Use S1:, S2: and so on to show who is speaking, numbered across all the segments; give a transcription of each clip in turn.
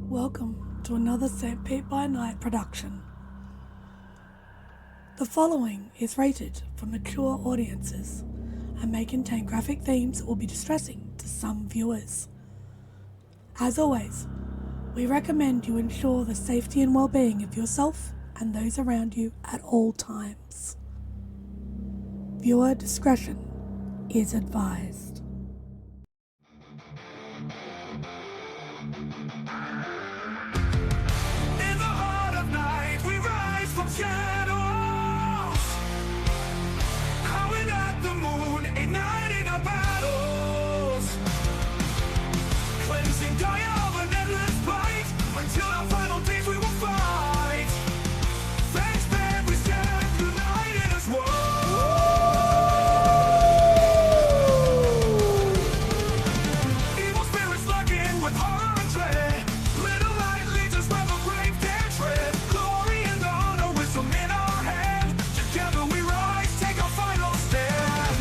S1: Welcome to another St. Pete by Night production. The following is rated for mature audiences and may contain graphic themes that will be distressing to some viewers. As always, we recommend you ensure the safety and well-being of yourself and those around you at all times. Viewer discretion is advised.
S2: In the heart of night, we rise from shadows, howling at the moon, igniting our battles, cleansing Gaia of an endless fight, until our final days we will fight. Thanks, man, we stand united as one. Evil spirits lurking with horror and dread. Little light leads us where the brave dare tread. Glory and honor, wisdom in our hand. Together we rise, take our final stand.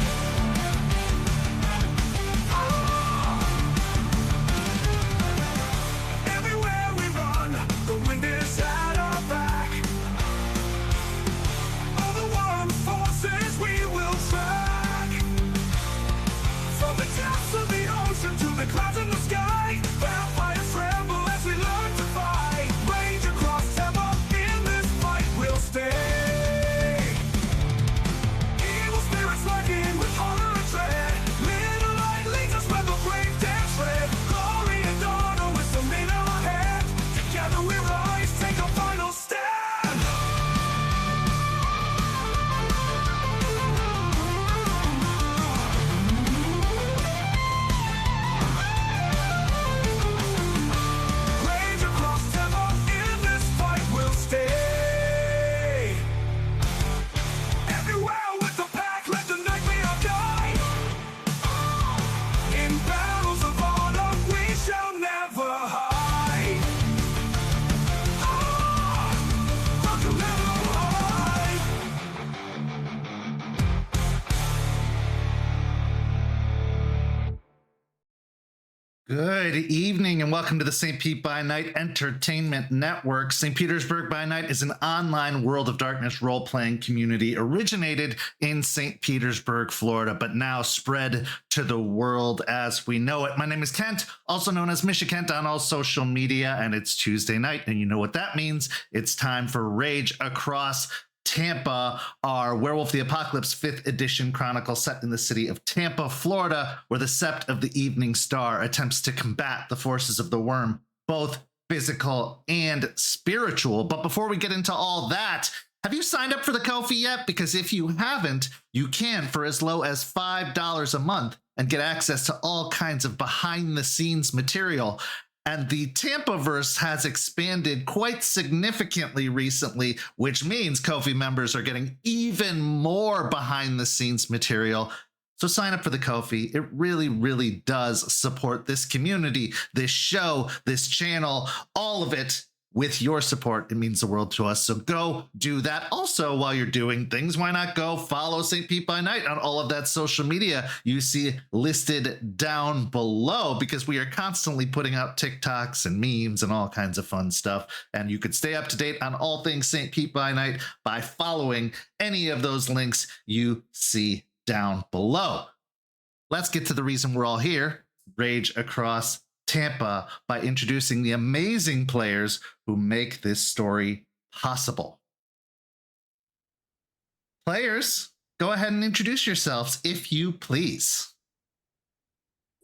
S2: Everywhere we run, the wind is at our back. All the warring forces we will track. From the depths of the ocean to the clouds in the sky, vampires tremble as we learn to fight. Rage across Tampa, in this fight we'll stay. Evil spirits lurking with horror and dread. Little light leads us where the brave dare tread. Glory and honor, wisdom in our hand. Together we rise, take our final stand. Rage across Tampa, in this fight we'll stay. Everywhere with the pack, let the night be our guide. In battles of honor, we shall never hide. Rock will never hide.
S3: Good evening and welcome to the St. Pete by Night Entertainment Network. St. Petersburg by Night is an online World of Darkness role-playing community originated in St. Petersburg, Florida, but now spread to the world as we know it. My name is Kent, also known as Misha Kent on all social media, and it's Tuesday night, and you know what that means. It's time for Rage Across Tampa, our Werewolf the Apocalypse 5th edition chronicle set in the city of Tampa, Florida, where the Sept of the Evening Star attempts to combat the forces of the worm, both physical and spiritual. But before we get into all that, have you signed up for the Ko-fi yet? Because if you haven't, you can for as low as $5 a month and get access to all kinds of behind-the-scenes material. And the Tampaverse has expanded quite significantly recently, which means Ko-fi members are getting even more behind-the-scenes material. So sign up for the Ko-fi. It really, really does support this community, this show, this channel, all of it. With your support, it means the world to us. So go do that. Also, while you're doing things, why not go follow St. Pete by Night on all of that social media you see listed down below, because we are constantly putting out TikToks and memes and all kinds of fun stuff. And you could stay up to date on all things St. Pete by Night by following any of those links you see down below. Let's get to the reason we're all here, Rage Across Tampa, by introducing the amazing players who make this story possible. Players, go ahead and introduce yourselves if you please.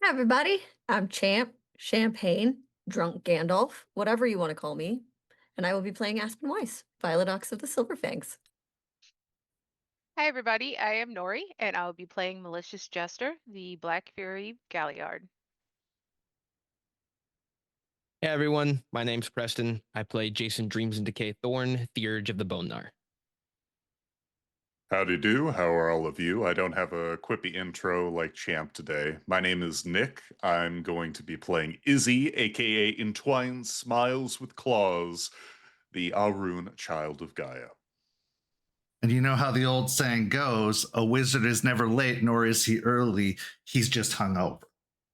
S4: Hi, everybody. I'm Champ, Champagne, Drunk Gandalf, whatever you want to call me, and I will be playing Aspen Weiss, Violet Ox of the Silverfangs.
S5: Hi everybody, I am Nori, and I will be playing Malicious Jester, the Black Fury Galliard.
S6: Hey everyone, my name's Preston. I play Jason Dreams and Decay Thorn, the Urge of the Bone Gnar.
S7: Howdy do, how are all of you? I don't have a quippy intro like Champ today. My name is Nick. I'm going to be playing Izzy, aka Entwined Smiles with Claws, the Arun Child of Gaia.
S3: And you know how the old saying goes, a wizard is never late, nor is he early. He's just hungover.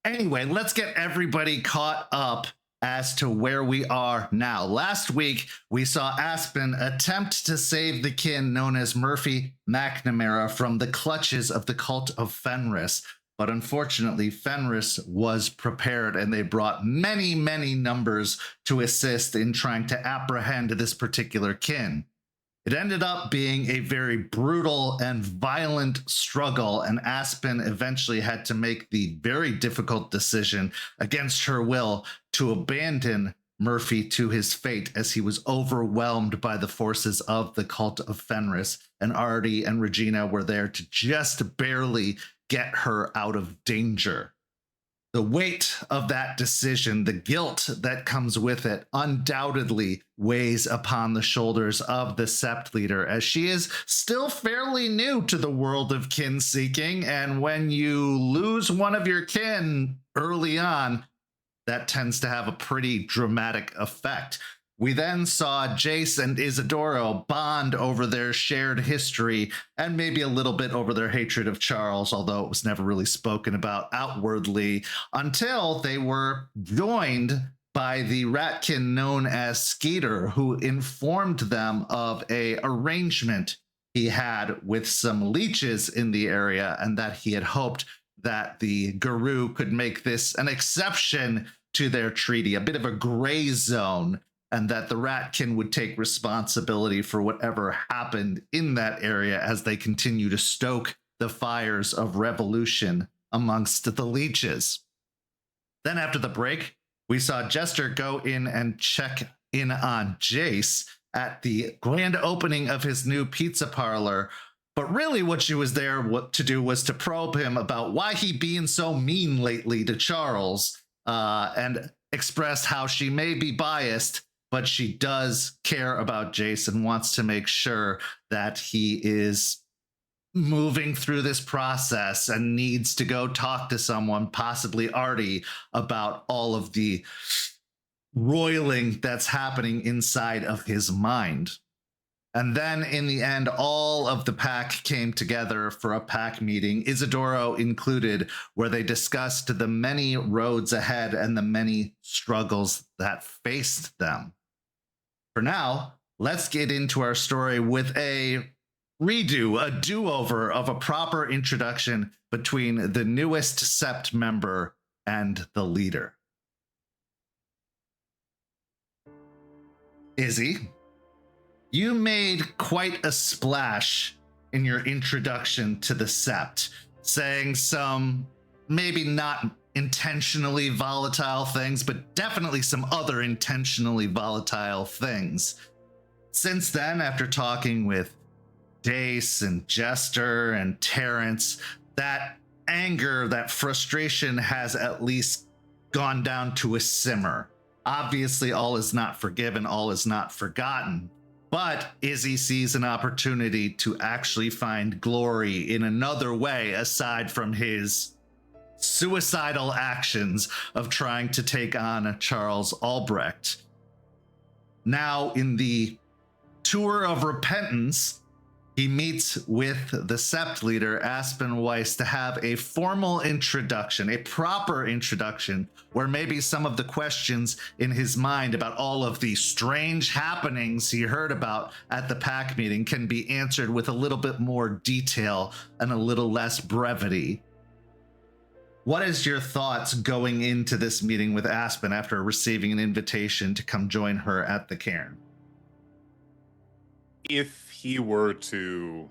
S3: Anyway, let's get everybody caught up as to where we are now. Last week, we saw Aspen attempt to save the kin known as Murphy McNamara from the clutches of the cult of Fenris. But unfortunately, Fenris was prepared, and they brought many, many numbers to assist in trying to apprehend this particular kin. It ended up being a very brutal and violent struggle, and Aspen eventually had to make the very difficult decision against her will to abandon Murphy to his fate as he was overwhelmed by the forces of the cult of Fenris, and Artie and Regina were there to just barely get her out of danger. The weight of that decision, the guilt that comes with it, undoubtedly weighs upon the shoulders of the Sept leader, as she is still fairly new to the world of kin seeking. And when you lose one of your kin early on, that tends to have a pretty dramatic effect. We then saw Jace and Isidoro bond over their shared history and maybe a little bit over their hatred of Charles, although it was never really spoken about outwardly, until they were joined by the ratkin known as Skeeter, who informed them of a arrangement he had with some leeches in the area, and that he had hoped that the Guru could make this an exception to their treaty, a bit of a gray zone, and that the Ratkin would take responsibility for whatever happened in that area as they continue to stoke the fires of revolution amongst the leeches. Then after the break, we saw Jester go in and check in on Jace at the grand opening of his new pizza parlor. But really what she was there to do was to probe him about why he being so mean lately to Charles, and expressed how she may be biased, but she does care about Jace and wants to make sure that he is moving through this process and needs to go talk to someone, possibly Artie, about all of the roiling that's happening inside of his mind. And then in the end, all of the pack came together for a pack meeting, Isidoro included, where they discussed the many roads ahead and the many struggles that faced them. For now, let's get into our story with a redo, a do-over of a proper introduction between the newest Sept member and the leader. Izzy, you made quite a splash in your introduction to the Sept, saying some maybe not intentionally volatile things, but definitely some other intentionally volatile things. Since then, after talking with Jace and Jester and Terrence, that anger, that frustration has at least gone down to a simmer. Obviously, all is not forgiven, all is not forgotten. But Izzy sees an opportunity to actually find glory in another way aside from his suicidal actions of trying to take on Charles Albrecht. Now, in the tour of repentance, he meets with the Sept leader, Aspen Weiss, to have a formal introduction, a proper introduction, where maybe some of the questions in his mind about all of the strange happenings he heard about at the pack meeting can be answered with a little bit more detail and a little less brevity. What is your thoughts going into this meeting with Aspen after receiving an invitation to come join her at the cairn?
S7: If he were to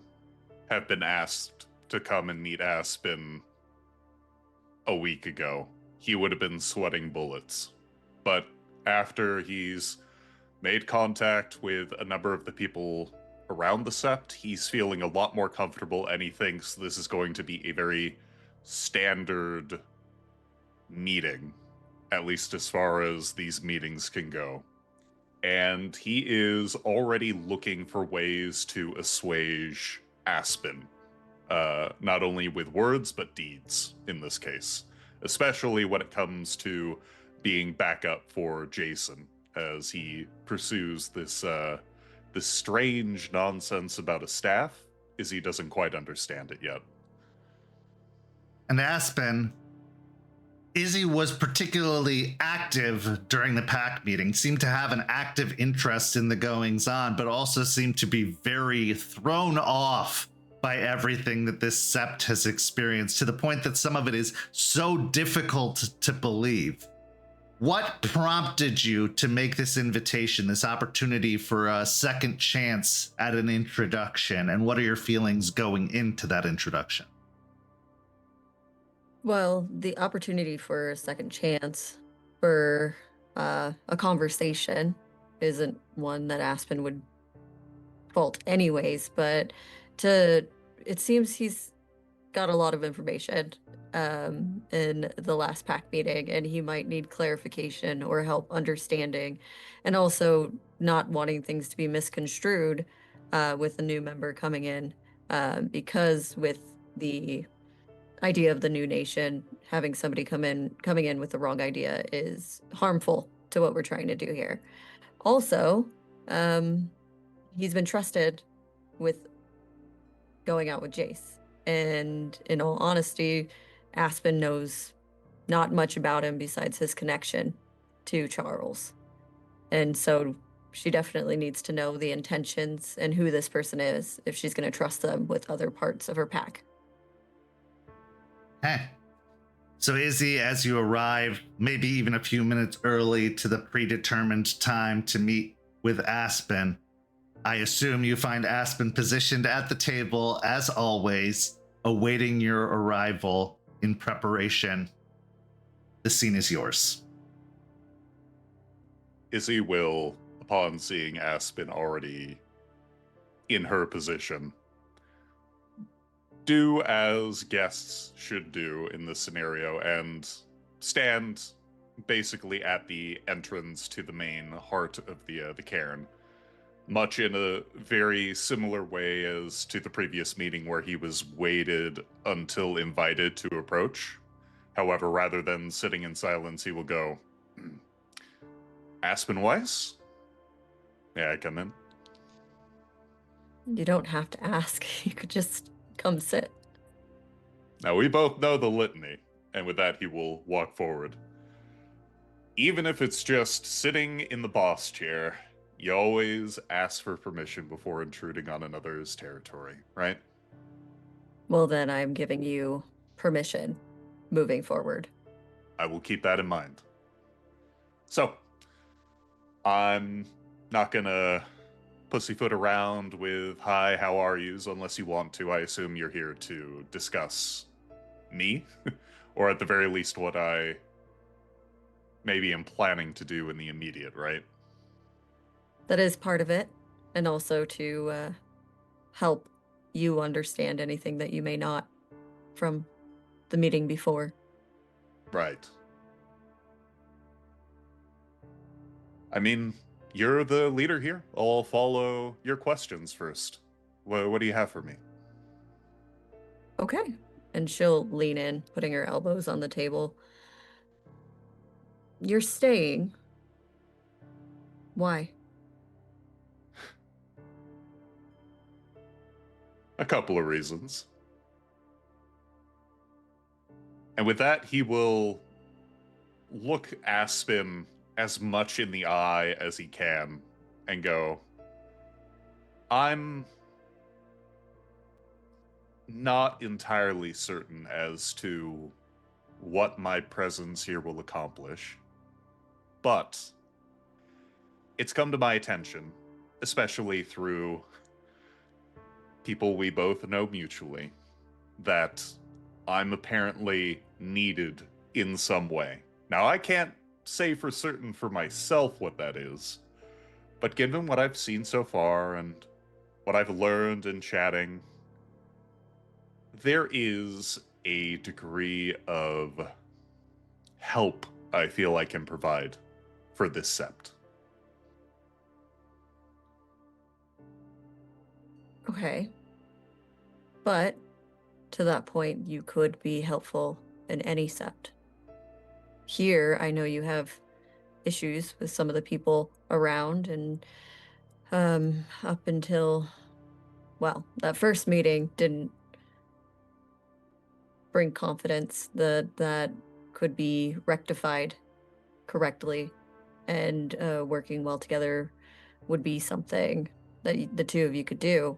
S7: have been asked to come and meet Aspen a week ago, he would have been sweating bullets. But after he's made contact with a number of the people around the Sept, he's feeling a lot more comfortable, and he thinks this is going to be a very standard meeting, at least as far as these meetings can go. And he is already looking for ways to assuage Aspen, not only with words, but deeds in this case, especially when it comes to being backup for Jason, as he pursues this strange nonsense about a staff, as he doesn't quite understand it yet.
S3: And Aspen Izzy was particularly active during the pack meeting, seemed to have an active interest in the goings on, but also seemed to be very thrown off by everything that this sept has experienced, to the point that some of it is so difficult to believe. What prompted you to make this invitation, this opportunity for a second chance at an introduction, and what are your feelings going into that introduction?
S4: Well, the opportunity for a second chance for a conversation isn't one that Aspen would fault anyways, but it seems he's got a lot of information in the last pack meeting, and he might need clarification or help understanding, and also not wanting things to be misconstrued with a new member coming in, because with the idea of the new nation, having somebody coming in with the wrong idea is harmful to what we're trying to do here. Also, he's been trusted with going out with Jace, and in all honesty, Aspen knows not much about him besides his connection to Charles, and so she definitely needs to know the intentions and who this person is if she's going to trust them with other parts of her pack.
S3: Hey. So Izzy, as you arrive, maybe even a few minutes early to the predetermined time to meet with Aspen, I assume you find Aspen positioned at the table, as always, awaiting your arrival in preparation. The scene is yours.
S7: Izzy will, upon seeing Aspen already in her position, do as guests should do in this scenario and stand basically at the entrance to the main heart of the cairn, much in a very similar way as to the previous meeting where he was waited until invited to approach. However, rather than sitting in silence, he will go, Aspen Weiss? May I come in?
S4: You don't have to ask. You could just come sit.
S7: Now, we both know the litany, and with that, he will walk forward. Even if it's just sitting in the boss chair, you always ask for permission before intruding on another's territory, right?
S4: Well, then I'm giving you permission moving forward.
S7: I will keep that in mind. So, I'm not gonna pussyfoot around with hi, how are yous, unless you want to. I assume you're here to discuss me, or at the very least what I maybe am planning to do in the immediate, right?
S4: That is part of it, and also to help you understand anything that you may not from the meeting before.
S7: Right. I mean, you're the leader here. I'll follow your questions first. What do you have for me?
S4: Okay. And she'll lean in, putting her elbows on the table. You're staying. Why?
S7: A couple of reasons. And with that, he will look Aspen as much in the eye as he can and go, I'm not entirely certain as to what my presence here will accomplish, but it's come to my attention, especially through people we both know mutually, that I'm apparently needed in some way. Now, I can't say for certain for myself what that is, but given what I've seen so far and what I've learned in chatting, there is a degree of help I feel I can provide for this sept.
S4: Okay. But to that point, you could be helpful in any sept. Here, I know you have issues with some of the people around, and up until, well, that first meeting didn't bring confidence. That could be rectified correctly, and working well together would be something that the two of you could do.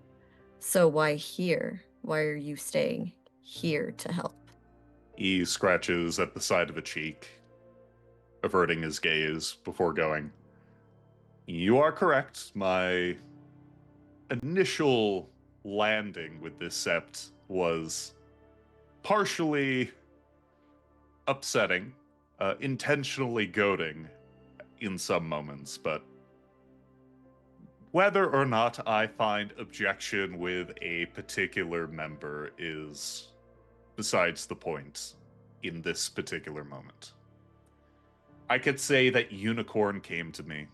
S4: So why here? Why are you staying here to help?
S7: He scratches at the side of a cheek, averting his gaze before going. You are correct. My initial landing with this sept was partially upsetting, intentionally goading in some moments, but whether or not I find objection with a particular member is besides the point in this particular moment. I could say that Unicorn came to me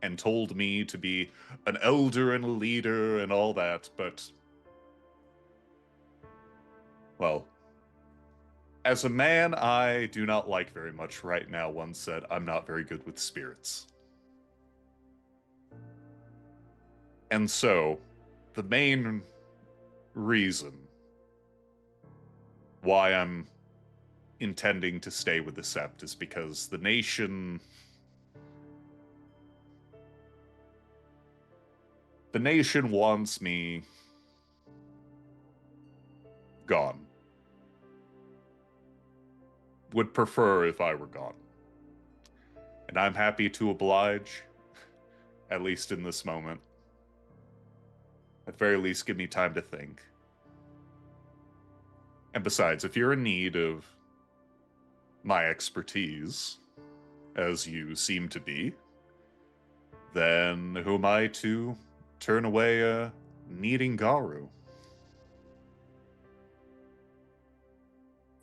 S7: and told me to be an elder and a leader and all that, but, well, as a man I do not like very much right now once said I'm not very good with spirits. And so, the main reason why I'm intending to stay with the Sept is because the nation wants me gone. Would prefer if I were gone. And I'm happy to oblige, at least in this moment. At very least, give me time to think. And besides, if you're in need of my expertise, as you seem to be, then who am I to turn away a needing Garu?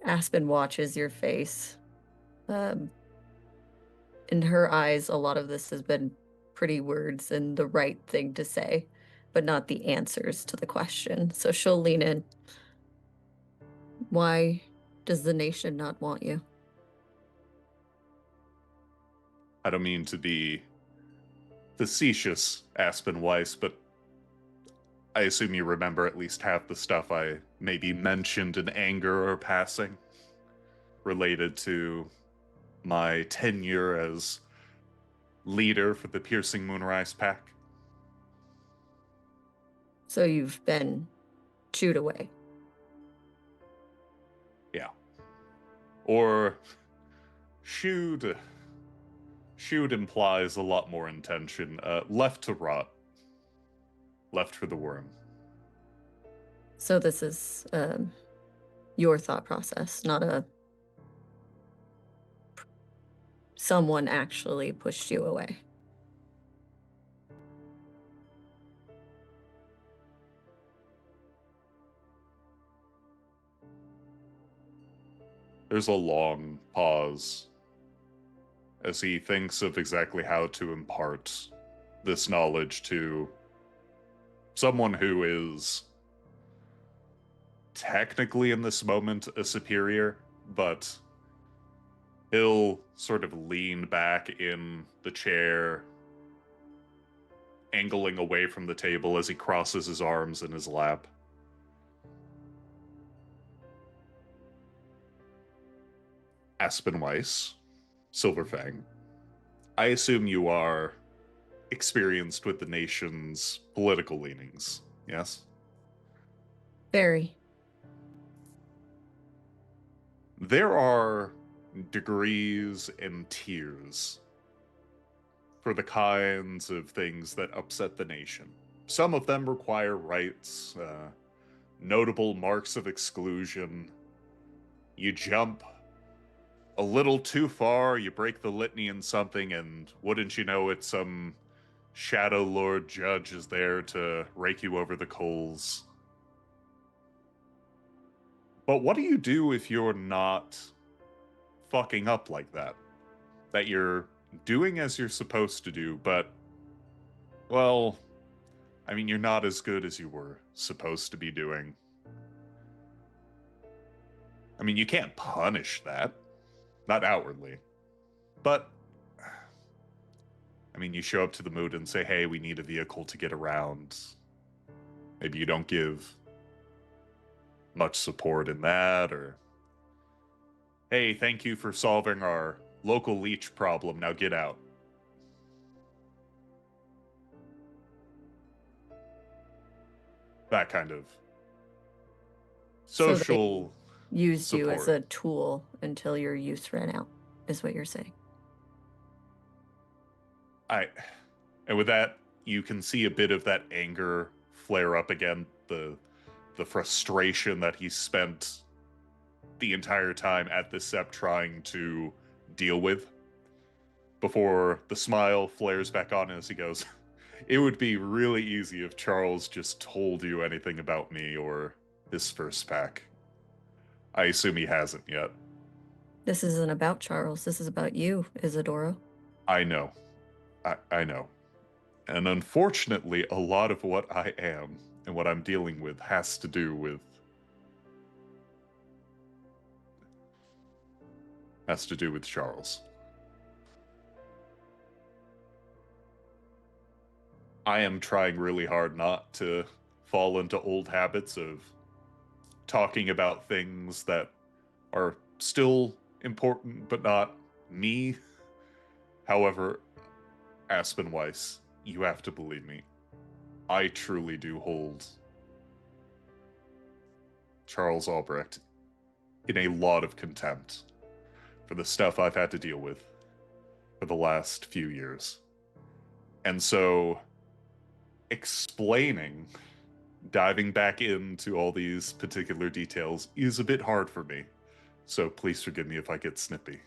S4: Aspen watches your face. In her eyes, a lot of this has been pretty words and the right thing to say, but not the answers to the question. So she'll lean in. Why does the nation not want you?
S7: I don't mean to be facetious, Aspen Weiss, but I assume you remember at least half the stuff I maybe mentioned in anger or passing related to my tenure as leader for the Piercing Moonrise Pack.
S4: So you've been chewed away.
S7: Yeah. Or shooed implies a lot more intention. Left to rot. Left for the worm.
S4: So this is your thought process, not someone actually pushed you away.
S7: There's a long pause as he thinks of exactly how to impart this knowledge to someone who is technically in this moment a superior, but he'll sort of lean back in the chair, angling away from the table as he crosses his arms in his lap. Aspen Weiss, Silverfang, I assume you are experienced with the nation's political leanings, yes?
S4: Very.
S7: There are degrees and tiers for the kinds of things that upset the nation. Some of them require rights, notable marks of exclusion. You jump a little too far, you break the litany in something, and wouldn't you know it, some Shadow Lord judge is there to rake you over the coals. But what do you do if you're not fucking up like that? That you're doing as you're supposed to do, but, well, I mean, you're not as good as you were supposed to be doing. I mean, you can't punish that. Not outwardly. But, I mean, you show up to the mood and say, hey, we need a vehicle to get around. Maybe you don't give much support in that, or Hey, thank you for solving our local leech problem. Now get out. That kind of
S4: So they
S7: social
S4: used you as
S7: support.
S4: a tool until your use ran out, is what you're saying.
S7: And with that, you can see a bit of that anger flare up again, the frustration that he spent the entire time at the sept trying to deal with, before the smile flares back on as he goes, it would be really easy if Charles just told you anything about me or his first pack. I assume he hasn't yet.
S4: This isn't about Charles. This is about you, Isidoro.
S7: I know. I know. And unfortunately, a lot of what I am and what I'm dealing with has to do with Charles. I am trying really hard not to fall into old habits of talking about things that are still important but not me. However, Aspen Weiss, you have to believe me. I truly do hold Charles Albrecht in a lot of contempt for the stuff I've had to deal with for the last few years. And so, diving back into all these particular details is a bit hard for me. So please forgive me if I get snippy.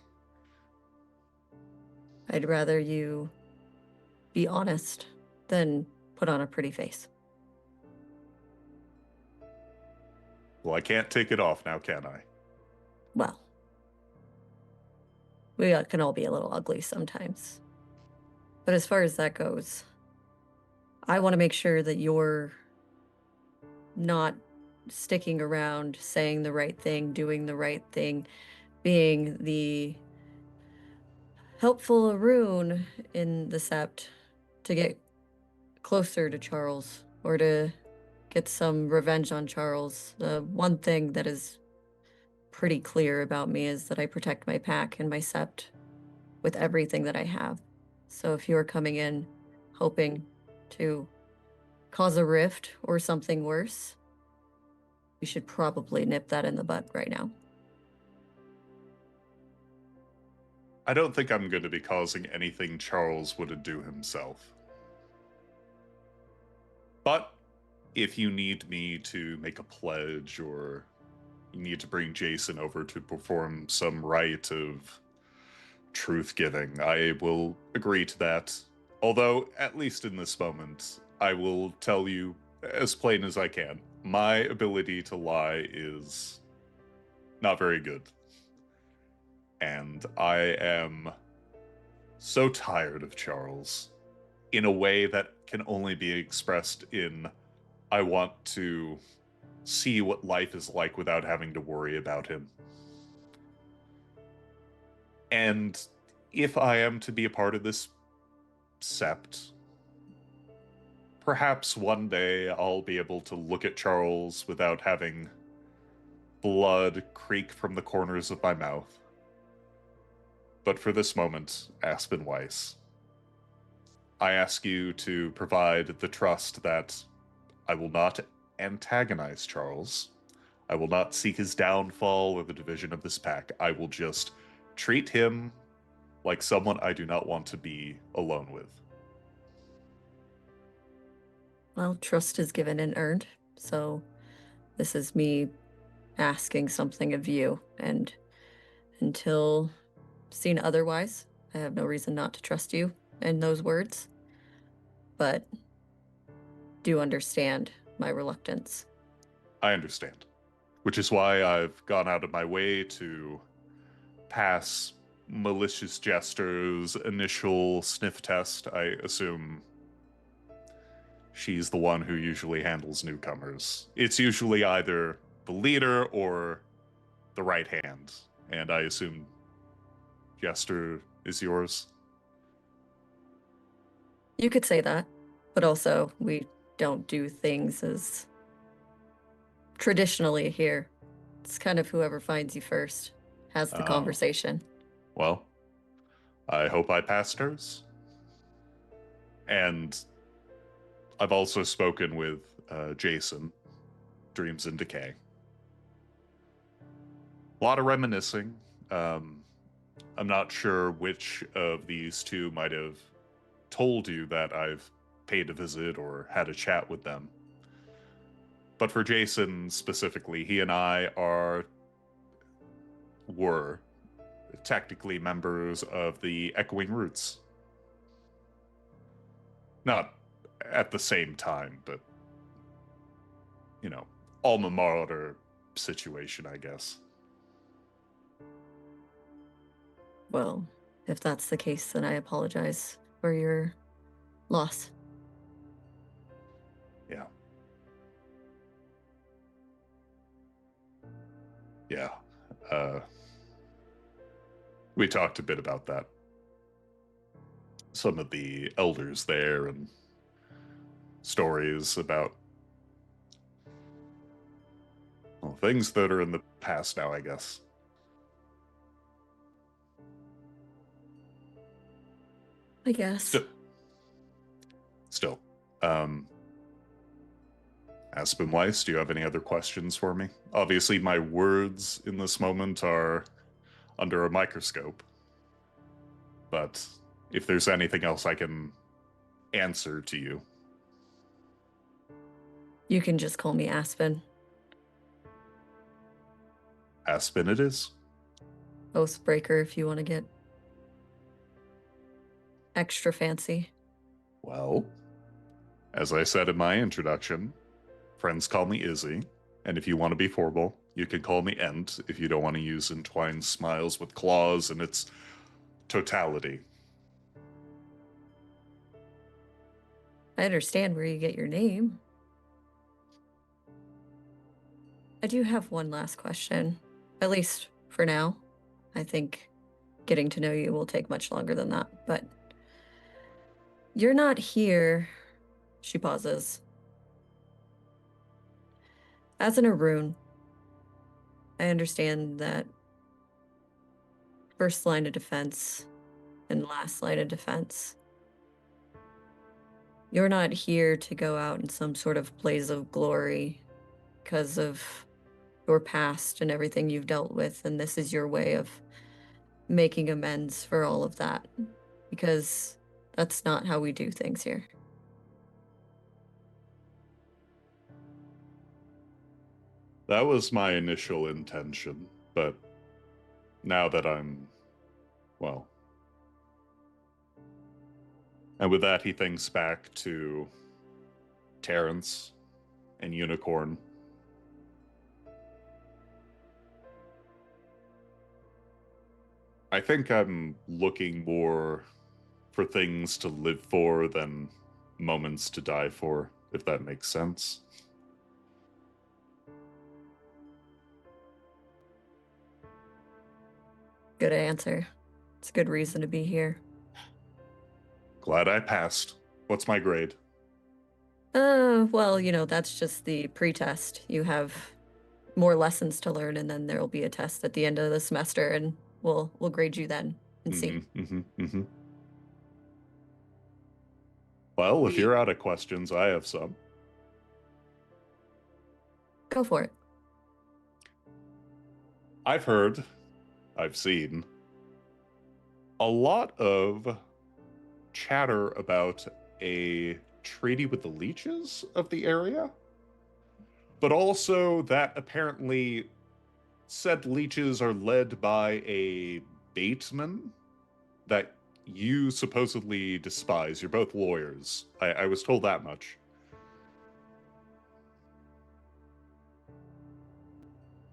S4: I'd rather you be honest than put on a pretty face.
S7: Well, I can't take it off now, can I?
S4: Well, we can all be a little ugly sometimes. But as far as that goes, I want to make sure that you're not sticking around, saying the right thing, doing the right thing, being the helpful Arun in the sept to get closer to Charles or to get some revenge on Charles. The one thing that is pretty clear about me is that I protect my pack and my sept with everything that I have. So if you're coming in hoping to cause a rift or something worse, you should probably nip that in the bud right now.
S7: I don't think I'm going to be causing anything Charles wouldn't do himself. But if you need me to make a pledge or you need to bring Jason over to perform some rite of truth-giving, I will agree to that. Although, at least in this moment, I will tell you as plain as I can, my ability to lie is not very good. And I am so tired of Charles in a way that can only be expressed in, I want to see what life is like without having to worry about him. And if I am to be a part of this sept, perhaps one day I'll be able to look at Charles without having blood creak from the corners of my mouth. But for this moment, Aspen Weiss, I ask you to provide the trust that I will not antagonize Charles. I will not seek his downfall or the division of this pack. I will just treat him like someone I do not want to be alone with.
S4: Well, trust is given and earned, so this is me asking something of you, and until seen otherwise, I have no reason not to trust you in those words, but do understand my reluctance.
S7: I understand. Which is why I've gone out of my way to pass Malicious Jester's initial sniff test. I assume she's the one who usually handles newcomers. It's usually either the leader or the right hand, and I assume Jester is yours.
S4: You could say that, but also we don't do things as traditionally here. It's kind of whoever finds you first has the
S7: Oh.
S4: conversation.
S7: Well, I hope I passed hers. And I've also spoken with Jason, Dreams in Decay. A lot of reminiscing. I'm not sure which of these two might have told you that I've paid a visit or had a chat with them. But for Jason specifically, he and I were technically members of the Echoing Roots. Not at the same time, but, you know, alma mater situation, I guess.
S4: Well, if that's the case, then I apologize for your loss.
S7: Yeah. Yeah. We talked a bit about that. Some of the elders there and stories about, well, things that are in the past now, I guess.
S4: I guess.
S7: Still. Aspen Weiss, do you have any other questions for me? Obviously, my words in this moment are under a microscope. But if there's anything else I can answer to you.
S4: You can just call me Aspen.
S7: Aspen it is.
S4: Oathbreaker if you want to get extra fancy.
S7: Well, as I said in my introduction, friends call me Izzy, and if you want to be formal, you can call me Ent if you don't want to use entwined smiles with claws in its totality.
S4: I understand where you get your name. I do have one last question, at least for now. I think getting to know you will take much longer than that, but you're not here. She pauses. As an Arun, I understand that first line of defense and last line of defense. You're not here to go out in some sort of blaze of glory because of your past and everything you've dealt with, and this is your way of making amends for all of that, because that's not how we do things here.
S7: That was my initial intention, but now that I'm, well... And with that, he thinks back to Terrence and Unicorn. I think I'm looking more for things to live for than moments to die for, if that makes sense.
S4: Good answer. It's a good reason to be here.
S7: Glad I passed. What's my grade?
S4: Well, you know, that's just the pre-test. You have more lessons to learn, and then there'll be a test at the end of the semester, and we'll grade you then and see.
S7: Well, if you're out of questions, I have some.
S4: Go for it.
S7: I've heard, I've seen, a lot of chatter about a treaty with the leeches of the area, but also that apparently said leeches are led by a bateman that you supposedly despise. You're both lawyers. I was told that much.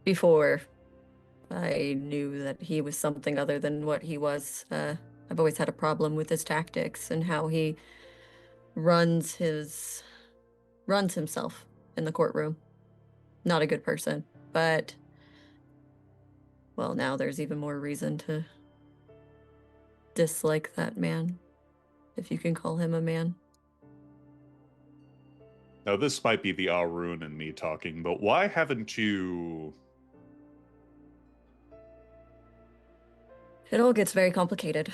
S4: Before I knew that he was something other than what he was, I've always had a problem with his tactics and how he runs himself in the courtroom. Not a good person, but well, now there's even more reason to dislike that man, if you can call him a man.
S7: Now, this might be the Arun and me talking, but why haven't you
S4: It all gets very complicated.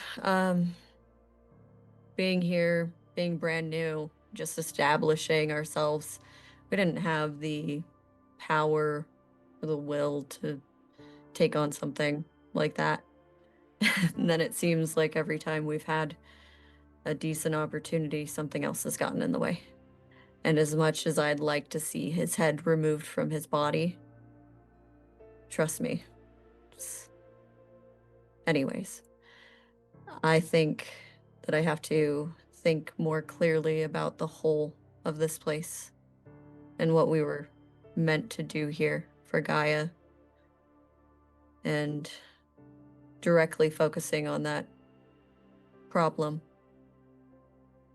S4: Being here, being brand new, just establishing ourselves, we didn't have the power or the will to take on something like that. And then it seems like every time we've had a decent opportunity, something else has gotten in the way. And as much as I'd like to see his head removed from his body, trust me. Anyways, I think that I have to think more clearly about the whole of this place and what we were meant to do here for Gaia, and directly focusing on that problem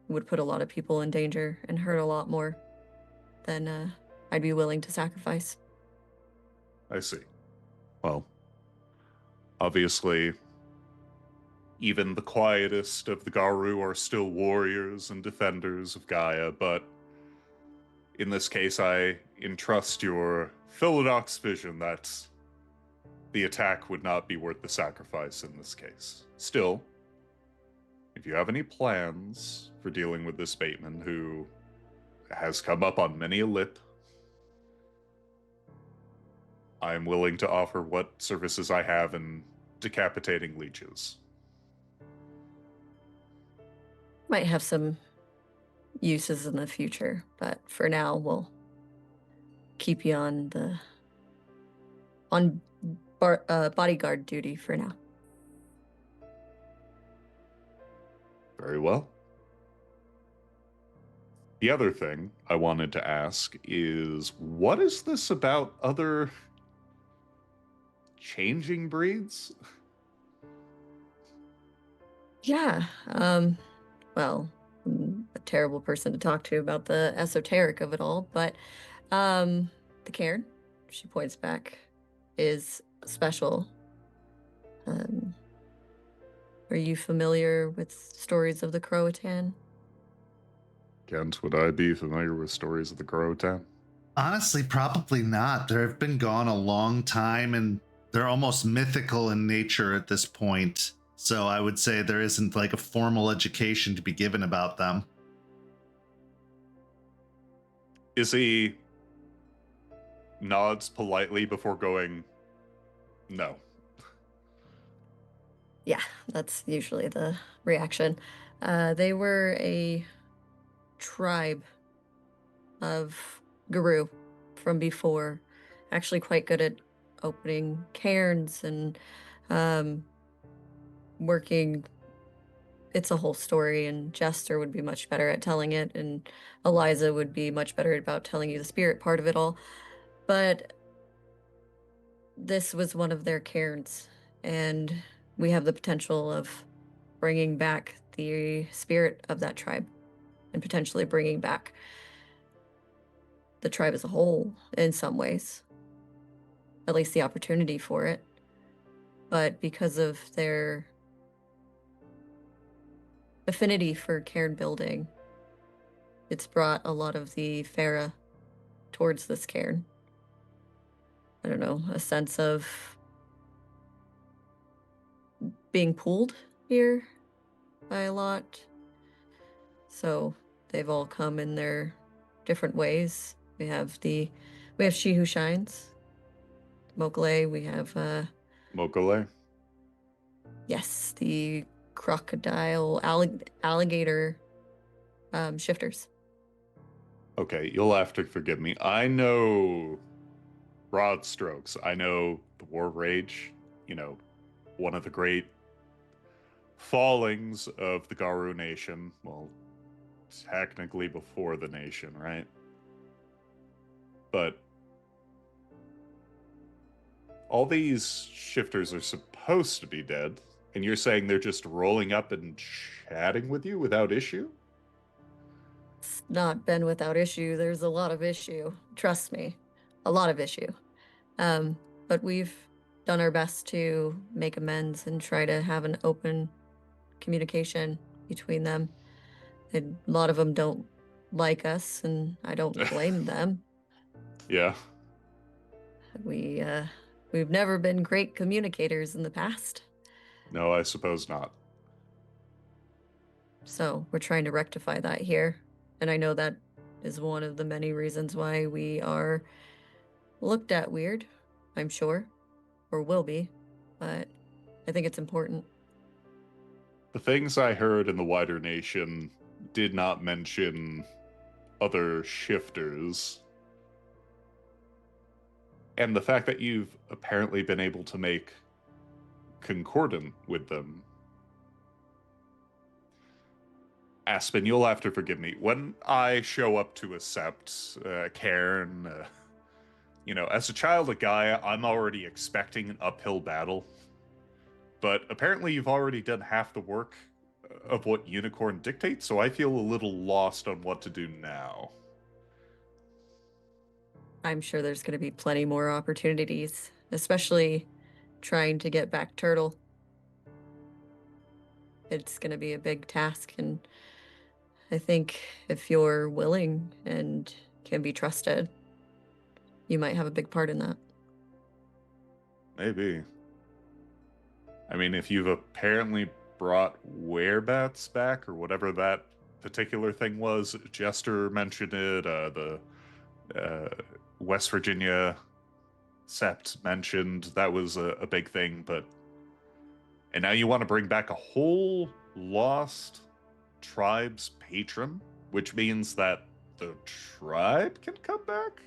S4: would put a lot of people in danger and hurt a lot more than I'd be willing to sacrifice.
S7: I see. Well, obviously, even the quietest of the Garu are still warriors and defenders of Gaia, but in this case, I entrust your Philodox vision that the attack would not be worth the sacrifice in this case. Still, if you have any plans for dealing with this Bateman, who has come up on many a lip, I am willing to offer what services I have in decapitating leeches.
S4: Might have some uses in the future, but for now we'll keep you on bodyguard duty for now.
S7: Very well. The other thing I wanted to ask is, what is this about other changing breeds?
S4: Yeah, well, I'm a terrible person to talk to about the esoteric of it all, but the cairn, she points back, is special. Are you familiar with stories of the Croatan?
S7: Kent, would I be familiar with stories of the Croatan?
S3: Honestly, probably not. They've been gone a long time and they're almost mythical in nature at this point. So I would say there isn't like a formal education to be given about them.
S7: Izzy nods politely before going, no.
S4: Yeah, that's usually the reaction. They were a tribe of Guru from before, actually quite good at opening cairns and working. It's a whole story, and Jester would be much better at telling it, and Eliza would be much better about telling you the spirit part of it all. But this was one of their cairns, and we have the potential of bringing back the spirit of that tribe and potentially bringing back the tribe as a whole in some ways, at least the opportunity for it. But because of their affinity for cairn building, it's brought a lot of the Farah towards this cairn. I don't know, a sense of being pulled here by a lot. So they've all come in their different ways. We have She Who Shines, Mokale. We have
S7: Mokale?
S4: yes, the crocodile alligator shifters.
S7: Okay, you'll have to forgive me. I know broad strokes. I know the War Rage, one of the great fallings of the Garu Nation. Well, technically before the nation, right? But all these shifters are supposed to be dead, and you're saying they're just rolling up and chatting with you without issue?
S4: It's not been without issue. There's a lot of issue. Trust me, a lot of issue. But we've done our best to make amends and try to have an open communication between them. And a lot of them don't like us, and I don't blame them.
S7: Yeah.
S4: We've never been great communicators in the past.
S7: No, I suppose not.
S4: So we're trying to rectify that here. And I know that is one of the many reasons why we are looked at weird, I'm sure, or will be, but I think it's important.
S7: The things I heard in the wider nation did not mention other shifters. And the fact that you've apparently been able to make concordant with them. Aspen, you'll have to forgive me. When I show up to accept Cairn, as a child of Gaia, I'm already expecting an uphill battle. But apparently you've already done half the work of what Unicorn dictates, so I feel a little lost on what to do now.
S4: I'm sure there's going to be plenty more opportunities, especially trying to get back Turtle. It's going to be a big task, and I think if you're willing and can be trusted, you might have a big part in that.
S7: Maybe. I mean, if you've apparently brought werebats back, or whatever that particular thing was, Jester mentioned it, the West Virginia Sept mentioned that was a big thing, but... And now you want to bring back a whole lost tribe's patron, which means that the tribe can come back?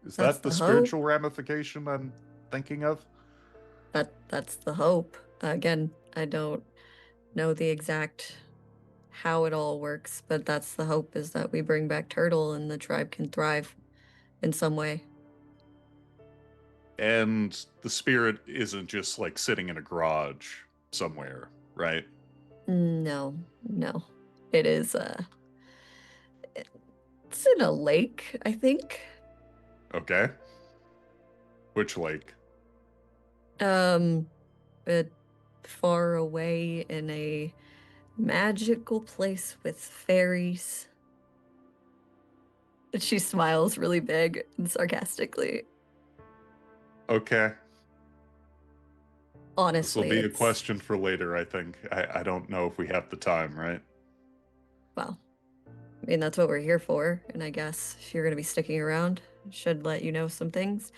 S7: Is
S4: That's
S7: that the
S4: the
S7: spiritual
S4: hope.
S7: ramification I'm thinking of?
S4: That's the hope. Again, I don't know the exact how it all works, but that's the hope, is that we bring back Turtle and the tribe can thrive in some way.
S7: And the spirit isn't just like sitting in a garage somewhere, right?
S4: No. It is it's in a lake, I think.
S7: Okay. Which lake?
S4: It far away in a magical place with fairies. And she smiles really big and sarcastically.
S7: Okay. This will
S4: Honestly,
S7: be a
S4: it's,
S7: question for later, I think. I don't know if we have the time, right?
S4: well, I mean, that's what we're here for, and I guess if you're going to be sticking around, I should let you know some things.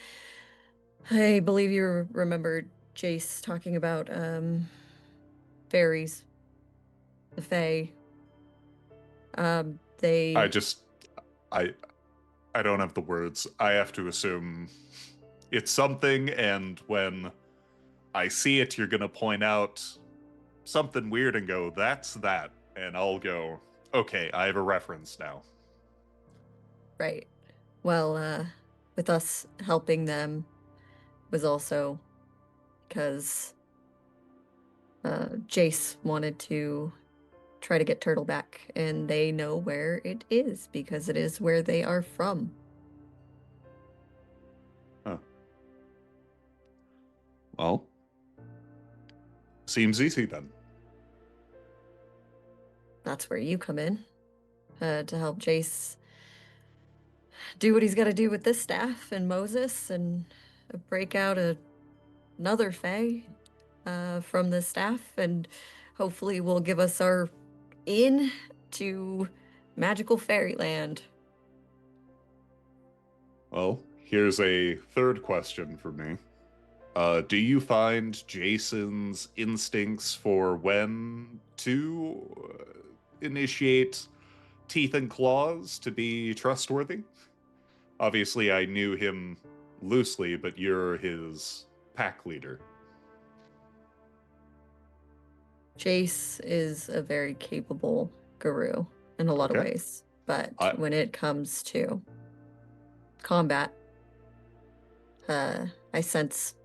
S4: I believe you remember Jace talking about fairies, the fae.
S7: I
S4: They
S7: just... I don't have the words. I have to assume it's something, and when I see it, you're gonna point out something weird and go, that's that. And I'll go, okay, I have a reference now.
S4: right. Well, with us helping them was also because Jace wanted to try to get Turtle back, and they know where it is because it is where they are from.
S7: Huh. Well, seems easy then.
S4: That's where you come in, to help Jace do what he's got to do with this staff and Moses, and break out another Fae from the staff, and hopefully will give us our in to magical fairyland.
S7: Well, here's a third question for me. Do you find Jason's instincts for when to initiate teeth and claws to be trustworthy? Obviously, I knew him loosely, but you're his pack leader.
S4: Jace is a very capable guru in a lot of
S7: Okay.
S4: ways, but
S7: I-
S4: when it comes to combat, I sense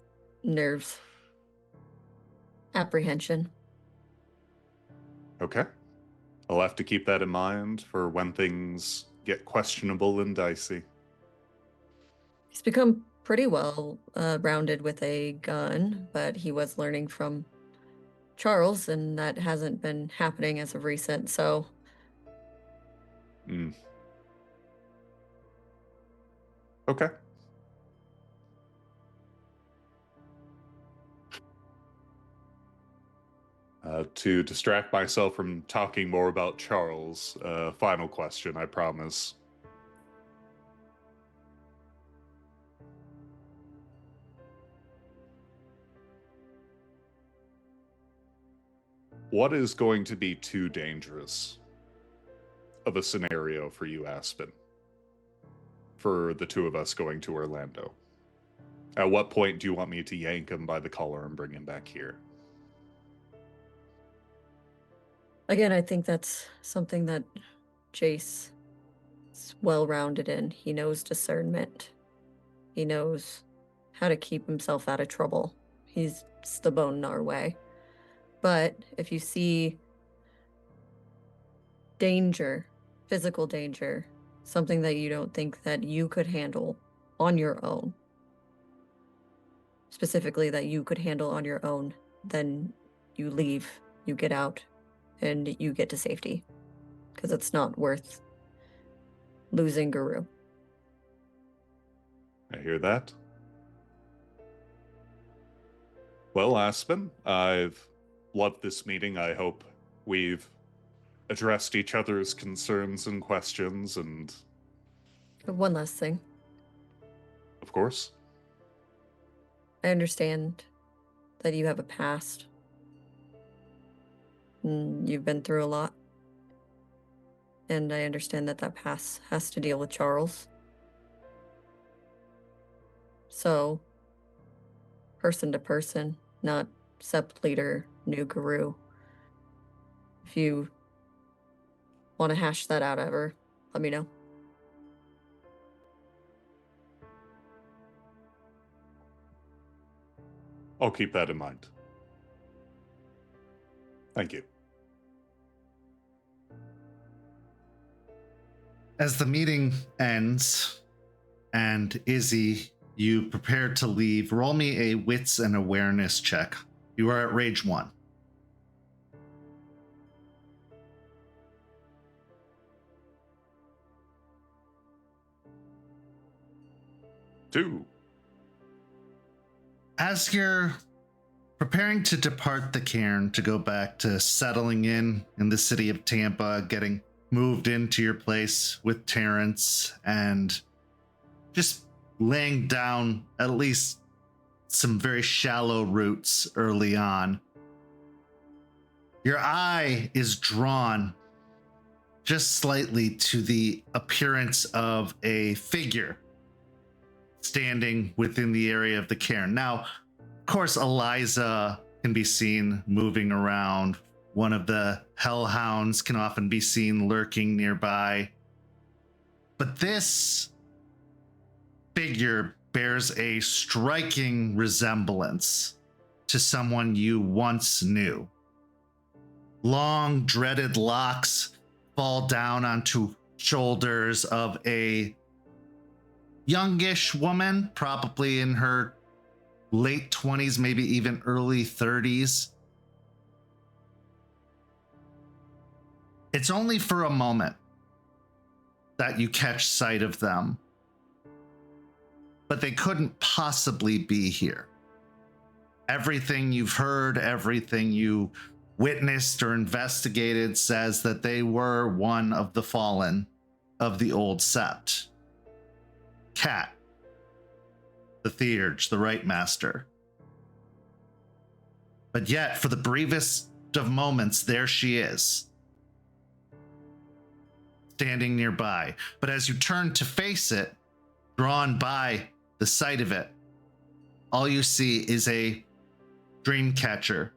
S4: nerves, apprehension.
S7: Okay. I'll have to keep that in mind for when things get questionable and dicey.
S4: He's become pretty well rounded with a gun, but he was learning from Charles, and that hasn't been happening as of recent, so
S7: Okay. To distract myself from talking more about Charles, final question, I promise. What is going to be too dangerous of a scenario for you, Aspen, for the two of us going to Orlando? At what point do you want me to yank him by the collar and bring him back here?
S4: Again, I think that's something that Jace is well-rounded in. He knows discernment. He knows how to keep himself out of trouble. He's the bone in our way. But if you see danger, physical danger, something that you don't think that you could handle on your own, specifically that you could handle on your own, then you leave, you get out, and you get to safety. Because it's not worth losing Guru.
S7: I hear that. Well, Aspen, I've loved this meeting. I hope we've addressed each other's concerns and questions, and
S4: One last thing.
S7: of course,
S4: I understand that you have a past. You've been through a lot. And I understand that that past has to deal with Charles. So, person to person, not Sept leader, new Guru. If you want to hash that out ever, let me know.
S7: I'll keep that in mind. Thank you.
S3: As the meeting ends and Izzy, you prepare to leave, roll me a wits and awareness check. You are at rage 1.
S7: Two.
S3: As you're preparing to depart the cairn to go back to settling in the city of Tampa, getting moved into your place with Terrence, and just laying down at least some very shallow roots early on, your eye is drawn just slightly to the appearance of a figure standing within the area of the cairn. Now, of course, Eliza can be seen moving around. One of the hellhounds can often be seen lurking nearby. But this figure bears a striking resemblance to someone you once knew. Long, dreaded locks fall down onto shoulders of a youngish woman, probably in her late 20s, maybe even early 30s. It's only for a moment that you catch sight of them, but they couldn't possibly be here. Everything you've heard, everything you witnessed or investigated says that they were one of the fallen of the old sept. Cat, the Theurge, the Right Master. But yet, for the briefest of moments, there she is, standing nearby. But as you turn to face it, drawn by the sight of it, all you see is a dream catcher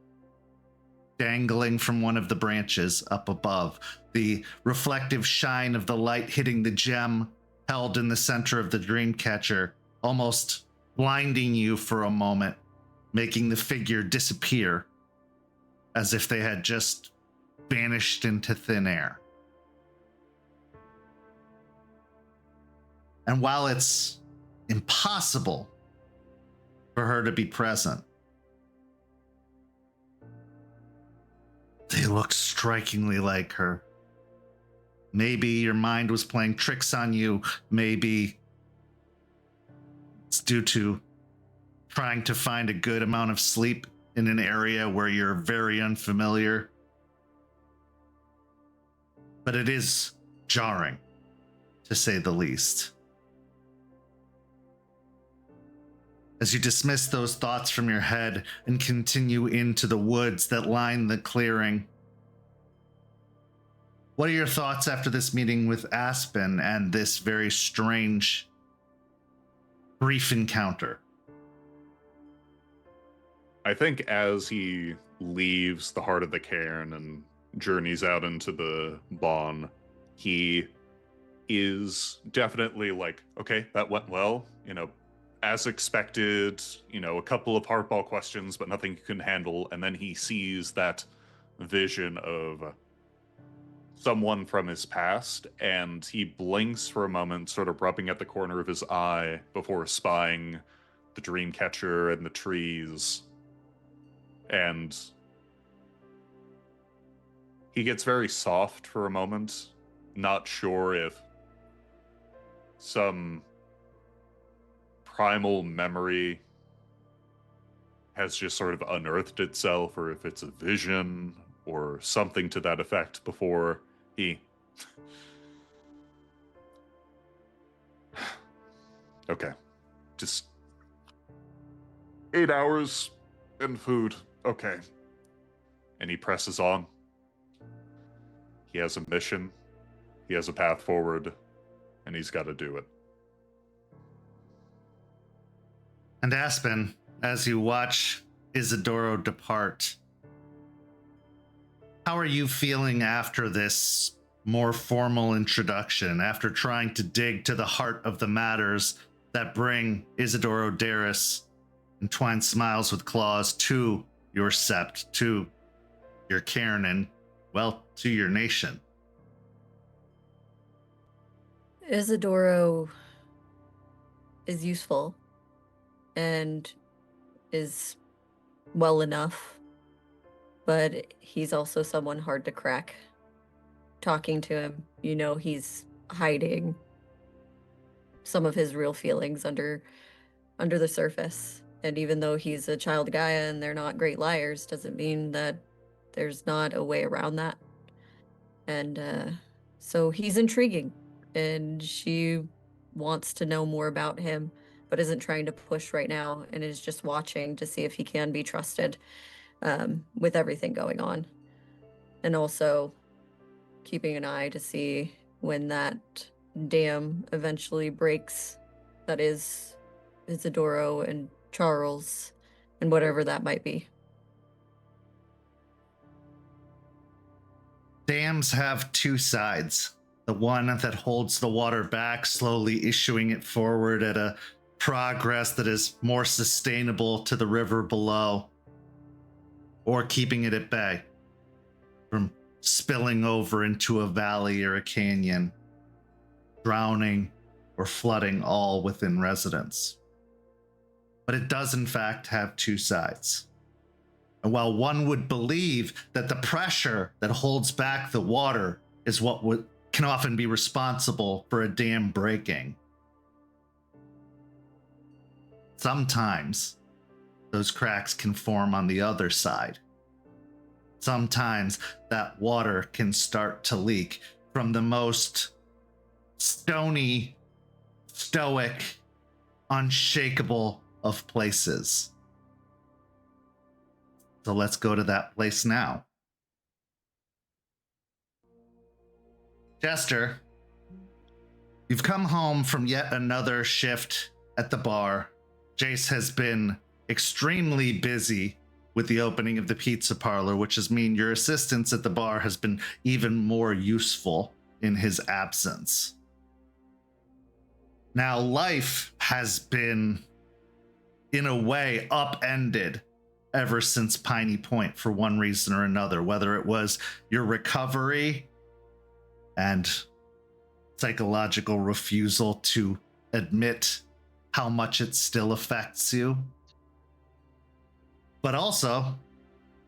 S3: dangling from one of the branches up above. The reflective shine of the light hitting the gem held in the center of the dream catcher, almost blinding you for a moment, making the figure disappear as if they had just vanished into thin air. And while it's impossible for her to be present, they look strikingly like her. Maybe your mind was playing tricks on you. Maybe it's due to trying to find a good amount of sleep in an area where you're very unfamiliar. But it is jarring, to say the least. As you dismiss those thoughts from your head and continue into the woods that line the clearing, what are your thoughts after this meeting with Aspen and this very strange, brief encounter?
S7: I think as he leaves the heart of the cairn and journeys out into the bawn, he is definitely like, okay, that went well, as expected, a couple of hardball questions, but nothing you can handle. And then he sees that vision of someone from his past, and he blinks for a moment, sort of rubbing at the corner of his eye before spying the dream catcher and the trees. And he gets very soft for a moment, not sure if some primal memory has just sort of unearthed itself, or if it's a vision or something to that effect, before he... Okay. Just 8 hours and food. Okay. And he presses on. He has a mission. He has a path forward. And he's got to do it.
S3: And Aspen, as you watch Isidoro depart, how are you feeling after this more formal introduction, after trying to dig to the heart of the matters that bring Isidoro Darris and Twine Smiles with Claws to your sept, to your cairn, and, well, to your nation?
S4: Isidoro is useful and is well enough, but he's also someone hard to crack. Talking to him, he's hiding some of his real feelings under the surface. And even though he's a child Gaia and they're not great liars, doesn't mean that there's not a way around that. And so he's intriguing, and she wants to know more about him, but isn't trying to push right now, and is just watching to see if he can be trusted with everything going on. And also keeping an eye to see when that dam eventually breaks. That is Isidoro and Charles and whatever that might be.
S3: Dams have two sides. The one that holds the water back, slowly issuing it forward at a progress that is more sustainable to the river below, or keeping it at bay from spilling over into a valley or a canyon, drowning or flooding all within residence. But it does in fact have two sides. And while one would believe that the pressure that holds back the water is what can often be responsible for a dam breaking, sometimes those cracks can form on the other side. Sometimes that water can start to leak from the most stony, stoic, unshakable of places. So let's go to that place now. Jester, you've come home from yet another shift at the bar. Jace has been extremely busy with the opening of the pizza parlor, which has mean your assistance at the bar has been even more useful in his absence. Now, life has been, in a way, upended ever since Piney Point for one reason or another, whether it was your recovery and psychological refusal to admit how much it still affects you, but also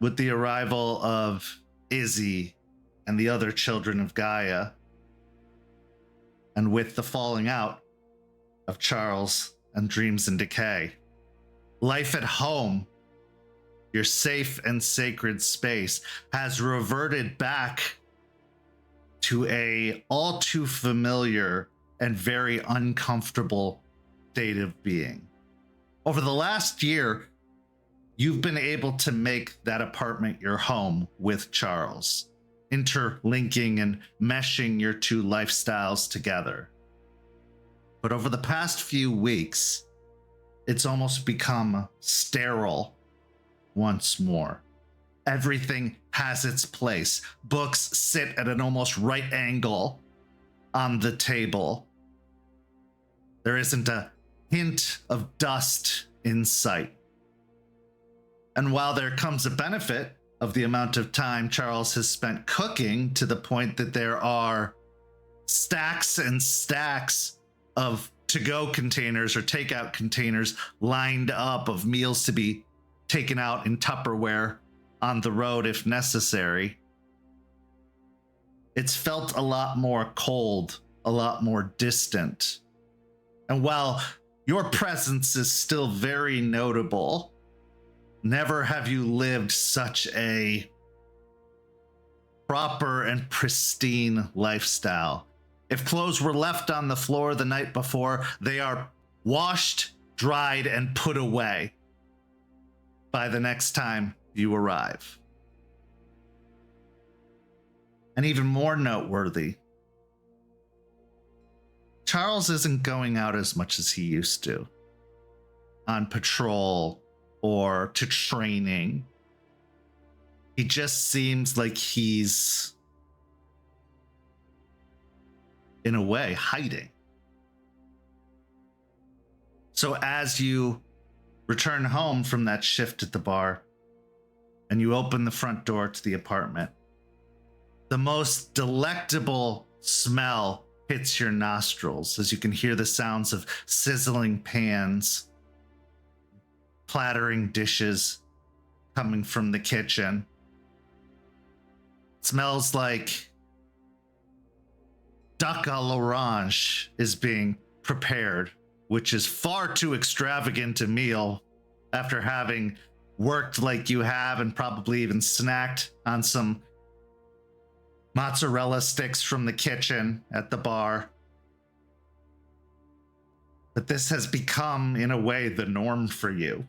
S3: with the arrival of Izzy and the other children of Gaia, and with the falling out of Charles and Dreams in Decay. Life at home your safe and sacred space, has reverted back to a all too familiar and very uncomfortable state of being. Over the last year, you've been able to make that apartment your home with Charles, interlinking and meshing your two lifestyles together. But over the past few weeks, it's almost become sterile once more. Everything has its place. Books sit at an almost right angle on the table. There isn't a hint of dust in sight. And while there comes a benefit of the amount of time Charles has spent cooking, to the point that there are stacks and stacks of to-go containers or takeout containers lined up of meals to be taken out in Tupperware on the road if necessary, it's felt a lot more cold, a lot more distant. And while your presence is still very notable, never have you lived such a proper and pristine lifestyle. If clothes were left on the floor the night before, they are washed, dried, and put away by the next time you arrive. And even more noteworthy, Charles isn't going out as much as he used to on patrol or to training. He just seems like he's, in a way, hiding. So as you return home from that shift at the bar and you open the front door to the apartment, the most delectable smell hits your nostrils as you can hear the sounds of sizzling pans, plattering dishes coming from the kitchen. It smells like duck à l'orange is being prepared, which is far too extravagant a meal after having worked like you have and probably even snacked on some mozzarella sticks from the kitchen at the bar. But this has become, in a way, the norm for you.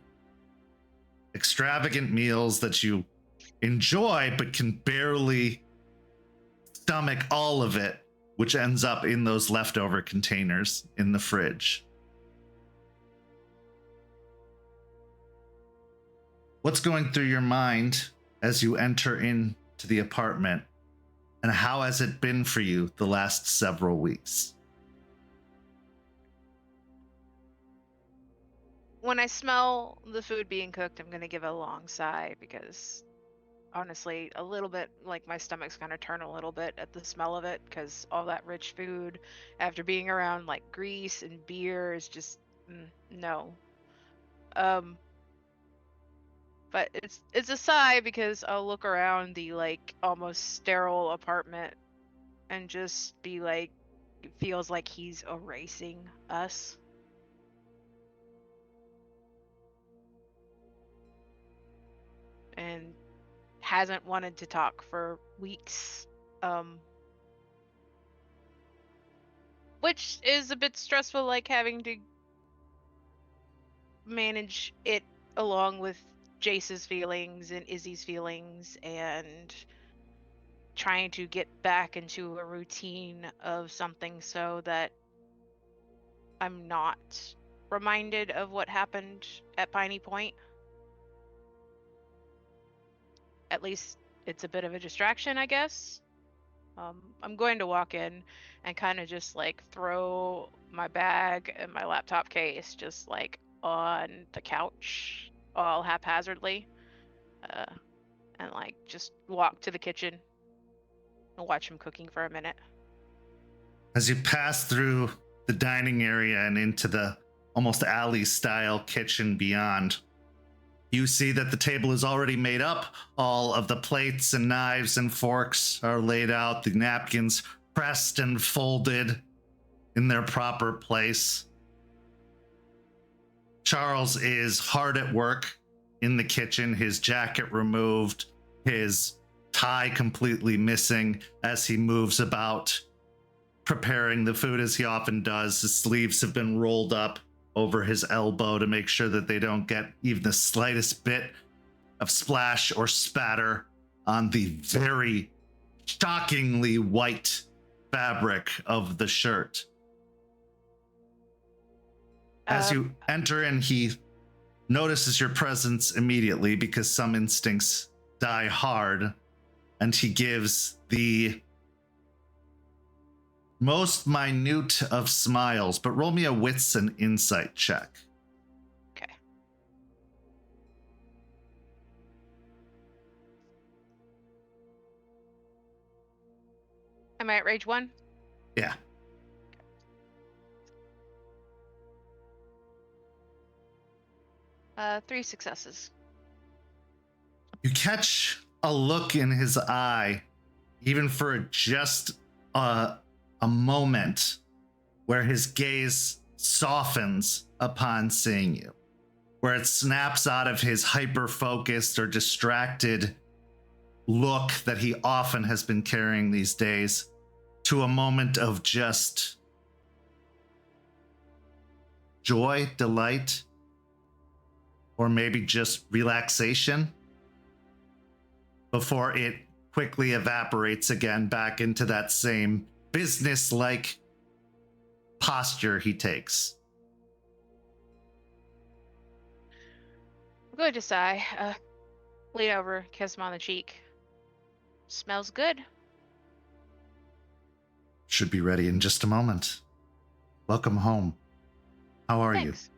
S3: Extravagant meals that you enjoy but can barely stomach all of it, which ends up in those leftover containers in the fridge. What's going through your mind as you enter into the apartment, and how has it been for you the last several weeks?
S5: When I smell the food being cooked, I'm going to give a long sigh because honestly, a little bit like my stomach's going to turn a little bit at the smell of it because all that rich food after being around like grease and beer is just no. But it's a sigh because I'll look around the like almost sterile apartment and just be like, it feels like he's erasing us. And hasn't wanted to talk for weeks. Which is a bit stressful, like having to manage it along with Jace's feelings and Izzy's feelings and trying to get back into a routine of something so that I'm not reminded of what happened at Piney Point. At least it's a bit of a distraction, I guess. I'm going to walk in and kind of just like throw my bag and my laptop case just like on the couch all haphazardly, and like just walk to the kitchen and watch him cooking for a minute.
S3: As you pass through the dining area and into the almost alley style kitchen beyond, you see that the table is already made up. All of the plates and knives and forks are laid out, the napkins pressed and folded in their proper place. Charles is hard at work in the kitchen, his jacket removed, his tie completely missing as he moves about preparing the food as he often does. His sleeves have been rolled up over his elbow to make sure that they don't get even the slightest bit of splash or spatter on the very shockingly white fabric of the shirt. As you enter in, he notices your presence immediately because some instincts die hard, and he gives the most minute of smiles, but roll me a wits and insight check.
S5: Okay. Am I at rage 1?
S3: Yeah.
S5: Three successes.
S3: You catch a look in his eye, even for just a moment, where his gaze softens upon seeing you, where it snaps out of his hyper-focused or distracted look that he often has been carrying these days to a moment of just joy, delight, or maybe just relaxation, before it quickly evaporates again back into that same business-like posture he takes.
S5: I'm going to sigh. Lean over, kiss him on the cheek. Smells good.
S3: Should be ready in just a moment. Welcome home. How are you?
S5: Thanks.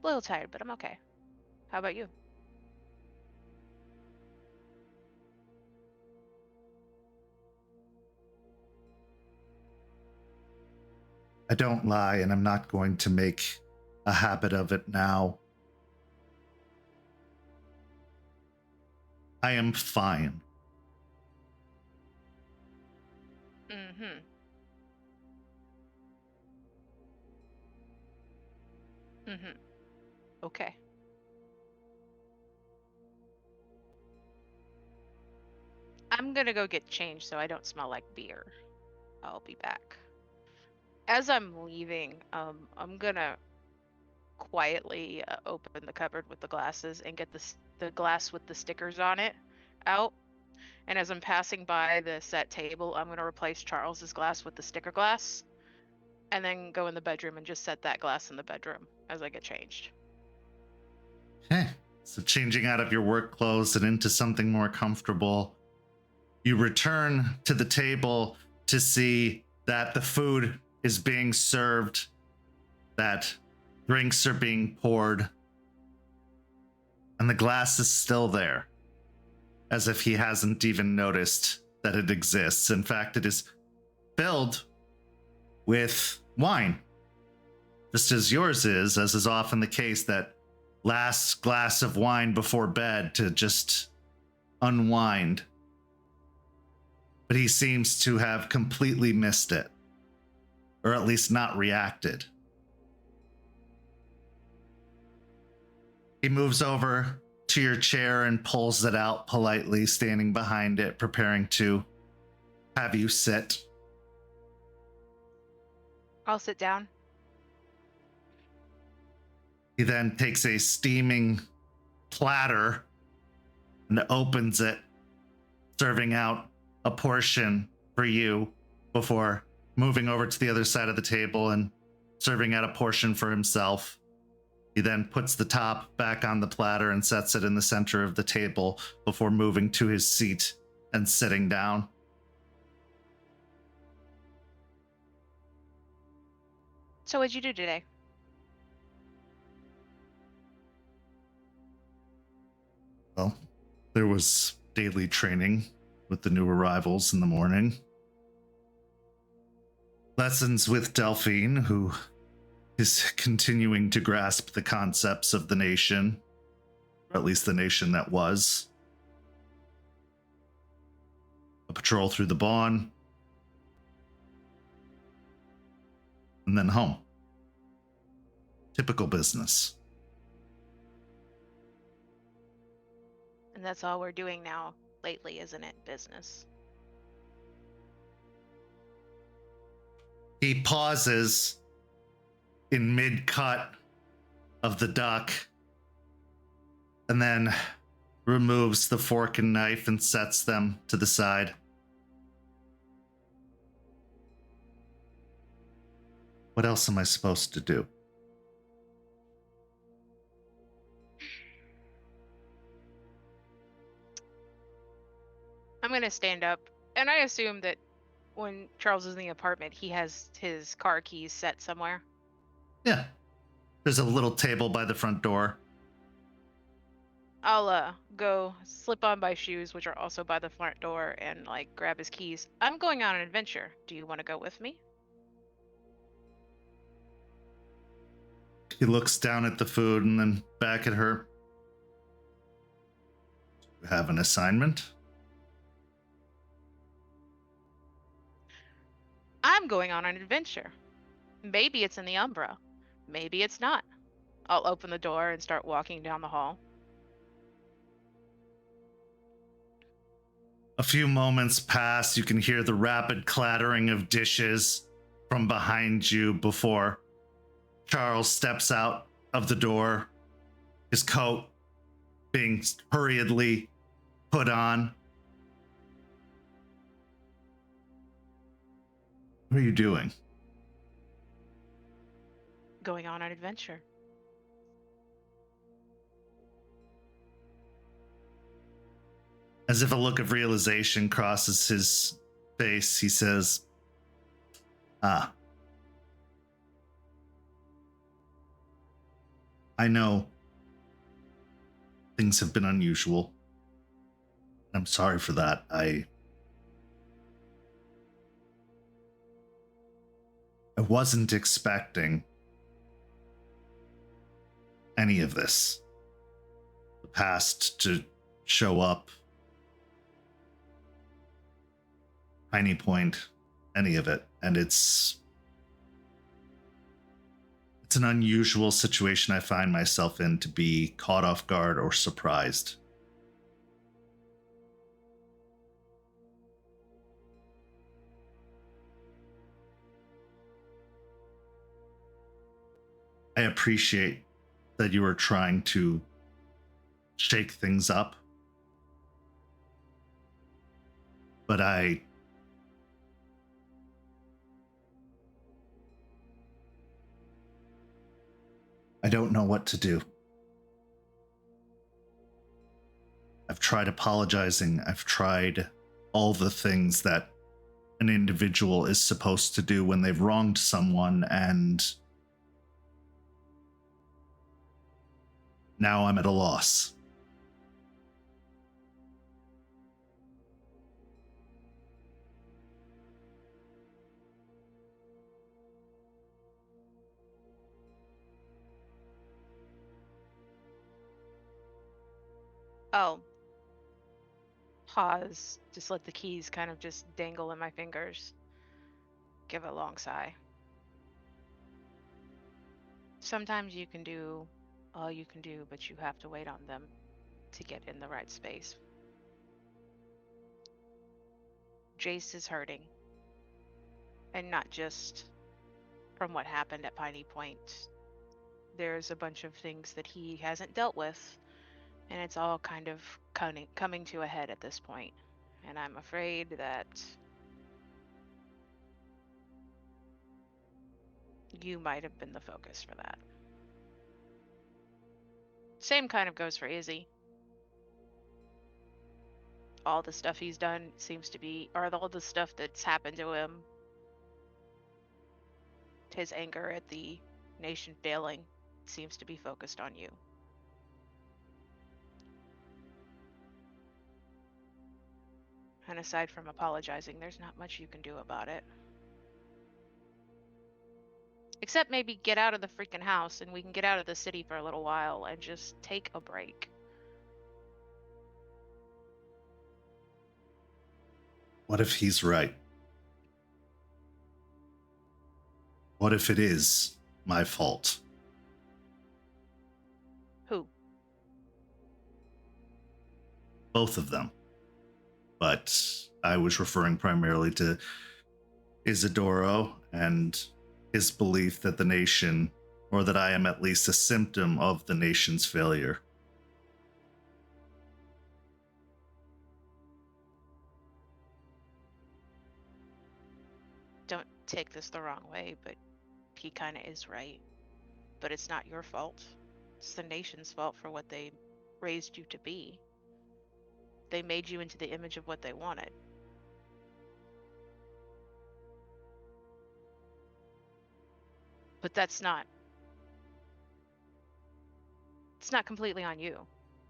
S5: A little tired, but I'm okay. How about you?
S3: I don't lie, and I'm not going to make a habit of it now. I am fine.
S5: Mm-hmm. Mm-hmm. Okay. I'm gonna go get changed so I don't smell like beer. I'll be back. As I'm leaving, I'm gonna quietly open the cupboard with the glasses and get the glass with the stickers on it out. And as I'm passing by the set table, I'm gonna replace Charles's glass with the sticker glass, and then go in the bedroom and just set that glass in the bedroom as I get changed.
S3: Okay. So changing out of your work clothes and into something more comfortable, you return to the table to see that the food is being served, that drinks are being poured, and the glass is still there, as if he hasn't even noticed that it exists. In fact, it is filled with wine, just as yours is, as is often the case, that last glass of wine before bed to just unwind. But he seems to have completely missed it, or at least not reacted. He moves over to your chair and pulls it out politely, standing behind it, preparing to have you sit.
S5: I'll sit down.
S3: He then takes a steaming platter and opens it, serving out a portion for you before moving over to the other side of the table and serving out a portion for himself. He then puts the top back on the platter and sets it in the center of the table before moving to his seat and sitting down.
S5: So what'd you do today?
S3: Well, there was daily training with the new arrivals in the morning. Lessons with Delphine, who is continuing to grasp the concepts of the nation, or at least the nation that was. A patrol through the Bawn, and then home. Typical business.
S5: And that's all we're doing now lately, isn't it? Business.
S3: He pauses in mid-cut of the duck and then removes the fork and knife and sets them to the side. What else am I supposed to do?
S5: I'm going to stand up, and I assume that when Charles is in the apartment, he has his car keys set somewhere.
S3: Yeah. There's a little table by the front door.
S5: I'll go slip on my shoes, which are also by the front door, and like grab his keys. I'm going on an adventure. Do you want to go with me?
S3: He looks down at the food and then back at her. You have an assignment?
S5: I'm going on an adventure. Maybe it's in the Umbra. Maybe it's not. I'll open the door and start walking down the hall.
S3: A few moments pass. You can hear the rapid clattering of dishes from behind you before Charles steps out of the door, his coat being hurriedly put on. What are you doing?
S5: Going on an adventure.
S3: As if a look of realization crosses his face, he says, I know things have been unusual. I'm sorry for that. I wasn't expecting any of this. The past to show up. Tiny Point, any of it. And it's an unusual situation I find myself in, to be caught off guard or surprised. I appreciate that you are trying to shake things up, but I don't know what to do. I've tried apologizing. I've tried all the things that an individual is supposed to do when they've wronged someone, and now I'm at a loss.
S5: I'll pause, just let the keys kind of just dangle in my fingers. Give a long sigh. Sometimes you can do all you can do, but you have to wait on them to get in the right space. Jace is hurting. And not just from what happened at Piney Point. There's a bunch of things that he hasn't dealt with, and it's all kind of coming to a head at this point. And I'm afraid that you might have been the focus for that. Same kind of goes for Izzy. All the stuff he's done seems to be, or all the stuff that's happened to him, his anger at the nation failing seems to be focused on you. And aside from apologizing, there's not much you can do about it. Except maybe get out of the freaking house and we can get out of the city for a little while and just take a break.
S3: What if he's right? What if it is my fault?
S5: Who?
S3: both of them. But I was referring primarily to Isidoro and his belief that the nation, or that I am at least a symptom of the nation's failure.
S5: Don't take this the wrong way, but he kind of is right. But it's not your fault. It's the nation's fault for what they raised you to be. They made you into the image of what they wanted. But it's not completely on you.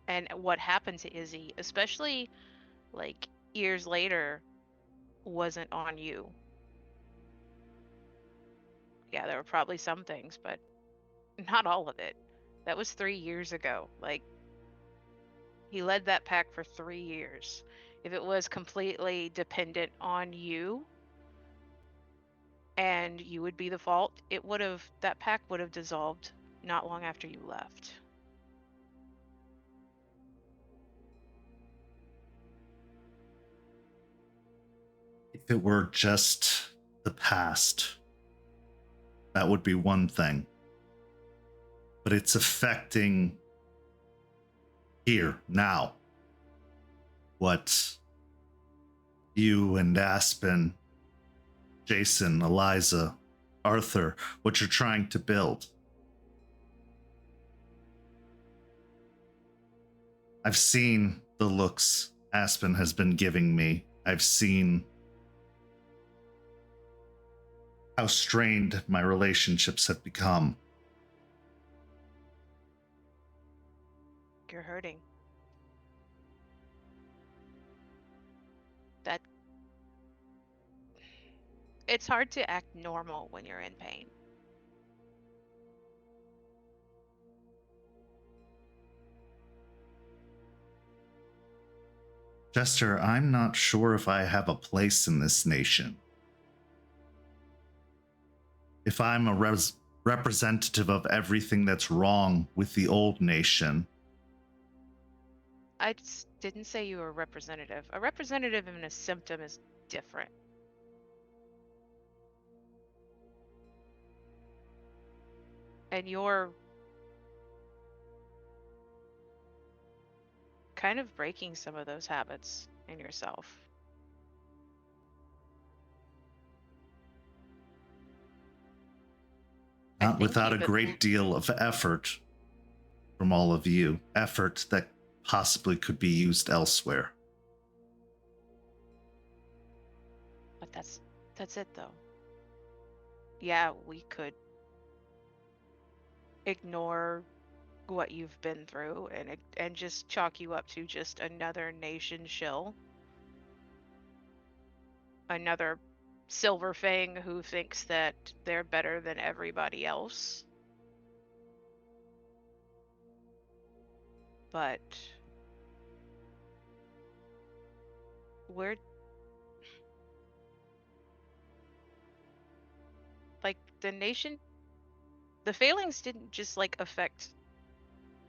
S5: And what happened to Izzy, especially like years later, wasn't on you. Yeah, there were probably some things, but not all of it. That was 3 years ago. Like, he led that pack for 3 years. If it was completely dependent on you and you would be the fault, that pack would have dissolved not long after you left.
S3: If it were just the past, that would be one thing. But it's affecting here, now. What you and Aspen, Jason, Eliza, Arthur, what you're trying to build. I've seen the looks Aspen has been giving me. I've seen how strained my relationships have become.
S5: You're hurting. It's hard to act normal when you're in pain.
S3: Jester, I'm not sure if I have a place in this nation. If I'm a representative of everything that's wrong with the old nation.
S5: I didn't say you were a representative. A representative and a symptom is different. And you're kind of breaking some of those habits in yourself.
S3: Not without a great deal of effort from all of you. Effort that possibly could be used elsewhere.
S5: But that's it though. Yeah, we could ignore what you've been through and just chalk you up to just another nation shill. Another Silver Fang who thinks that they're better than everybody else. But we're like the nation, the failings didn't just like affect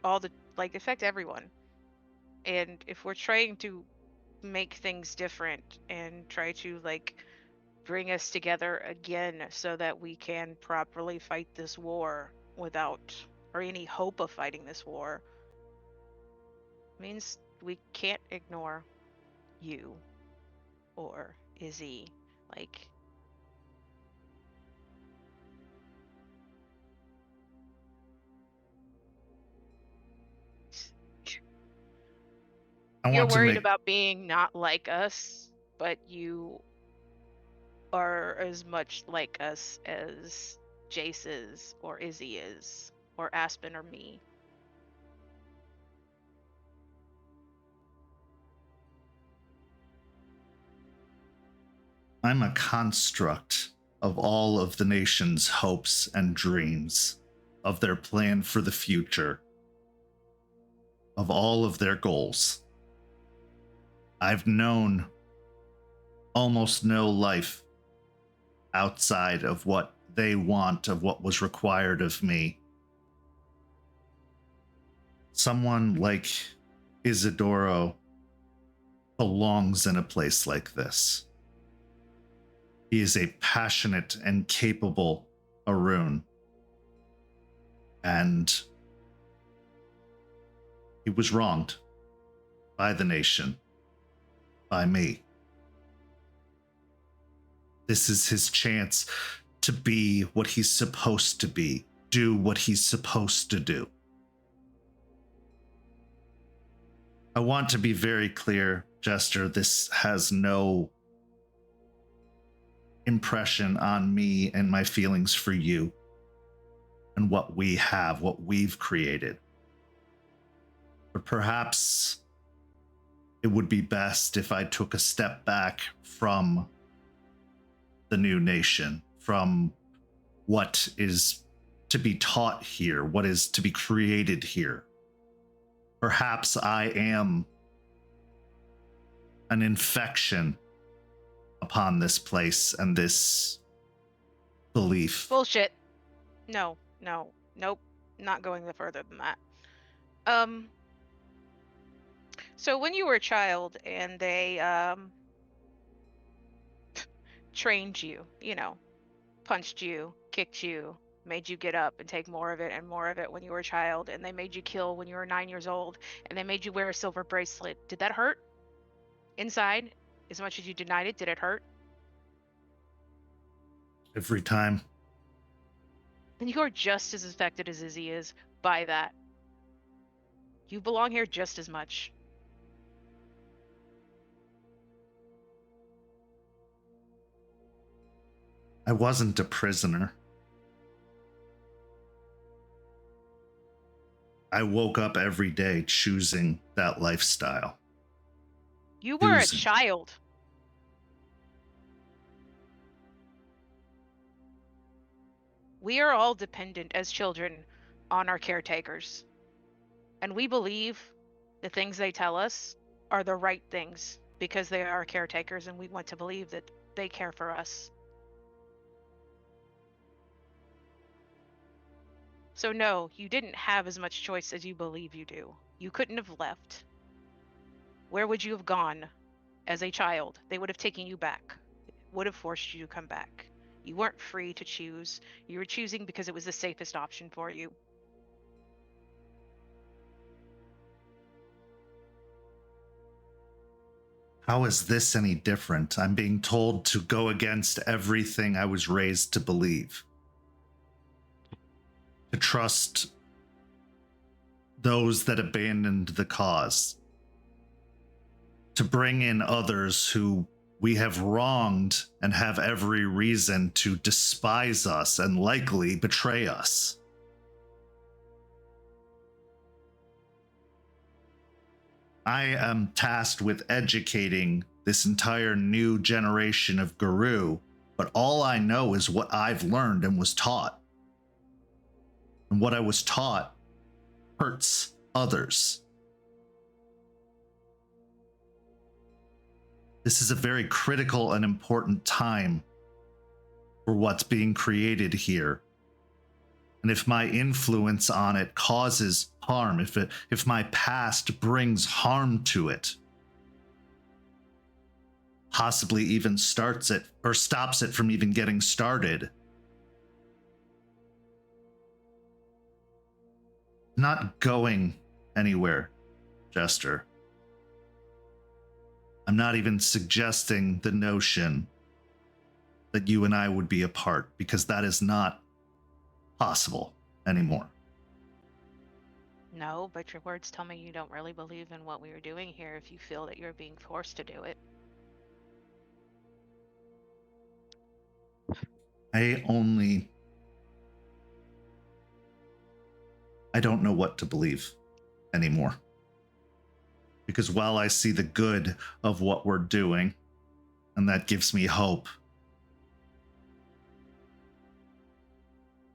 S5: affect everyone. And if we're trying to make things different and try to like bring us together again so that we can properly fight this war without or any hope of fighting this war, means we can't ignore you or Izzy. Like, you're worried about being not like us, but you are as much like us as Jace is, or Izzy is, or Aspen or me.
S3: I'm a construct of all of the nation's hopes and dreams, of their plan for the future, of all of their goals. I've known almost no life outside of what they want, of what was required of me. Someone like Isidoro belongs in a place like this. He is a passionate and capable Arun. And he was wronged by the nation, by me. This is his chance to be what he's supposed to be, do what he's supposed to do. I want to be very clear, Jester, this has no impression on me and my feelings for you and what we have, what we've created. But perhaps it would be best if I took a step back from the new nation, from what is to be taught here, what is to be created here. Perhaps I am an infection upon this place and this belief.
S5: Bullshit. No, nope. Not going no further than that. So when you were a child and they trained you, punched you, kicked you, made you get up and take more of it when you were a child, and they made you kill when you were 9 years old, and they made you wear a silver bracelet, did that hurt? Inside? As much as you denied it, did it hurt?
S3: Every time.
S5: And you're just as affected as Izzy is by that. You belong here just as much.
S3: I wasn't a prisoner. I woke up every day choosing that lifestyle.
S5: You were a
S3: Choosing.
S5: child. We are all dependent as children on our caretakers. And we believe the things they tell us are the right things because they are our caretakers, and we want to believe that they care for us. So no, you didn't have as much choice as you believe you do. You couldn't have left. Where would you have gone as a child? They would have taken you back. Would have forced you to come back. You weren't free to choose. You were choosing because it was the safest option for you.
S3: How is this any different? I'm being told to go against everything I was raised to believe. To trust those that abandoned the cause. To bring in others who we have wronged and have every reason to despise us and likely betray us. I am tasked with educating this entire new generation of guru, but all I know is what I've learned and was taught. And what I was taught hurts others. This is a very critical and important time for what's being created here. And if my influence on it causes harm, if my past brings harm to it, possibly even starts it or stops it from even getting started, not going anywhere, Jester. I'm not even suggesting the notion that you and I would be apart, because that is not possible anymore.
S5: No, but your words tell me you don't really believe in what we are doing here if you feel that you're being forced to do it.
S3: I don't know what to believe anymore. Because while I see the good of what we're doing, and that gives me hope,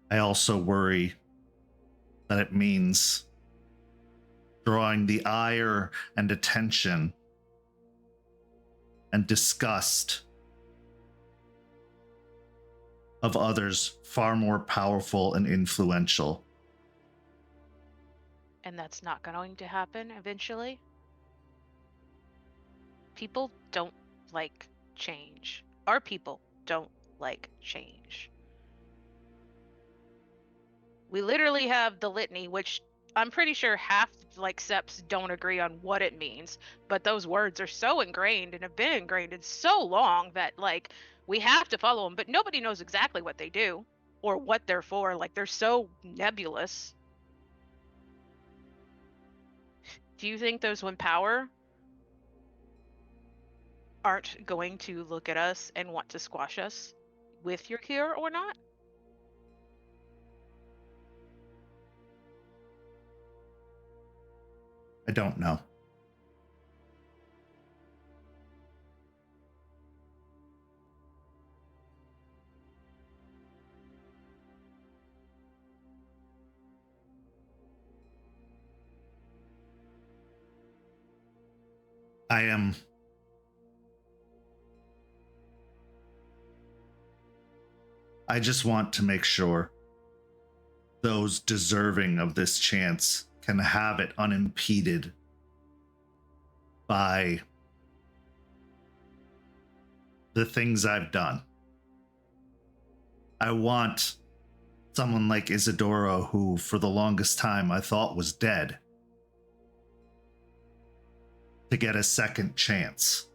S3: I also worry that it means drawing the ire and attention and disgust of others far more powerful and influential.
S5: And that's not going to happen eventually? People don't like change. Our people don't like change. We literally have the litany, which I'm pretty sure half like Seps don't agree on what it means, but those words are so ingrained and have been ingrained in so long that like we have to follow them, but nobody knows exactly what they do or what they're for. Like they're so nebulous. Do you think those with power aren't going to look at us and want to squash us with your cure or not?
S3: I don't know. I just want to make sure those deserving of this chance can have it unimpeded by the things I've done. I want someone like Isidoro, who for the longest time I thought was dead, to get a second chance.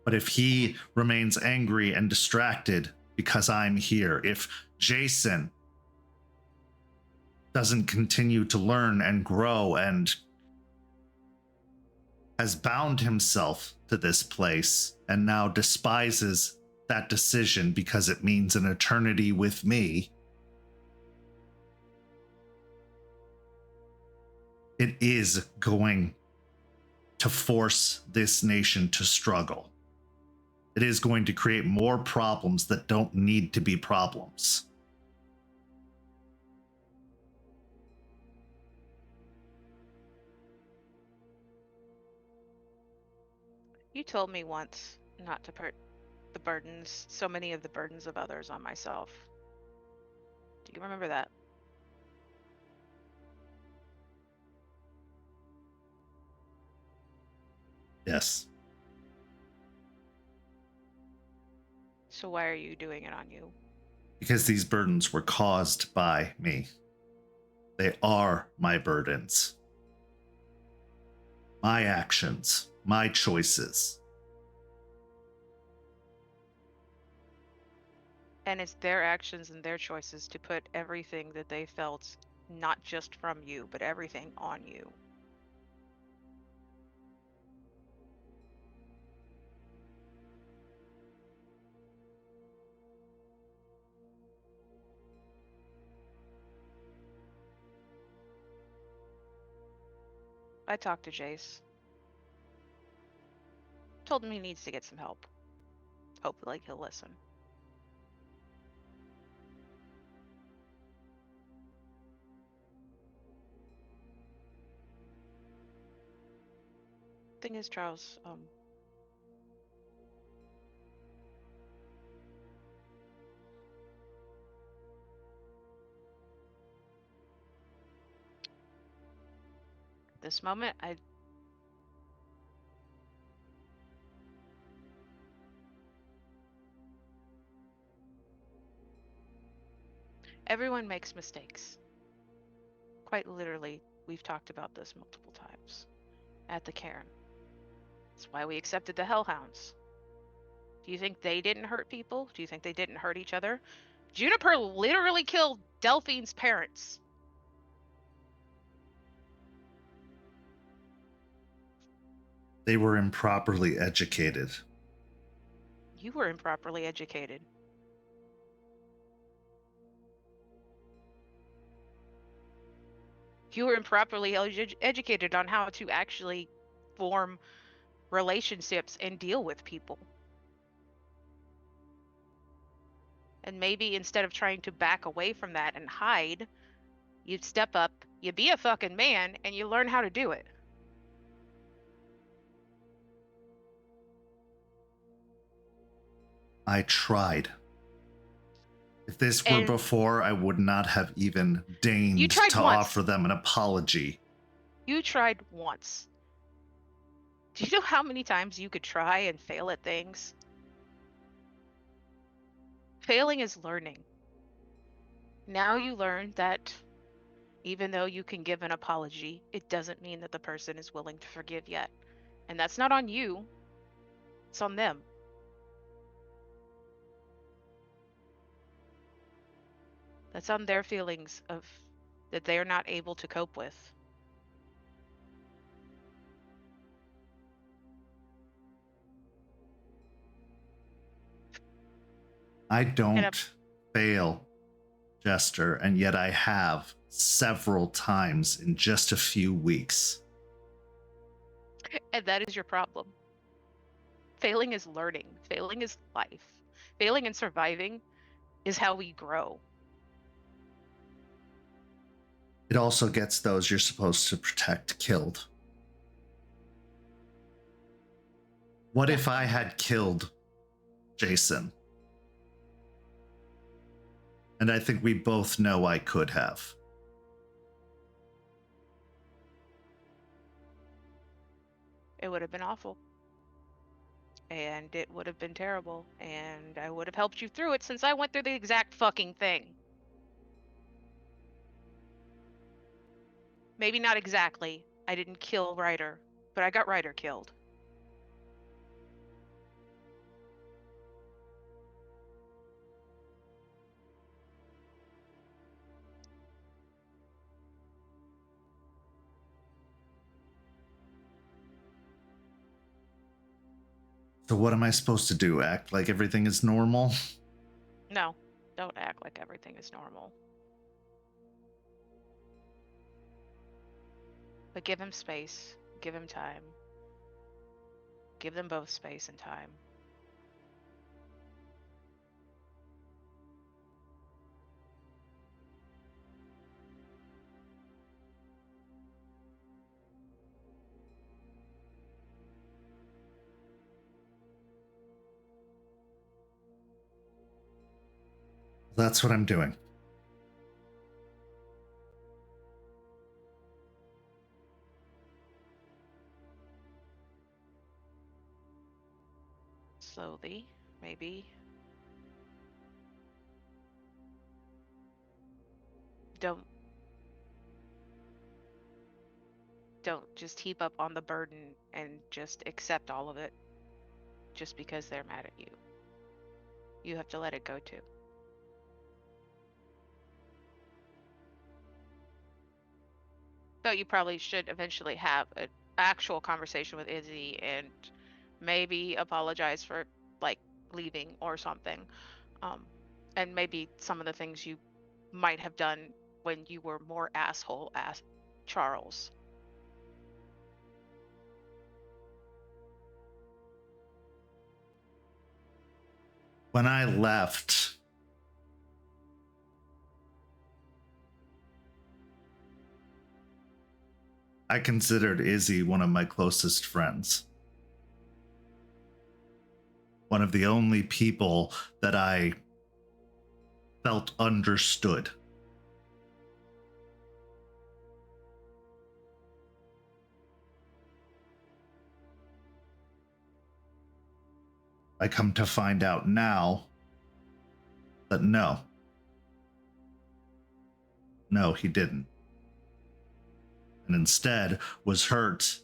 S3: But if he remains angry and distracted because I'm here, if Jason doesn't continue to learn and grow and has bound himself to this place and now despises that decision because it means an eternity with me, it is going to force this nation to struggle. It is going to create more problems that don't need to be problems.
S5: You told me once not to put so many of the burdens of others on myself. Do you remember that?
S3: Yes.
S5: So why are you doing it on you?
S3: Because these burdens were caused by me. They are my burdens. My actions, my choices.
S5: And it's their actions and their choices to put everything that they felt, not just from you, but everything on you. I talked to Jace. Told him he needs to get some help. Hopefully he'll listen. Thing is, Charles, this moment, everyone makes mistakes. Quite literally, we've talked about this multiple times at the cairn. That's why we accepted the Hellhounds. Do you think they didn't hurt people? Do you think they didn't hurt each other? Juniper literally killed Delphine's parents.
S3: They were improperly educated.
S5: You were improperly educated. You were improperly educated on how to actually form relationships and deal with people. And maybe instead of trying to back away from that and hide, you'd step up, you be a fucking man, and you learn how to do it.
S3: I tried. If this were before, I would not have even deigned to offer them an apology.
S5: You tried once. Do you know how many times you could try and fail at things? Failing is learning. Now you learn that even though you can give an apology, it doesn't mean that the person is willing to forgive yet. And that's not on you, it's on them. That's on their feelings of that they are not able to cope with.
S3: I don't fail, Jester, and yet I have several times in just a few weeks.
S5: And that is your problem. Failing is learning. Failing is life. Failing and surviving is how we grow.
S3: It also gets those you're supposed to protect killed. What if I had killed Jason? And I think we both know I could have.
S5: It would have been awful. And it would have been terrible. And I would have helped you through it since I went through the exact fucking thing. Maybe not exactly. I didn't kill Ryder, but I got Ryder killed.
S3: So what am I supposed to do? Act like everything is normal?
S5: No, don't act like everything is normal. But give him space. Give him time. Give them both space and time.
S3: That's what I'm doing.
S5: Slowly, maybe. Don't just heap up on the burden and just accept all of it just because they're mad at you. You have to let it go too. Though you probably should eventually have an actual conversation with Izzy and maybe apologize for like leaving or something. And maybe some of the things you might have done when you were more asshole as Charles.
S3: When I left, I considered Izzy one of my closest friends. One of the only people that I felt understood. I come to find out now that no, he didn't. And instead was hurt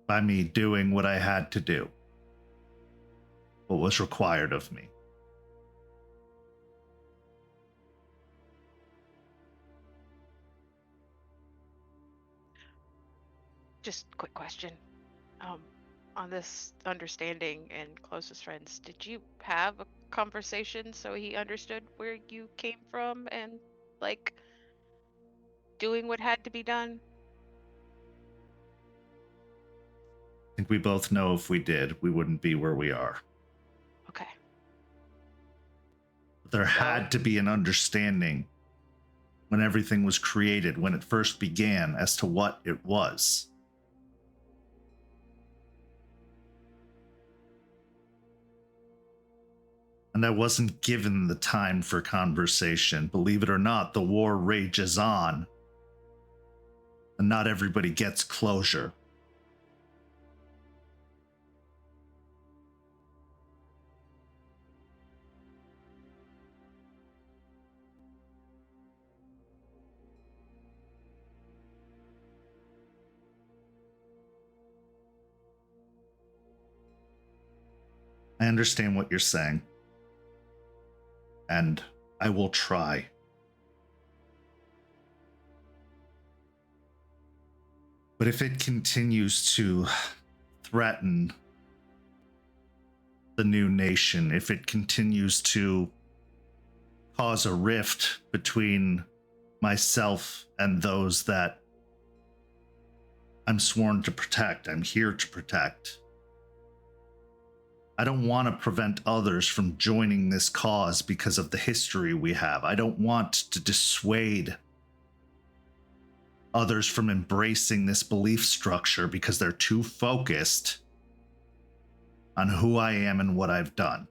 S3: by me doing what I had to do, what was required of me.
S5: Just quick question. On this understanding and closest friends, did you have a conversation so he understood where you came from and like doing what had to be done?
S3: I think we both know if we did, we wouldn't be where we are.
S5: Okay.
S3: But there had to be an understanding when everything was created, when it first began, as to what it was. And I wasn't given the time for conversation. Believe it or not, the war rages on. And not everybody gets closure. I understand what you're saying. And I will try. But if it continues to threaten the new nation, if it continues to cause a rift between myself and those that I'm sworn to protect, I'm here to protect, I don't want to prevent others from joining this cause because of the history we have. I don't want to dissuade others from embracing this belief structure because they're too focused on who I am and what I've done.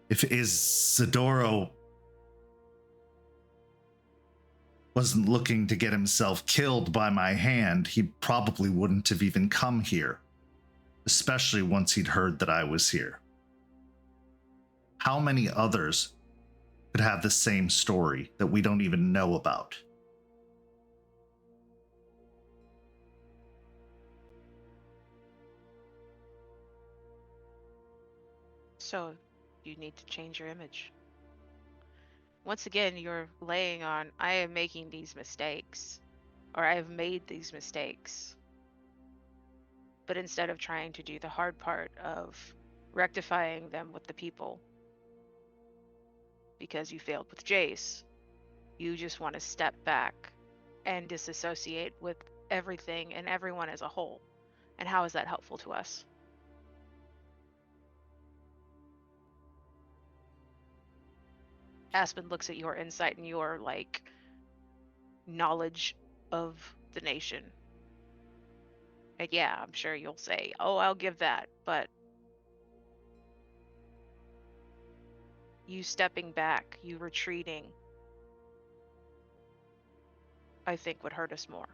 S3: If Isidoro wasn't looking to get himself killed by my hand, he probably wouldn't have even come here, especially once he'd heard that I was here. How many others could have the same story that we don't even know about?
S5: So you need to change your image. Once again, you're laying on, I am making these mistakes, or I have made these mistakes. But instead of trying to do the hard part of rectifying them with the people, because you failed with Jace, you just want to step back and disassociate with everything and everyone as a whole. And how is that helpful to us? Aspen looks at your insight and your knowledge of the nation. And yeah, I'm sure you'll say, oh, I'll give that, but you stepping back, you retreating, I think would hurt us more.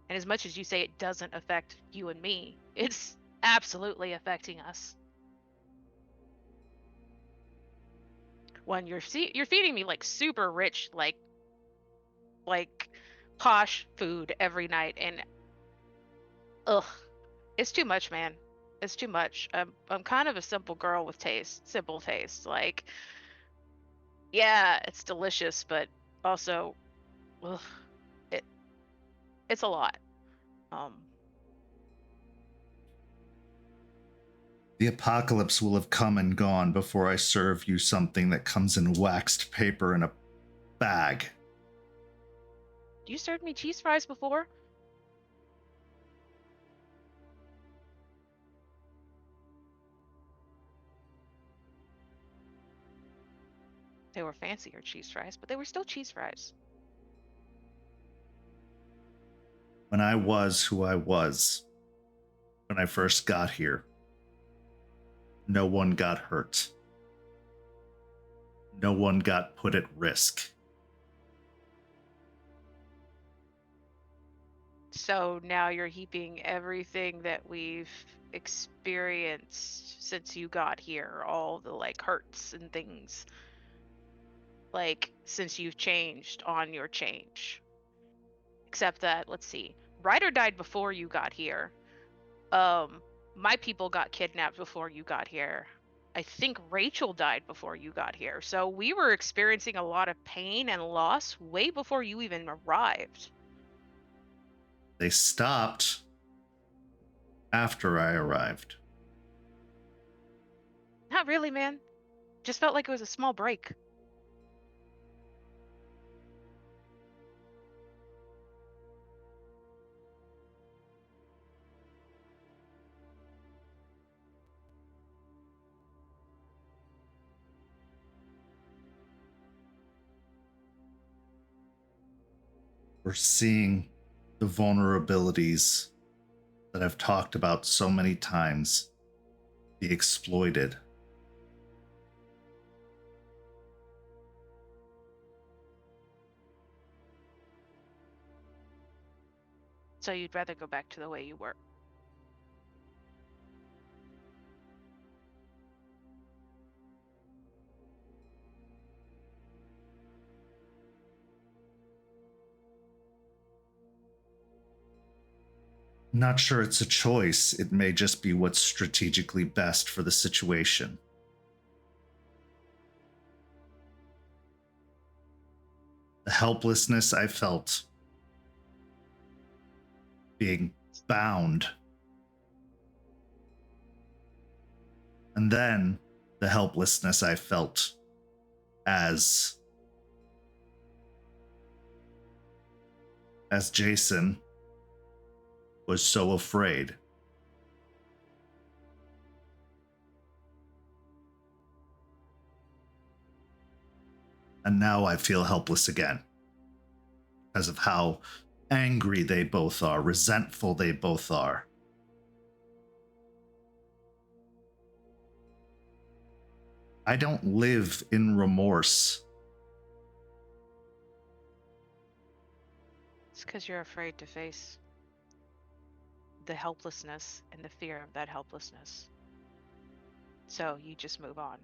S5: And as much as you say it doesn't affect you and me, it's absolutely affecting us. One, you're feeding me super rich, like posh food every night, and ugh, it's too much, man. It's too much. I'm kind of a simple girl with simple taste. Yeah, it's delicious, but also, ugh, it's a lot.
S3: The apocalypse will have come and gone before I serve you something that comes in waxed paper in a bag.
S5: You served me cheese fries before? They were fancier cheese fries, but they were still cheese fries.
S3: When I was who I was, when I first got here, no one got hurt. No one got put at risk.
S5: So now you're heaping everything that we've experienced since you got here, all the hurts and things, since you've changed on your change. Except that, let's see, Ryder died before you got here. My people got kidnapped before you got here. I think Rachel died before you got here. So we were experiencing a lot of pain and loss way before you even arrived.
S3: They stopped after I arrived.
S5: Not really, man. Just felt like it was a small break.
S3: We're seeing the vulnerabilities that I've talked about so many times be exploited.
S5: So you'd rather go back to the way you were.
S3: Not sure it's a choice. It may just be what's strategically best for the situation. The helplessness I felt being bound. And then the helplessness I felt as Jason was so afraid. And now I feel helpless again because of how angry they both are, resentful they both are. I don't live in remorse.
S5: It's because you're afraid to face the helplessness and the fear of that helplessness. So you just move on.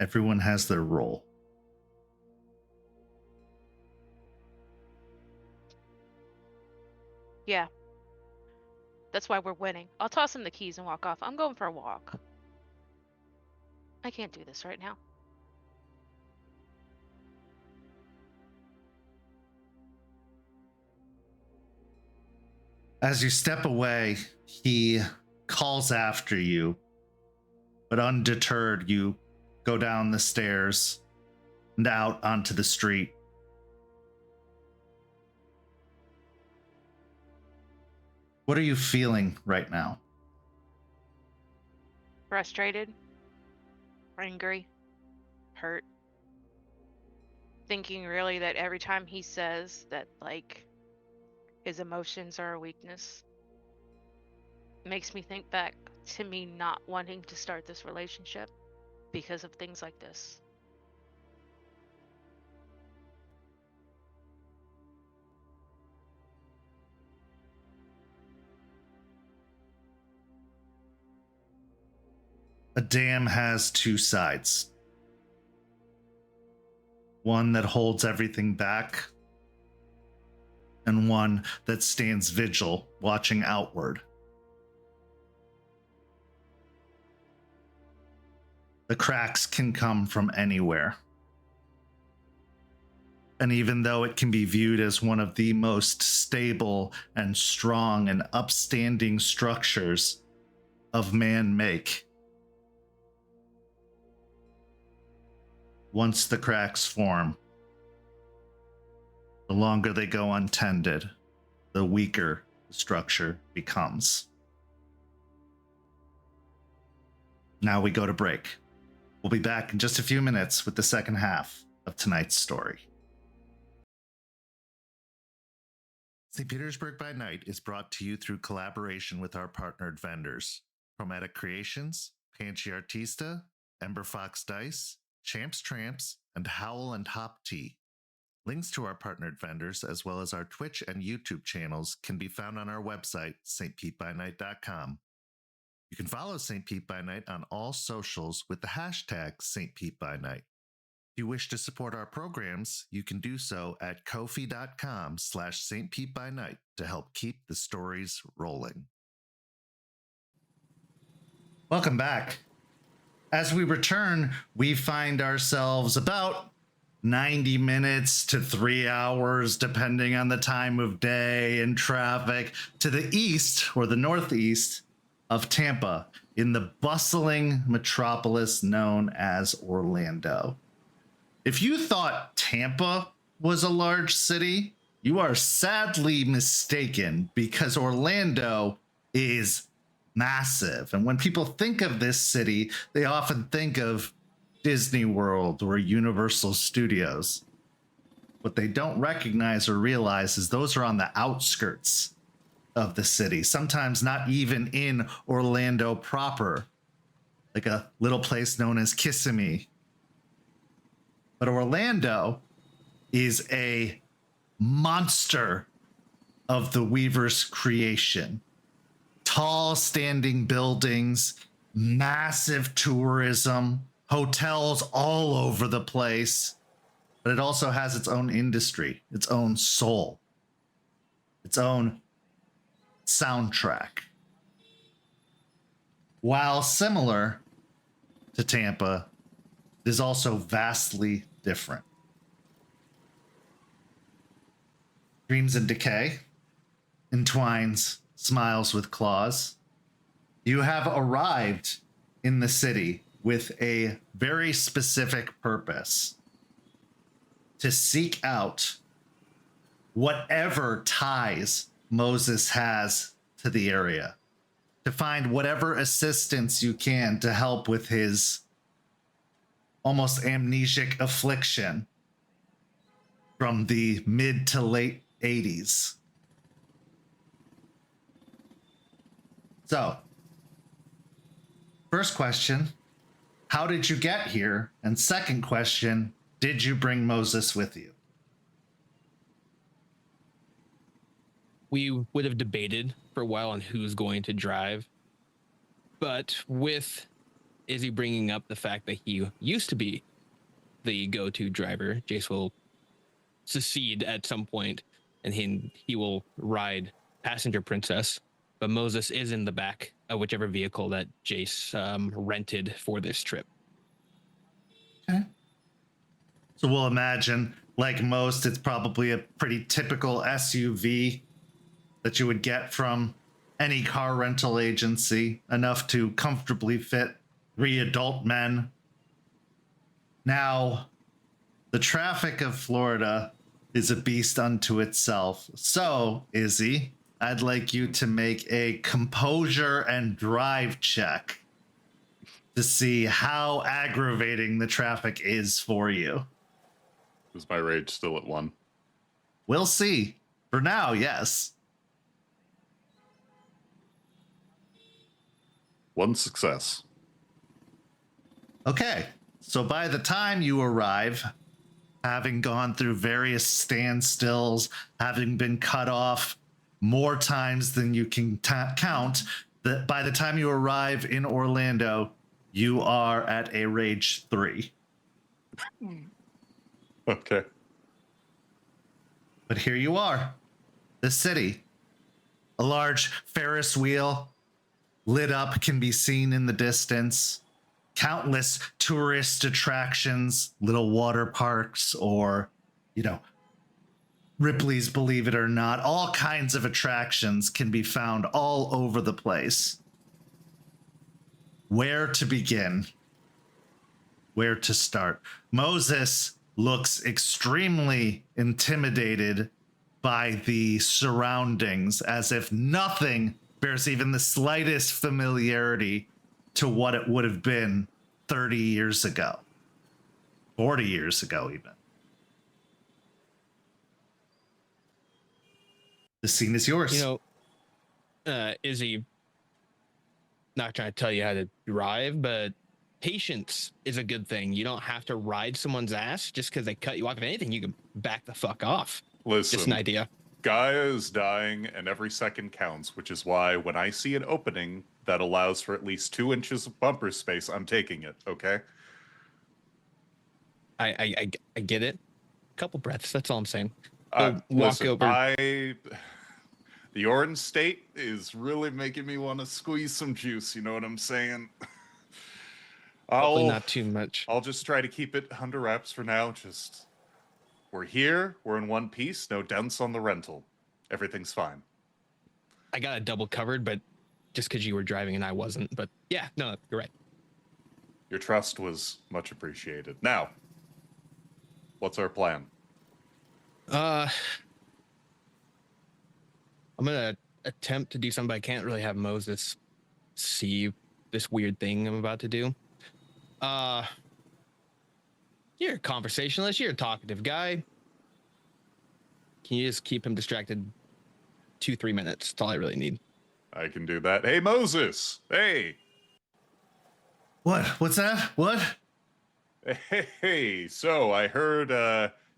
S3: Everyone has their role.
S5: Yeah. That's why we're winning. I'll toss him the keys and walk off. I'm going for a walk. I can't do this right now.
S3: As you step away, he calls after you, but undeterred, you go down the stairs and out onto the street. What are you feeling right now?
S5: Frustrated, angry, hurt. Thinking really that every time he says that, like, his emotions are a weakness, makes me think back to me not wanting to start this relationship because of things like this.
S3: A dam has two sides. One that holds everything back, and one that stands vigil, watching outward. The cracks can come from anywhere. And even though it can be viewed as one of the most stable and strong and upstanding structures of man make, once the cracks form, the longer they go untended, the weaker the structure becomes. Now we go to break. We'll be back in just a few minutes with the second half of tonight's story. St. Petersburg by Night is brought to you through collaboration with our partnered vendors, Chromatic Creations, Panchi Artista, Ember Fox Dice, Champs Tramps, and Howl and Hop Tea. Links to our partnered vendors, as well as our Twitch and YouTube channels, can be found on our website, stpetebynight.com. You can follow St. Pete by Night on all socials with the hashtag St. Pete by Night. If you wish to support our programs, you can do so at ko-fi.com/St. Pete by Night to help keep the stories rolling. Welcome back. As we return, we find ourselves about 90 minutes to 3 hours, depending on the time of day and traffic, to the east or the northeast of Tampa, in the bustling metropolis known as Orlando. If you thought Tampa was a large city, you are sadly mistaken, because Orlando is massive. And when people think of this city, they often think of Disney World or Universal Studios. What they don't recognize or realize is those are on the outskirts of the city, sometimes not even in Orlando proper, like a little place known as Kissimmee. But Orlando is a monster of the Weaver's creation. Tall standing buildings, massive tourism, hotels all over the place. but it also has its own industry, its own soul, its own soundtrack. While similar to Tampa, it is also vastly different. Dreams and Decay entwines smiles with claws. You have arrived in the city with a very specific purpose: to seek out whatever ties Moses has to the area, to find whatever assistance you can to help with his almost amnesic affliction from the mid to late 80s. So, first question, how did you get here? And second question, did you bring Moses with you?
S6: We would have debated for a while on who's going to drive, but with Izzy bringing up the fact that he used to be the go-to driver, Jace will secede at some point, and he will ride passenger princess, but Moses is in the back of whichever vehicle that Jace rented for this trip.
S3: Okay. So we'll imagine, like most, it's probably a pretty typical SUV that you would get from any car rental agency, enough to comfortably fit 3 adult men. Now, the traffic of Florida is a beast unto itself. So, Izzy, I'd like you to make a composure and drive check to see how aggravating the traffic is for you.
S7: Is my rage still at 1?
S3: We'll see. For now, yes.
S7: 1 success.
S3: Okay, so by the time you arrive, having gone through various standstills, having been cut off more times than you can count, that by the time you arrive in Orlando, you are at a rage 3.
S7: Okay.
S3: But here you are, the city. A large Ferris wheel lit up can be seen in the distance. Countless tourist attractions, little water parks, or, Ripley's Believe It or Not. All kinds of attractions can be found all over the place. Where to begin? Where to start? Moses looks extremely intimidated by the surroundings, as if nothing bears even the slightest familiarity to what it would have been 30 years ago, 40 years ago even. The scene is yours.
S6: Izzy, not trying to tell you how to drive, but patience is a good thing. You don't have to ride someone's ass just because they cut you off. If anything, you can back the fuck off.
S7: Listen,
S6: Just an idea.
S7: Gaia is dying and every second counts, which is why when I see an opening that allows for at least 2 inches of bumper space, I'm taking it, okay?
S6: I get it. Couple breaths, that's all I'm saying. Walk
S7: Listen,
S6: over.
S7: The Orange State is really making me want to squeeze some juice, you know what I'm saying?
S6: Hopefully not too much.
S7: I'll just try to keep it under wraps for now. We're here, we're in one piece, no dents on the rental. Everything's fine.
S6: I got it double covered, but just because you were driving and I wasn't. But yeah, no, you're right.
S7: Your trust was much appreciated. Now, what's our plan?
S6: I'm gonna attempt to do something, but I can't really have Moses see this weird thing I'm about to do. You're a conversationalist. You're a talkative guy. Can you just keep him distracted 2-3 minutes? That's all I really need.
S7: I can do that. Hey, Moses! Hey!
S3: What? What's that? What?
S7: Hey, so I heard,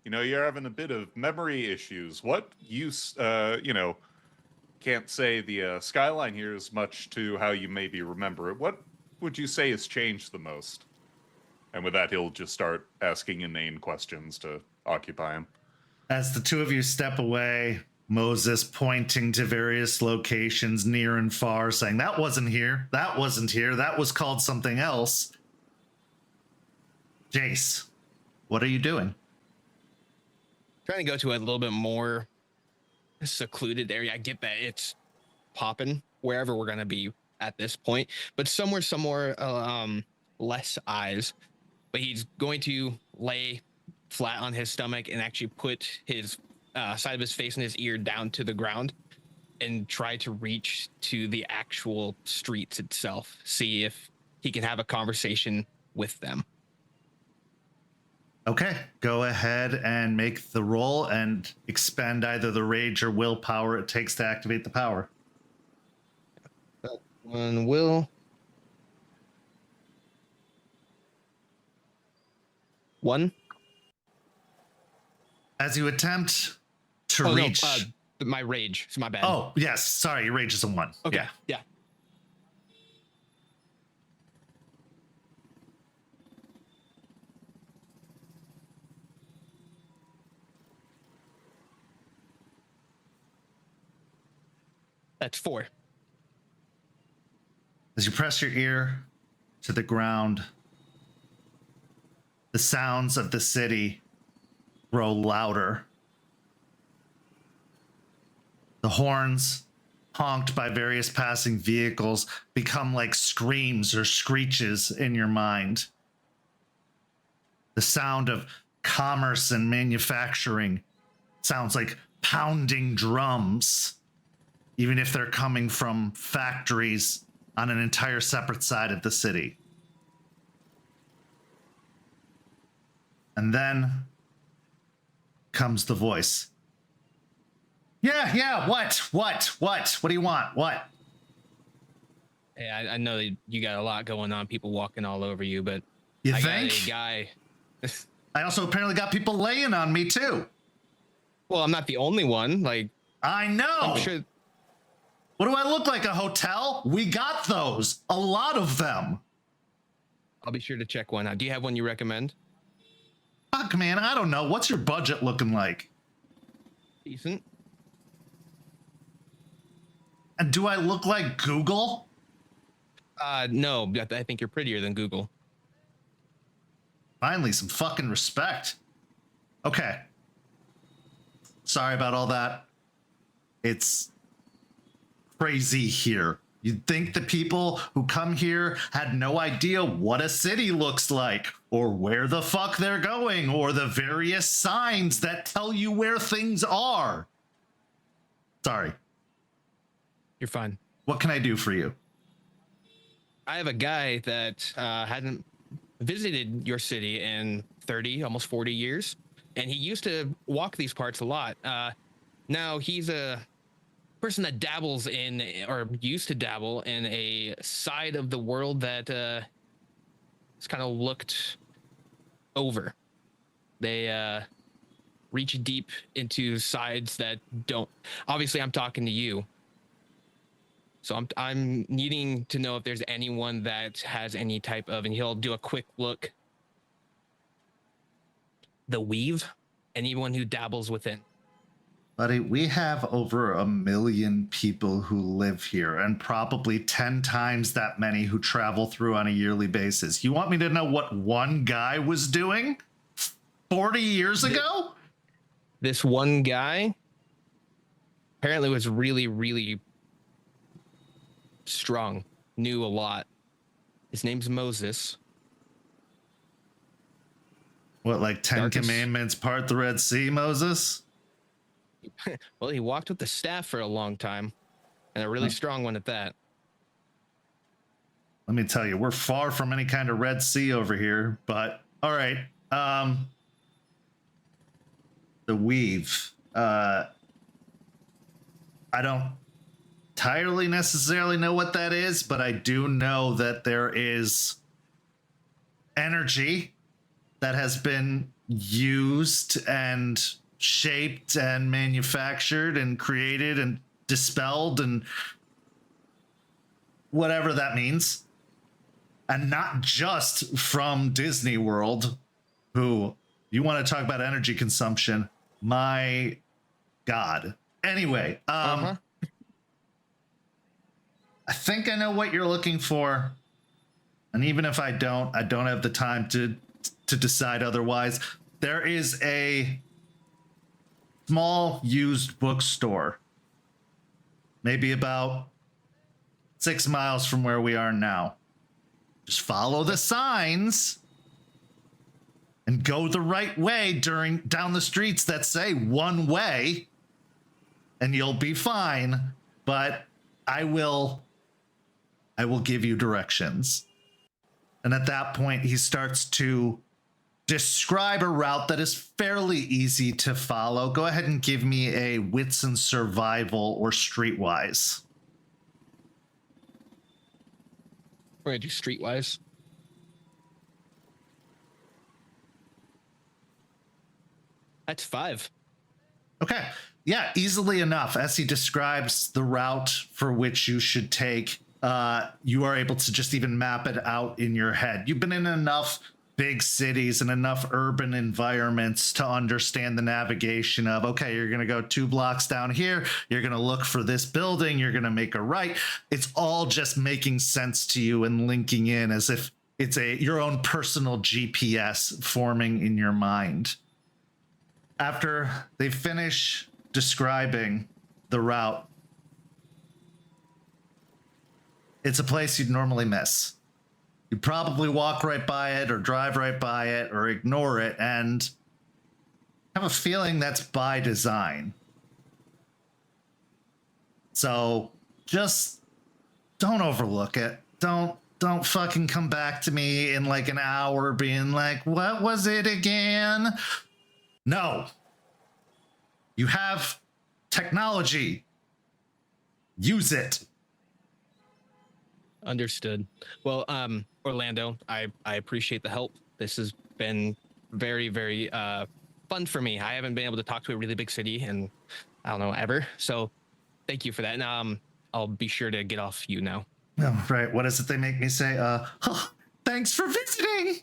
S7: you're having a bit of memory issues. What use, can't say the skyline here is much to how you maybe remember it. What would you say has changed the most? And with that, he'll just start asking inane questions to occupy him.
S3: As the two of you step away, Moses pointing to various locations near and far, saying, that wasn't here, that wasn't here, that was called something else. Jace, what are you doing?
S6: Trying to go to a little bit more secluded area. I get that it's popping wherever we're going to be at this point, but somewhere less eyes. But he's going to lay flat on his stomach and actually put his side of his face and his ear down to the ground and try to reach to the actual streets itself. See if he can have a conversation with them.
S3: Okay, go ahead and make the roll and expend either the rage or willpower it takes to activate the power.
S6: That one will. 1.
S3: As you attempt to reach...
S6: No, my rage. It's my bad.
S3: Oh, yes. Sorry, your rage is a 1.
S6: Okay. Yeah. That's 4.
S3: As you press your ear to the ground, the sounds of the city grow louder. The horns, honked by various passing vehicles, become like screams or screeches in your mind. The sound of commerce and manufacturing sounds like pounding drums, even if they're coming from factories on an entire separate side of the city. And then comes the voice. Yeah, what do you want? What?
S6: Hey, I know that you got a lot going on, people walking all over you, but
S3: You
S6: I
S3: think?
S6: got a guy.
S3: I also apparently got people laying on me too.
S6: Well, I'm not the only one. Like,
S3: I know.
S6: I'm sure.
S3: What do I look like, a hotel? We got those. A lot of them.
S6: I'll be sure to check one out. Do you have one you recommend?
S3: Fuck, man, I don't know. What's your budget looking like?
S6: Decent.
S3: And do I look like Google?
S6: No, I think you're prettier than Google.
S3: Finally, some fucking respect. Okay. Sorry about all that. It's crazy here. You'd think the people who come here had no idea what a city looks like, or where the fuck they're going, or the various signs that tell you where things are. Sorry.
S6: You're fine.
S3: What can I do for you?
S6: I have a guy that hadn't visited your city in 30, almost 40 years, and he used to walk these parts a lot. Now he's a person that dabbles in, or used to dabble in, a side of the world that is kind of looked over. They reach deep into sides that don't. Obviously, I'm talking to you. So I'm needing to know if there's anyone that has any type of, and he'll do a quick look. The weave, anyone who dabbles within.
S3: Buddy, we have over 1 million people who live here, and probably 10 times that many who travel through on a yearly basis. You want me to know what one guy was doing 40 years ago?
S6: This one guy apparently was really, really strong, knew a lot. His name's Moses.
S3: What, like 10
S6: Darkest-
S3: commandments, part the Red Sea, Moses?
S6: Well, he walked with the staff for a long time, and a really strong one at that.
S3: Let me tell you, we're far from any kind of Red Sea over here, but all right. The weave. I don't entirely necessarily know what that is, but I do know that there is energy that has been used and shaped and manufactured and created and dispelled and whatever that means and not just from Disney World, who you want to talk about energy consumption. My God. Anyway, I think I know what you're looking for. And even if I don't have the time to decide otherwise. There is a small used bookstore, maybe about 6 miles from where we are now. Just follow the signs and go the right way down the streets that say one way, and you'll be fine. But I will give you directions. And at that point, he starts to describe a route that is fairly easy to follow. Go ahead and give me a wits and survival or streetwise.
S6: We're gonna do streetwise. That's 5.
S3: Okay. Yeah, easily enough. As he describes the route for which you should take, you are able to just even map it out in your head. You've been in enough big cities and enough urban environments to understand the navigation of, okay, you're going to go 2 blocks down here. You're going to look for this building. You're going to make a right. It's all just making sense to you and linking in as if it's your own personal GPS forming in your mind. After they finish describing the route, it's a place you'd normally miss. You'd probably walk right by it or drive right by it or ignore it, and have a feeling that's by design. So just don't overlook it. Don't fucking come back to me in like an hour being like, what was it again? No. You have technology. Use it.
S6: Understood. Well, Orlando, I appreciate the help. This has been very, very fun for me. I haven't been able to talk to a really big city in, I don't know, ever. So thank you for that. And I'll be sure to get off you now.
S3: Oh, right. What is it they make me say? Thanks for visiting.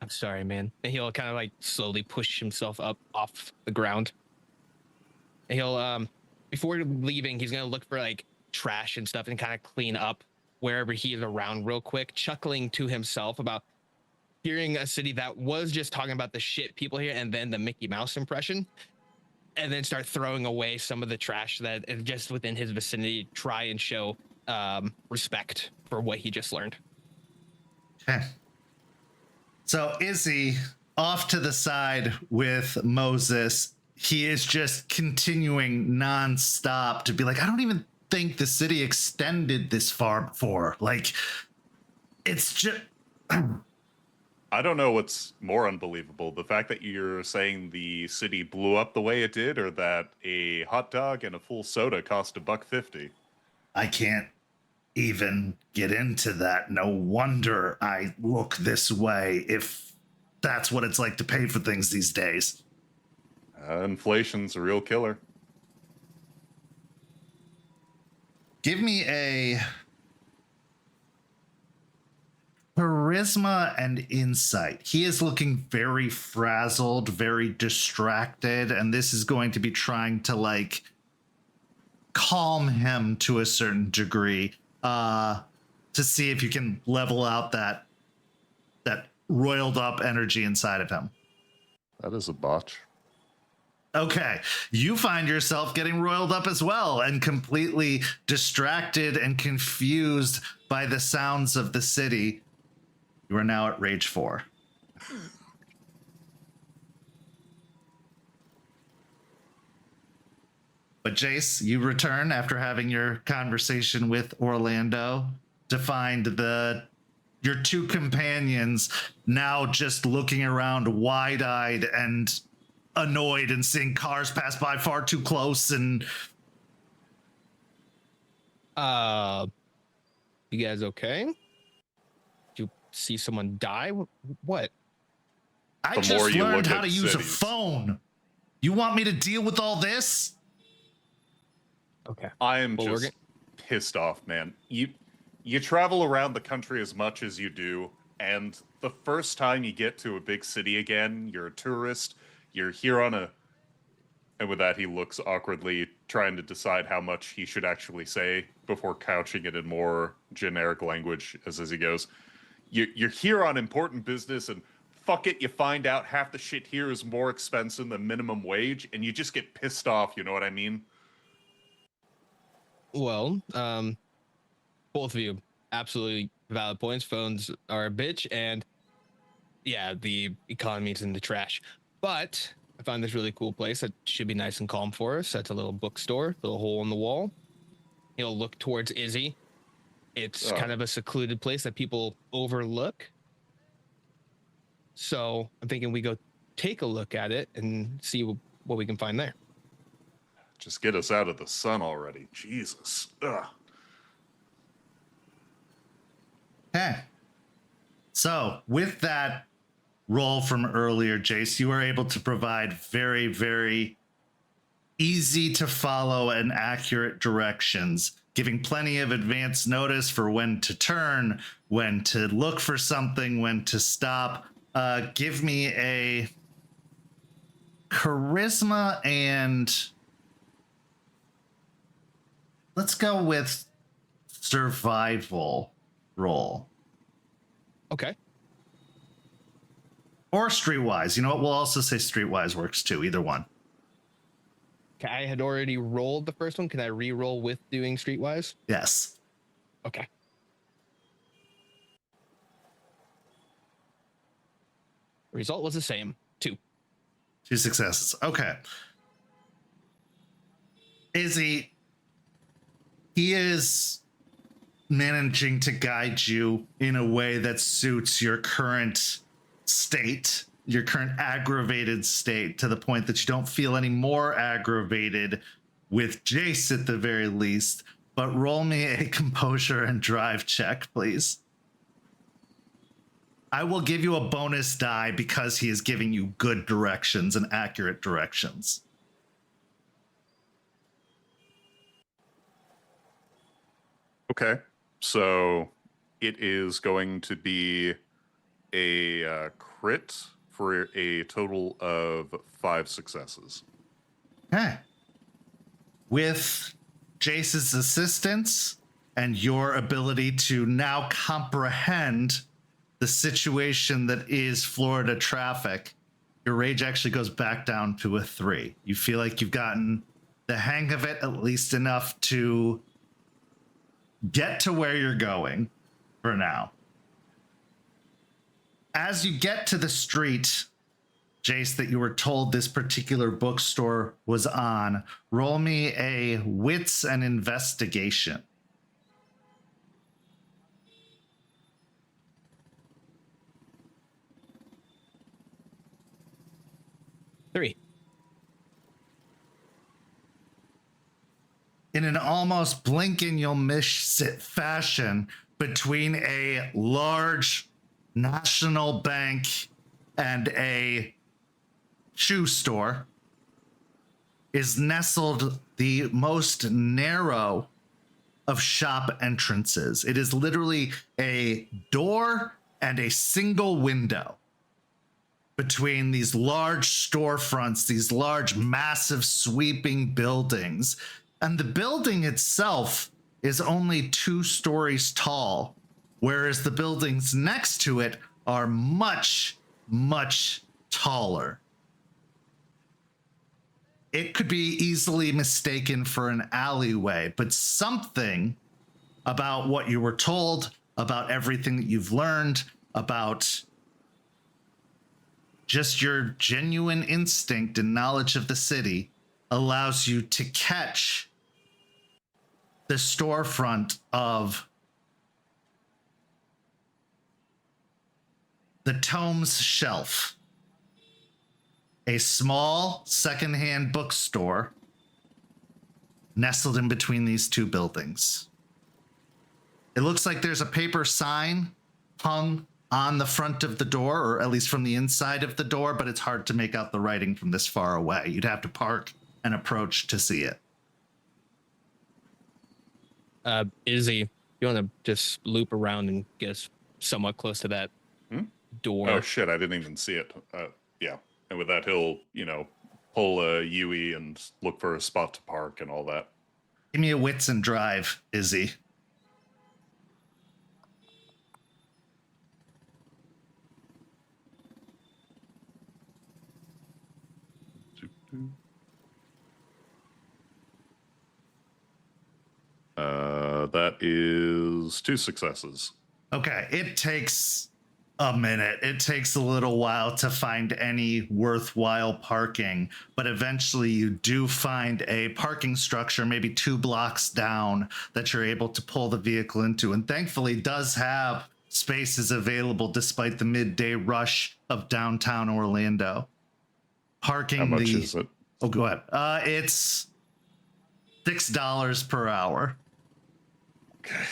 S6: I'm sorry, man. And he'll kind of like slowly push himself up off the ground. And he'll, before leaving, he's going to look for like trash and stuff and kind of clean up wherever he is around real quick, chuckling to himself about hearing a city that was just talking about the shit people here and then the Mickey Mouse impression, and then start throwing away some of the trash that is just within his vicinity, try and show respect for what he just learned.
S3: Okay. So Izzy off to the side with Moses. He is just continuing nonstop to be like, I don't even think the city extended this far before. Like, it's just...
S7: I don't know what's more unbelievable, the fact that you're saying the city blew up the way it did, or that a hot dog and a full soda cost $1.50.
S3: I can't even get into that. No wonder I look this way, if that's what it's like to pay for things these days.
S7: Inflation's a real killer.
S3: Give me a charisma and insight. He is looking very frazzled, very distracted, and this is going to be trying to like calm him to a certain degree, to see if you can level out that roiled up energy inside of him.
S7: That is a botch.
S3: Okay, you find yourself getting roiled up as well and completely distracted and confused by the sounds of the city. You are now at Rage 4. But Jace, you return after having your conversation with Orlando to find your 2 companions now just looking around wide-eyed and annoyed and seeing cars pass by far too close. And
S6: you guys okay? Did you see someone die? What?
S3: I just learned how to use a phone. You want me to deal with all this?
S6: Okay.
S7: I am just pissed off, man. You you travel around the country as much as you do, and the first time you get to a big city again, you're a tourist, you're here on a... And with that, he looks awkwardly, trying to decide how much he should actually say before couching it in more generic language as he goes. You're here on important business, and fuck it, you find out half the shit here is more expensive than minimum wage, and you just get pissed off, you know what I mean?
S6: Well, both of you, absolutely valid points. Phones are a bitch, and yeah, the economy's in the trash. But I found this really cool place that should be nice and calm for us. That's a little bookstore, little hole in the wall. He'll look towards Izzy. It's kind of a secluded place that people overlook. So I'm thinking we go take a look at it and see what we can find there.
S7: Just get us out of the sun already. Jesus. Ugh.
S3: Okay. So with that roll from earlier, Jace, you were able to provide very, very easy to follow and accurate directions, giving plenty of advance notice for when to turn, when to look for something, when to stop. Give me a charisma and let's go with survival roll.
S6: Okay.
S3: Or streetwise. You know what? We'll also say streetwise works too. Either one.
S6: Okay, I had already rolled the first one. Can I re-roll with doing streetwise?
S3: Yes.
S6: Okay. Result was the same. 2
S3: successes. Okay. Izzy, he is managing to guide you in a way that suits your current state, your current aggravated state, to the point that you don't feel any more aggravated with Jace at the very least. But roll me a composure and drive check, please. I will give you a bonus die because he is giving you good directions and accurate directions.
S7: Okay. So it is going to be a crit for a total of 5 successes.
S3: Okay. With Jace's assistance and your ability to now comprehend the situation that is Florida traffic, your rage actually goes back down to a 3. You feel like you've gotten the hang of it at least enough to get to where you're going for now. As you get to the street, Jace, that you were told this particular bookstore was on, roll me a wits and investigation.
S6: Three.
S3: In an almost blink and you'll miss it fashion, between a large national bank and a shoe store is nestled the most narrow of shop entrances. It is literally a door and a single window between these large storefronts, these large, massive, sweeping buildings. And the building itself is only 2 stories tall, whereas the buildings next to it are much, much taller. It could be easily mistaken for an alleyway, but something about what you were told, about everything that you've learned, about just your genuine instinct and knowledge of the city allows you to catch the storefront of the Tomes Shelf, a small secondhand bookstore nestled in between these 2 buildings. It looks like there's a paper sign hung on the front of the door, or at least from the inside of the door, but it's hard to make out the writing from this far away. You'd have to park and approach to see it.
S6: Izzy You want to just loop around and get us somewhat close to that door.
S7: Oh shit! I didn't even see it. Yeah, and with that, he'll pull a Yui and look for a spot to park and all that.
S3: Give me a wits and drive, Izzy.
S7: That is 2 successes.
S3: Okay, it takes a minute. It takes a little while to find any worthwhile parking, but eventually you do find a parking structure maybe 2 blocks down that you're able to pull the vehicle into, and thankfully does have spaces available despite the midday rush of downtown Orlando. Parking.
S7: How much is it?
S3: Oh, go ahead. It's $6 per hour.
S7: Okay.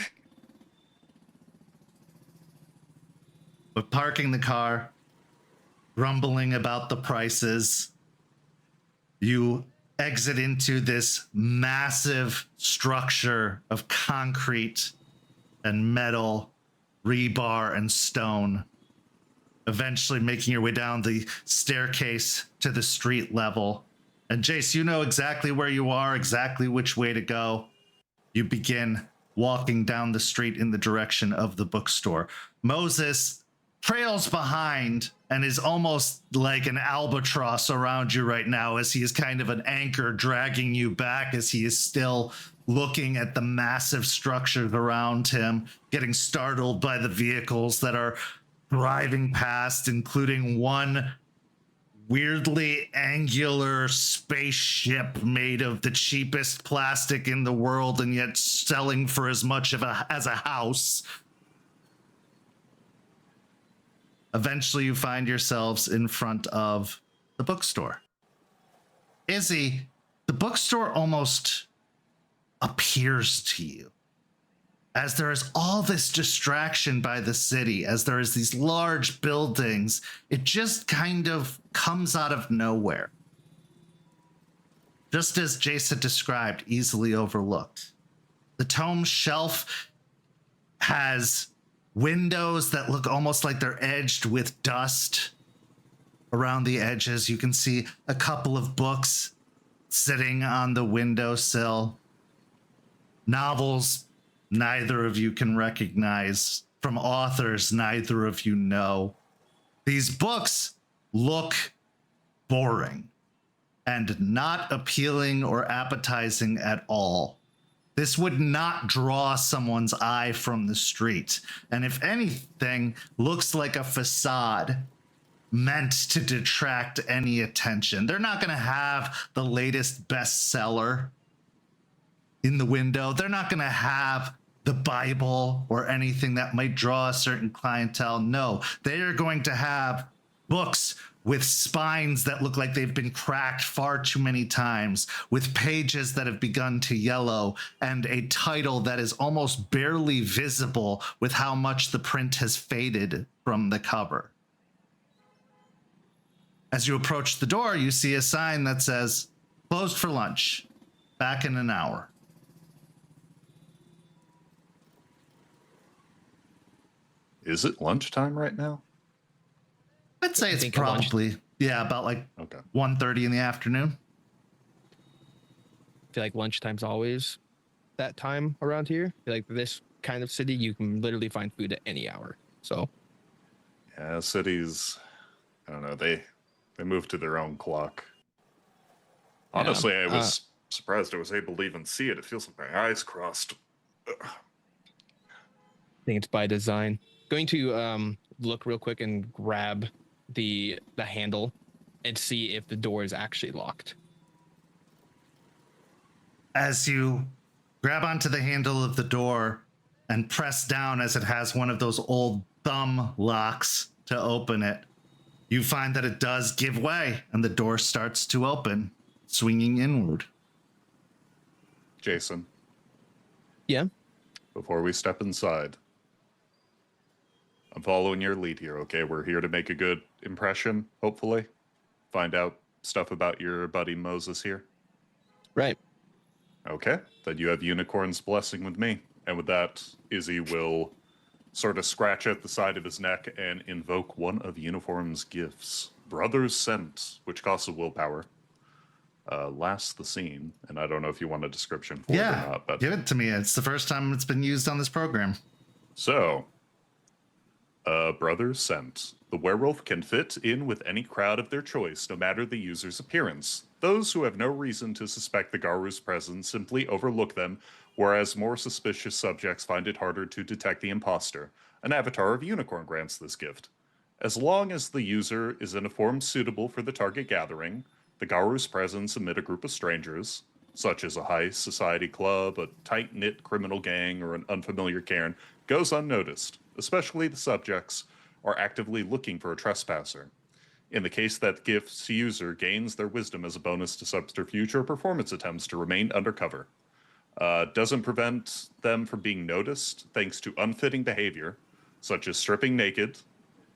S3: But parking the car, grumbling about the prices, you exit into this massive structure of concrete and metal, rebar and stone, eventually making your way down the staircase to the street level. And Jace, you know exactly where you are, exactly which way to go. You begin walking down the street in the direction of the bookstore. Moses trails behind and is almost like an albatross around you right now, as he is kind of an anchor dragging you back as he is still looking at the massive structures around him, getting startled by the vehicles that are driving past, including one weirdly angular spaceship made of the cheapest plastic in the world and yet selling for as much as a house. Eventually you find yourselves in front of the bookstore. Izzy, the bookstore almost appears to you as there is all this distraction by the city, as there is these large buildings. It just kind of comes out of nowhere. Just as Jace had described, easily overlooked. The tome shelf has windows that look almost like they're edged with dust around the edges. You can see a couple of books sitting on the windowsill. Novels neither of you can recognize, from authors neither of you know. These books look boring and not appealing or appetizing at all. This would not draw someone's eye from the street, and if anything, looks like a facade meant to detract any attention. They're not going to have the latest bestseller in the window. They're not going to have the Bible or anything that might draw a certain clientele. No, they are going to have books with spines that look like they've been cracked far too many times, with pages that have begun to yellow, and a title that is almost barely visible with how much the print has faded from the cover. As you approach the door, you see a sign that says, "Closed for lunch. Back in an hour."
S7: Is it lunchtime right now?
S3: I'd say it's probably, about like 1:30 in the afternoon.
S6: I feel like lunchtime's always that time around here. I feel like this kind of city, you can literally find food at any hour. So,
S7: yeah, cities, I don't know, they move to their own clock. Honestly, I was surprised I was able to even see it. It feels like my eyes crossed.
S6: I think it's by design. Going to look real quick and grab the handle and see if the door is actually locked.
S3: As you grab onto the handle of the door and press down, as it has one of those old thumb locks to open it, you find that it does give way and the door starts to open, swinging inward.
S7: Jason.
S6: Yeah?
S7: Before we step inside, I'm following your lead here, okay? We're here to make a good impression, hopefully. Find out stuff about your buddy Moses here.
S6: Right.
S7: Okay, then you have Unicorn's blessing with me. And with that, Izzy will sort of scratch at the side of his neck and invoke one of Uniform's gifts, Brother's Scent, which costs a willpower. Last the scene, and I don't know if you want a description for it or not, but
S3: give it to me. It's the first time it's been used on this program.
S7: So, Brother's Scent. The werewolf can fit in with any crowd of their choice, no matter the user's appearance. Those who have no reason to suspect the Garu's presence simply overlook them, whereas more suspicious subjects find it harder to detect the imposter. An avatar of unicorn grants this gift. As long as the user is in a form suitable for the target gathering, the Garu's presence amid a group of strangers, such as a high society club, a tight-knit criminal gang, or an unfamiliar cairn, goes unnoticed, especially the subjects are actively looking for a trespasser. In the case that the gift's user gains their wisdom as a bonus to subterfuge or performance attempts to remain undercover. Doesn't prevent them from being noticed thanks to unfitting behavior, such as stripping naked,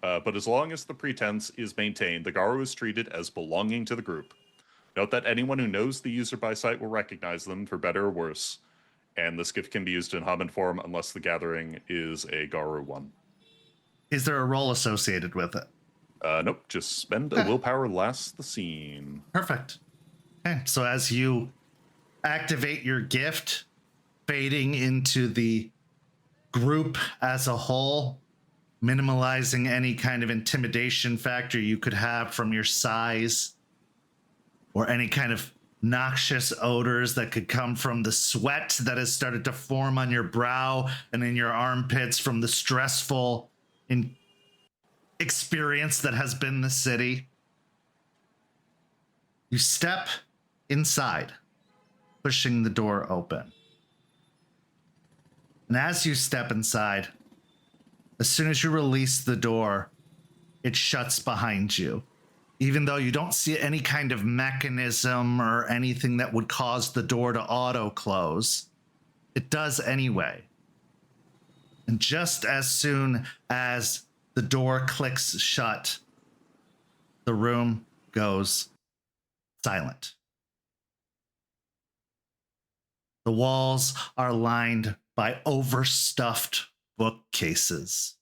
S7: but as long as the pretense is maintained, the Garu is treated as belonging to the group. Note that anyone who knows the user by sight will recognize them, for better or worse, and this gift can be used in Haman form unless the gathering is a Garu one.
S3: Is there a role associated with it?
S7: Nope, just spend a willpower last the scene.
S3: Perfect. Okay, so as you activate your gift, fading into the group as a whole, minimalizing any kind of intimidation factor you could have from your size or any kind of noxious odors that could come from the sweat that has started to form on your brow and in your armpits from the stressful experience that has been the city. You step inside, pushing the door open. And as you step inside, as soon as you release the door, it shuts behind you. Even though you don't see any kind of mechanism or anything that would cause the door to auto-close, it does anyway. And just as soon as the door clicks shut, the room goes silent. The walls are lined by overstuffed bookcases,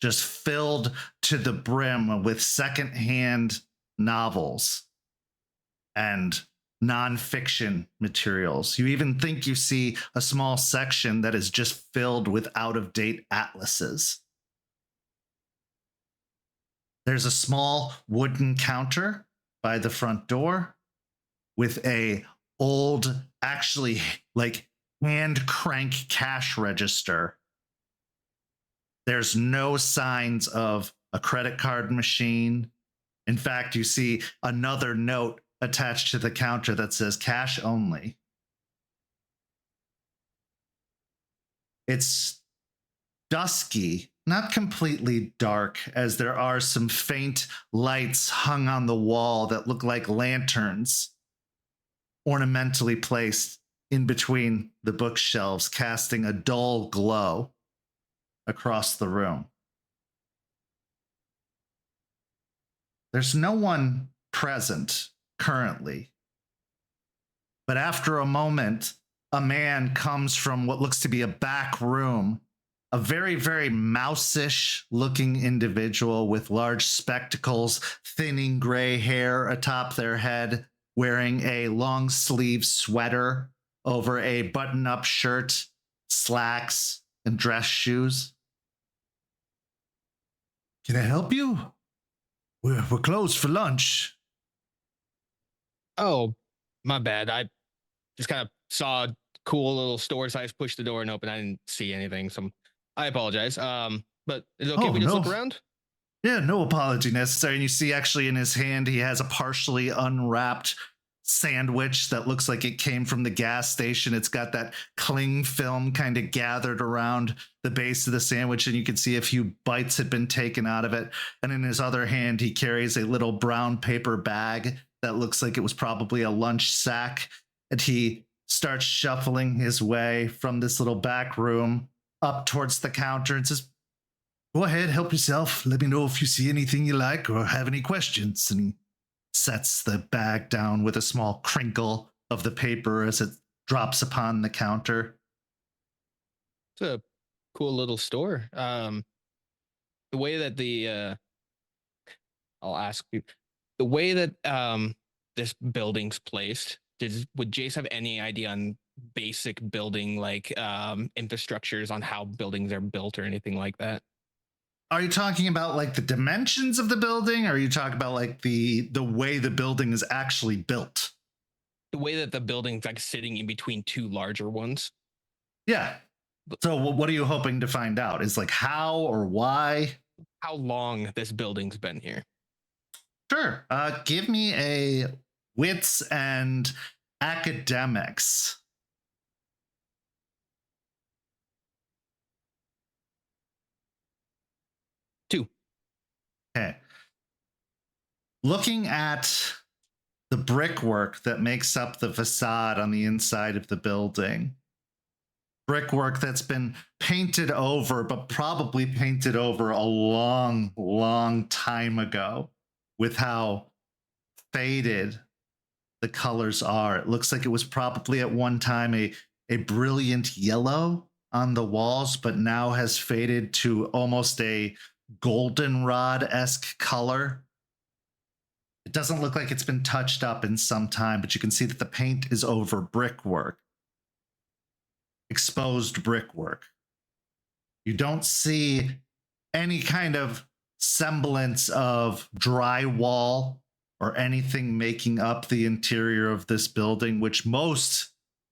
S3: just filled to the brim with secondhand novels and nonfiction materials. You even think you see a small section that is just filled with out-of-date atlases. There's a small wooden counter by the front door with a old, actually like hand crank cash register. There's no signs of a credit card machine. In fact, you see another note attached to the counter that says cash only. It's dusky, not completely dark, as there are some faint lights hung on the wall that look like lanterns, ornamentally placed in between the bookshelves, casting a dull glow across the room. There's no one present currently, but after a moment, a man comes from what looks to be a back room, a very, very mouse-ish looking individual with large spectacles, thinning gray hair atop their head, wearing a long sleeve sweater over a button-up shirt, slacks, and dress shoes. Can I help you? We're closed for lunch.
S6: Oh, my bad. I just kind of saw a cool little store size, pushed the door and open. I didn't see anything, so I apologize. But is it okay if we just look around?
S3: Yeah, no apology necessary. And you see actually in his hand, he has a partially unwrapped sandwich that looks like it came from the gas station. It's got that cling film kind of gathered around the base of the sandwich, and you can see a few bites had been taken out of it. And in his other hand, he carries a little brown paper bag that looks like it was probably a lunch sack. And he starts shuffling his way from this little back room up towards the counter and says, "Go ahead, help yourself. Let me know if you see anything you like or have any questions." And he sets the bag down with a small crinkle of the paper as it drops upon the counter.
S6: It's a cool little store. The way that I'll ask you, the way that this building's placed, would Jace have any idea on basic building like infrastructures on how buildings are built or anything like that?
S3: Are you talking about like the dimensions of the building? Or are you talking about like the way the building is actually built?
S6: The way that the building's like sitting in between two larger ones.
S3: Yeah. So what are you hoping to find out? Is like how or why?
S6: How long this building's been here?
S3: Sure. Give me a wits and academics.
S6: 2.
S3: Okay. Looking at the brickwork that makes up the facade on the inside of the building, brickwork that's been painted over, but probably painted over a long, long time ago with how faded the colors are. It looks like it was probably at one time a brilliant yellow on the walls, but now has faded to almost a goldenrod-esque color. It doesn't look like it's been touched up in some time, but you can see that the paint is over brickwork. Exposed brickwork. You don't see any kind of semblance of drywall or anything making up the interior of this building, which most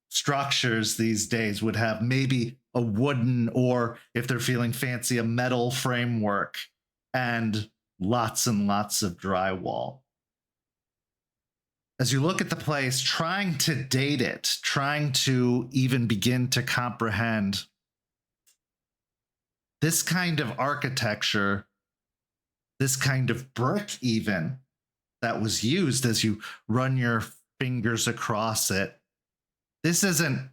S3: structures these days would have maybe a wooden, or if they're feeling fancy, a metal framework and lots of drywall. As you look at the place, trying to date it, trying to even begin to comprehend this kind of architecture, this kind of brick even that was used as you run your fingers across it, this isn't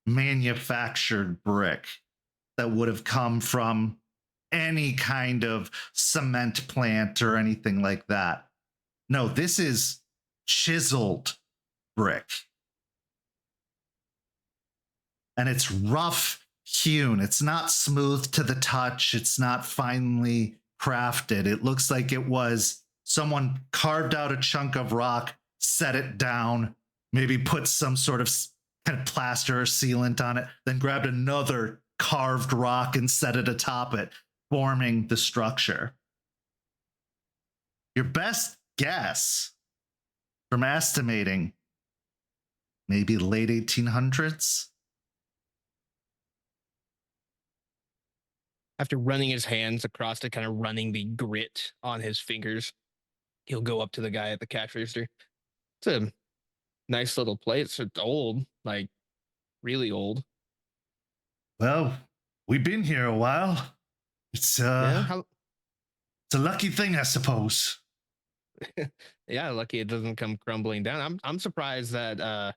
S3: manufactured brick that would have come from any kind of cement plant or anything like that. No, this is chiseled brick. And it's rough hewn. It's not smooth to the touch. It's not finely crafted. It looks like it was someone carved out a chunk of rock, set it down, maybe put some sort of kind of plaster or sealant on it, then grabbed another carved rock and set it atop it, forming the structure. Your best guess, from estimating, maybe late 1800s.
S6: After running his hands across it, kind of running the grit on his fingers, he'll go up to the guy at the cash register. It's a nice little place. It's old, like really old.
S3: Well, we've been here a while. It's it's a lucky thing, I suppose.
S6: Yeah, lucky it doesn't come crumbling down. I'm surprised that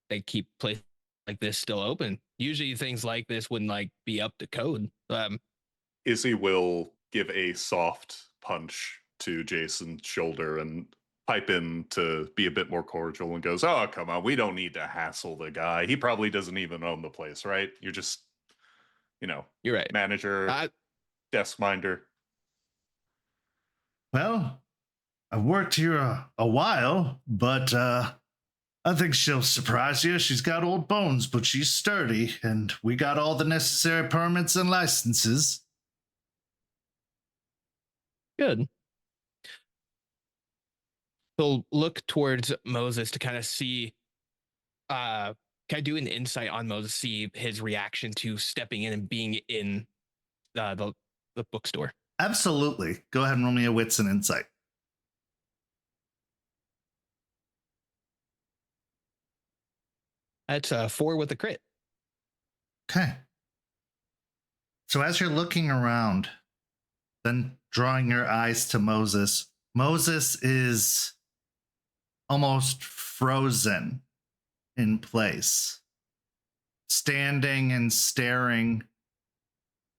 S6: they keep places like this still open. Usually things like this wouldn't like be up to code.
S7: Izzy will give a soft punch to Jason's shoulder and pipe in to be a bit more cordial and goes, "Oh, come on, we don't need to hassle the guy. He probably doesn't even own the place, right? You're just,
S6: You're right.
S7: Manager, desk minder."
S3: Well, I've worked here a while, but I think she'll surprise you. She's got old bones, but she's sturdy, and we got all the necessary permits and licenses.
S6: Good. He'll look towards Moses to kind of see, can I do an insight on Moses, see his reaction to stepping in and being in the bookstore?
S3: Absolutely. Go ahead and roll me a wits and insight.
S6: That's 4 with a crit.
S3: Okay. So as you're looking around, then drawing your eyes to Moses, Moses is almost frozen in place, standing and staring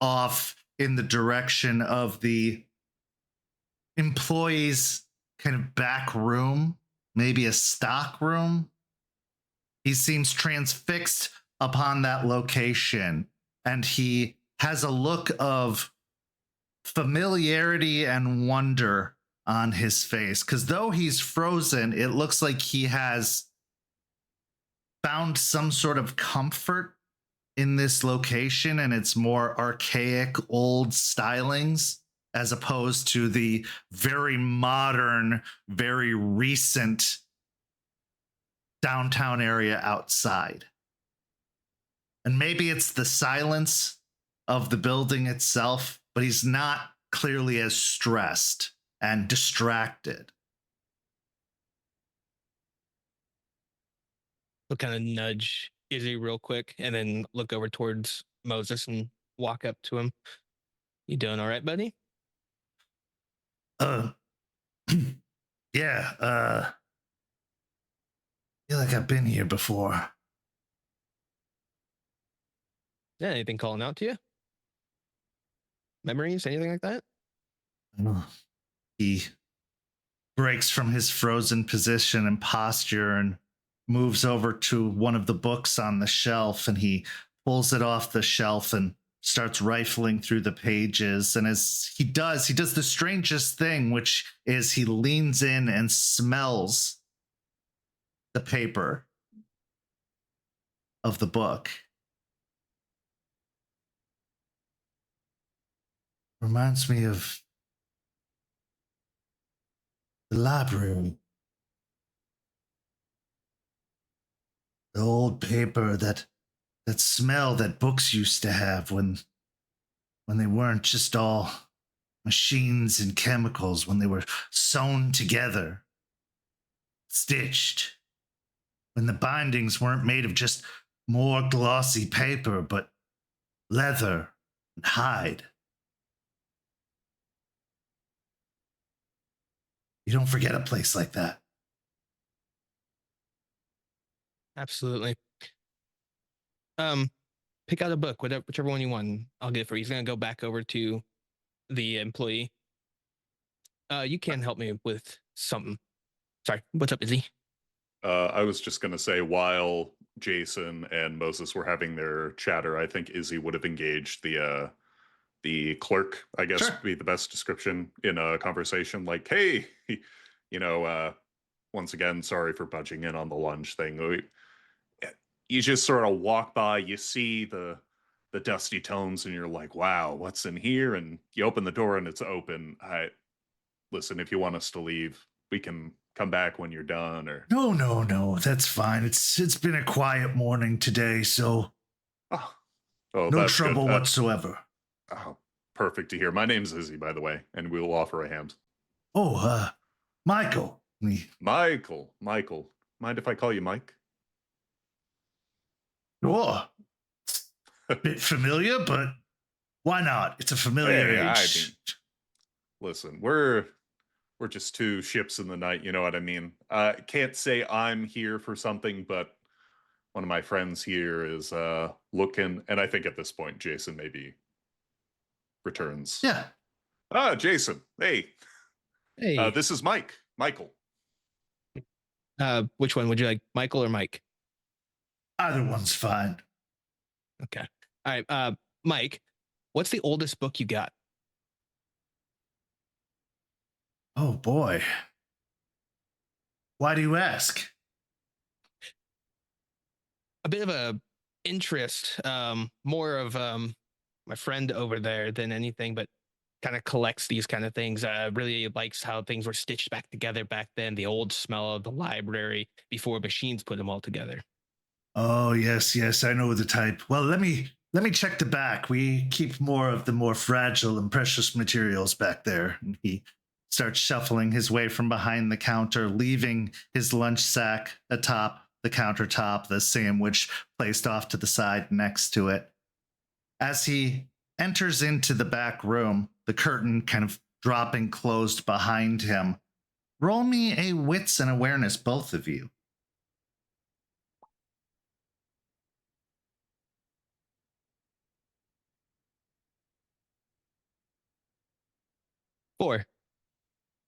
S3: off in the direction of the employees' kind of back room, maybe a stock room. He seems transfixed upon that location and he has a look of familiarity and wonder on his face, because though he's frozen, it looks like he has found some sort of comfort in this location and its more archaic old stylings, as opposed to the very modern, very recent downtown area outside. And maybe it's the silence of the building itself, but he's not clearly as stressed and distracted.
S6: He'll kind of nudge Izzy real quick and then look over towards Moses and walk up to him. You doing all right, buddy?
S3: Yeah, feel like I've been here before.
S6: Yeah, anything calling out to you? Memories, anything like that?
S3: He breaks from his frozen position and posture and moves over to one of the books on the shelf, and he pulls it off the shelf and starts rifling through the pages. And as he does the strangest thing, which is he leans in and smells the paper of the book. Reminds me of the library. The old paper, that smell that books used to have when they weren't just all machines and chemicals, when they were sewn together, stitched, when the bindings weren't made of just more glossy paper, but leather and hide. You don't forget a place like that.
S6: Absolutely. Pick out a book, whichever one you want. I'll get it for you. He's gonna go back over to the employee. You can help me with something. Sorry, what's up, Izzy?
S7: I was just going to say, while Jason and Moses were having their chatter, I think Izzy would have engaged the clerk, I guess,
S3: Sure.
S7: would be the best description in a conversation. Like, hey, once again, sorry for budging in on the lunch thing. You just sort of walk by, you see the dusty tomes, and you're like, wow, what's in here? And you open the door and it's open. Listen, if you want us to leave, we can come back when you're done. Or
S3: No, that's fine. It's been a quiet morning today, so
S7: oh,
S3: no
S7: that's
S3: trouble
S7: good.
S3: whatsoever.
S7: Oh, perfect to hear. My name's Izzy, by the way, and we'll offer a hand.
S3: Oh, Michael.
S7: Michael. Mind if I call you Mike?
S3: Sure. A bit familiar, but why not? It's a familiar
S7: Hey,
S3: age.
S7: Listen, we're just two ships in the night, you know what I mean? Can't say I'm here for something, but one of my friends here is looking, and I think at this point Jason maybe returns.
S3: Yeah.
S7: Jason, hey.
S6: Hey.
S7: This is Michael.
S6: Which one would you like, Michael or Mike?
S3: Either one's fine.
S6: Okay. All right. Mike, what's the oldest book you got?
S3: Oh boy. Why do you ask?
S6: A bit of a interest, more of my friend over there than anything, but kind of collects these kind of things. Really likes how things were stitched back together back then, the old smell of the library before machines put them all together.
S3: Oh, yes, I know the type. Well, let me check the back. We keep more of the more fragile and precious materials back there. And he starts shuffling his way from behind the counter, leaving his lunch sack atop the countertop, the sandwich placed off to the side next to it. As he enters into the back room, the curtain kind of dropping closed behind him, roll me a wits and awareness, both of you.
S6: Four.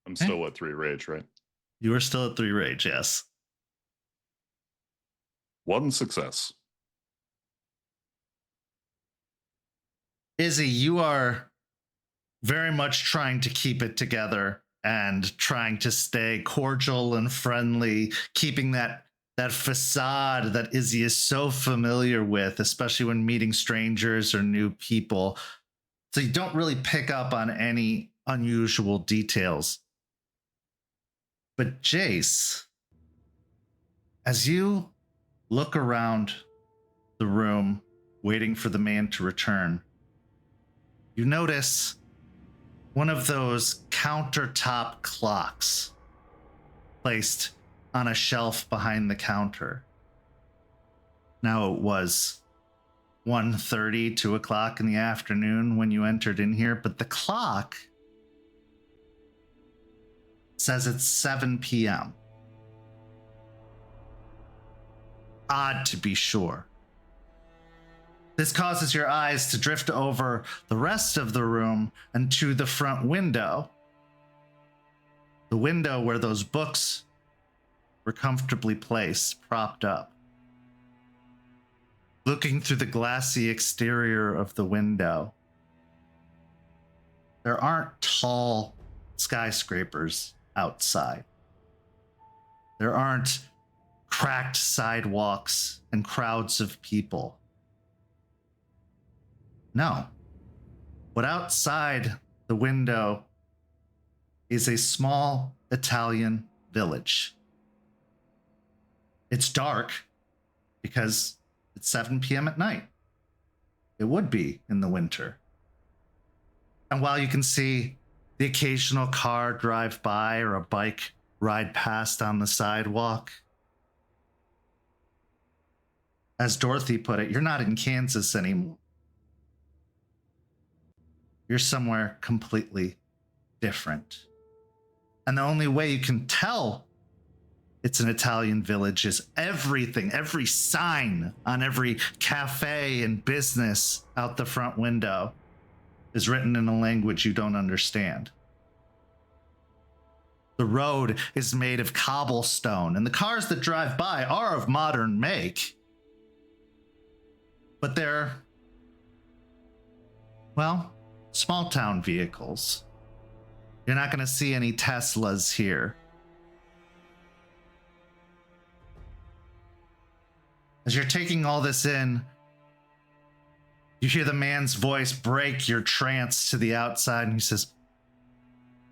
S7: I'm still at 3 rage, right?
S3: You are still at 3 rage, yes.
S7: 1 success.
S3: Izzy, you are very much trying to keep it together and trying to stay cordial and friendly, keeping that facade that Izzy is so familiar with, especially when meeting strangers or new people. So you don't really pick up on any unusual details. But Jace, as you look around the room, waiting for the man to return, you notice one of those countertop clocks placed on a shelf behind the counter. Now it was 1:30, 2 o'clock in the afternoon when you entered in here, but the clock says it's 7 p.m. Odd, to be sure. This causes your eyes to drift over the rest of the room and to the front window. The window where those books were comfortably placed, propped up. Looking through the glassy exterior of the window, there aren't tall skyscrapers outside. There aren't cracked sidewalks and crowds of people. No. But outside the window is a small Italian village. It's dark because it's 7 p.m. at night. It would be in the winter. And while you can see the occasional car drive by or a bike ride past on the sidewalk, as Dorothy put it, you're not in Kansas anymore. You're somewhere completely different. And the only way you can tell it's an Italian village is everything, every sign on every cafe and business out the front window is written in a language you don't understand. The road is made of cobblestone, and the cars that drive by are of modern make. But they're, well, small town vehicles. You're not going to see any Teslas here. As you're taking all this in, you hear the man's voice break your trance to the outside, and he says,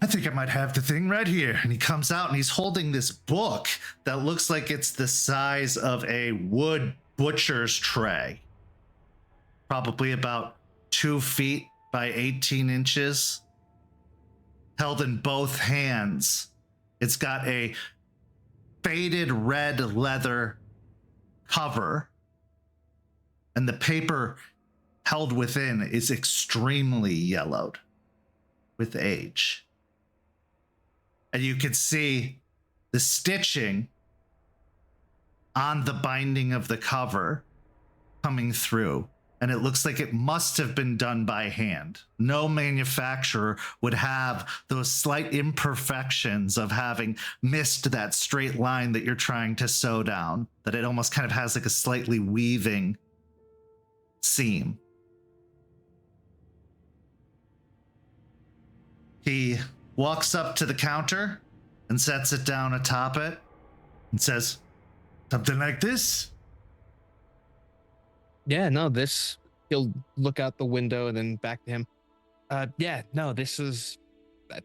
S3: I think I might have the thing right here. And he comes out and he's holding this book that looks like it's the size of a wood butcher's tray. Probably about 2 feet by 18 inches. Held in both hands. It's got a faded red leather cover, and the paper held within is extremely yellowed with age. And you can see the stitching on the binding of the cover coming through, and it looks like it must have been done by hand. No manufacturer would have those slight imperfections of having missed that straight line that you're trying to sew down, that it almost kind of has like a slightly weaving seam. He walks up to the counter and sets it down atop it and says, something like this?
S6: Yeah, no, this, he'll look out the window and then back to him. Yeah, no, this is,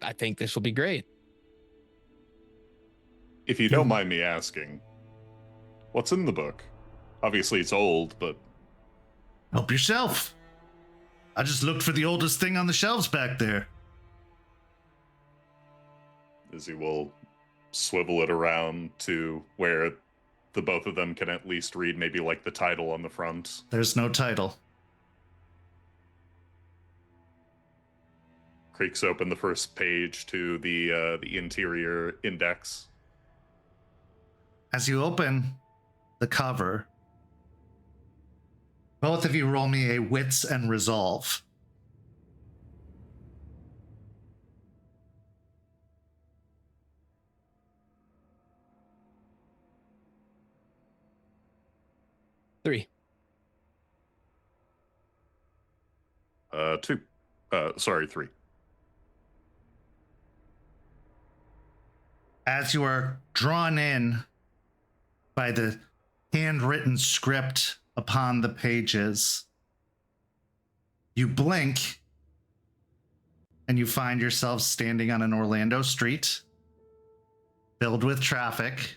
S6: I think this will be great.
S7: If you don't mind me asking, what's in the book? Obviously it's old, but...
S3: Help yourself. I just looked for the oldest thing on the shelves back there.
S7: Izzy will swivel it around to where the both of them can at least read maybe like the title on the front.
S3: There's no title.
S7: Creaks open the first page to the interior index.
S3: As you open the cover, both of you roll me a wits and resolve.
S7: 2. Sorry, 3.
S3: As you are drawn in by the handwritten script upon the pages, you blink and you find yourself standing on an Orlando street filled with traffic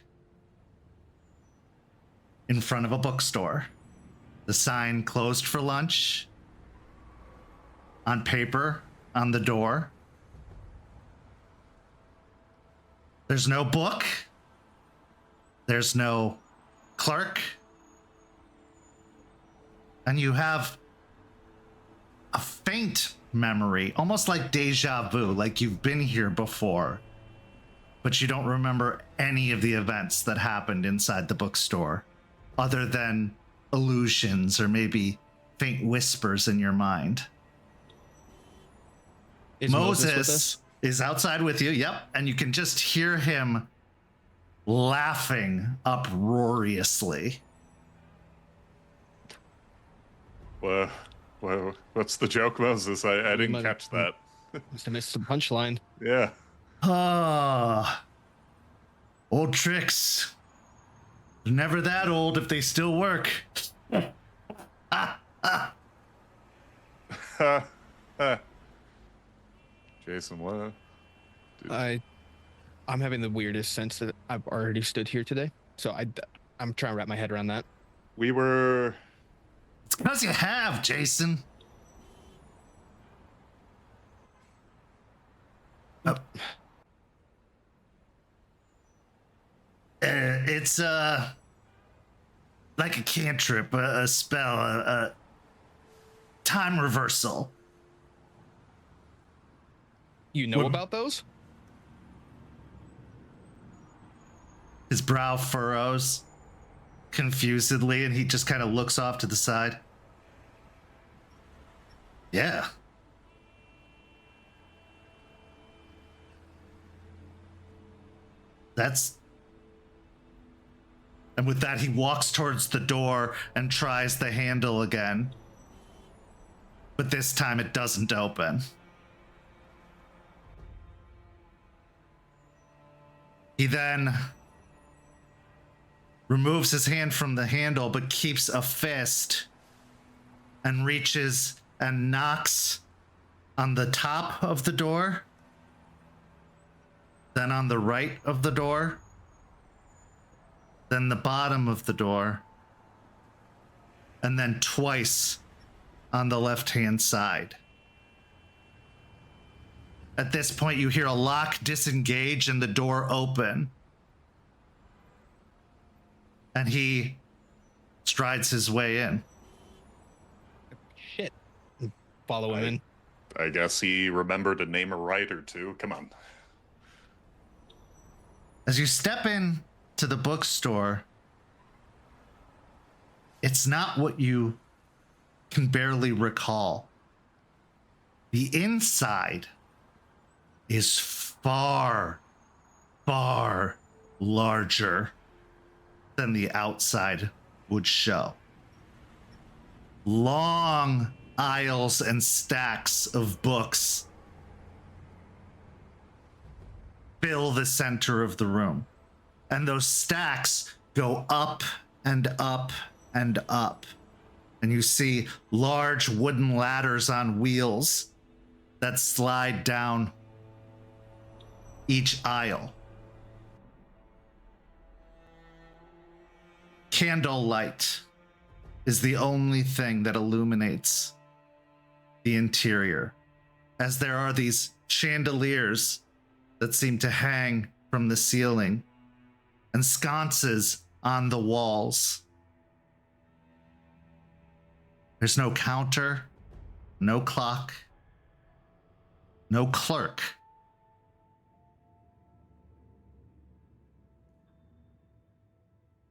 S3: in front of a bookstore. The sign closed for lunch on paper on the door. There's no book. There's no clerk. And you have a faint memory, almost like deja vu, like you've been here before, but you don't remember any of the events that happened inside the bookstore, other than illusions or maybe faint whispers in your mind.
S6: Is Moses with us?
S3: Moses is outside with you, yep, and you can just hear him laughing uproariously.
S7: Well, what's the joke, Moses? I didn't catch that.
S6: Must have missed the punchline.
S7: Yeah.
S3: Ah, old tricks. They're never that old if they still work.
S7: Jason, what?
S6: I'm having the weirdest sense that I've already stood here today. So I'm trying to wrap my head around that.
S7: We were...
S3: It's because you have, Jason. Oh. It's like a cantrip, a spell, a time reversal.
S6: You know about those?
S3: His brow furrows confusedly, and he just kind of looks off to the side. Yeah. And with that, he walks towards the door and tries the handle again. But this time it doesn't open. He then removes his hand from the handle, but keeps a fist and reaches and knocks on the top of the door, then on the right of the door, then the bottom of the door, and then twice on the left-hand side. At this point, you hear a lock disengage and the door open. And he strides his way in.
S6: Shit. Follow him in.
S7: I guess he remembered to name a right or two. Come on.
S3: As you step in to the bookstore, it's not what you can barely recall. The inside is far, far larger than the outside would show. Long aisles and stacks of books fill the center of the room. And those stacks go up and up and up. And you see large wooden ladders on wheels that slide down each aisle. Candlelight is the only thing that illuminates the interior, as there are these chandeliers that seem to hang from the ceiling and sconces on the walls. There's no counter, no clock, no clerk.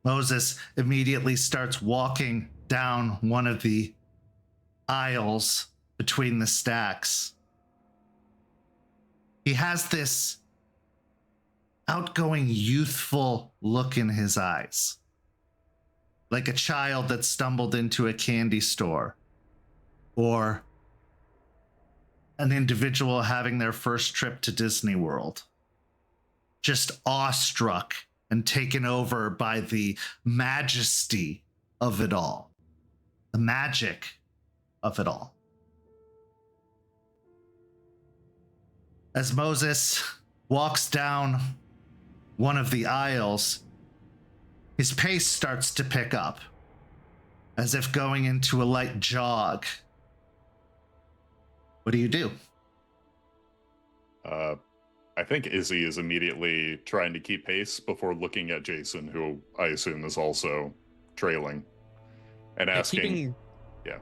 S3: Moses immediately starts walking down one of the aisles between the stacks. He has this outgoing, youthful look in his eyes, like a child that stumbled into a candy store, or an individual having their first trip to Disney World, just awestruck and taken over by the majesty of it all, the magic of it all. As Moses walks down one of the aisles, his pace starts to pick up, as if going into a light jog. What do you do?
S7: I think Izzy is immediately trying to keep pace before looking at Jason, who I assume is also trailing, and asking. Yeah.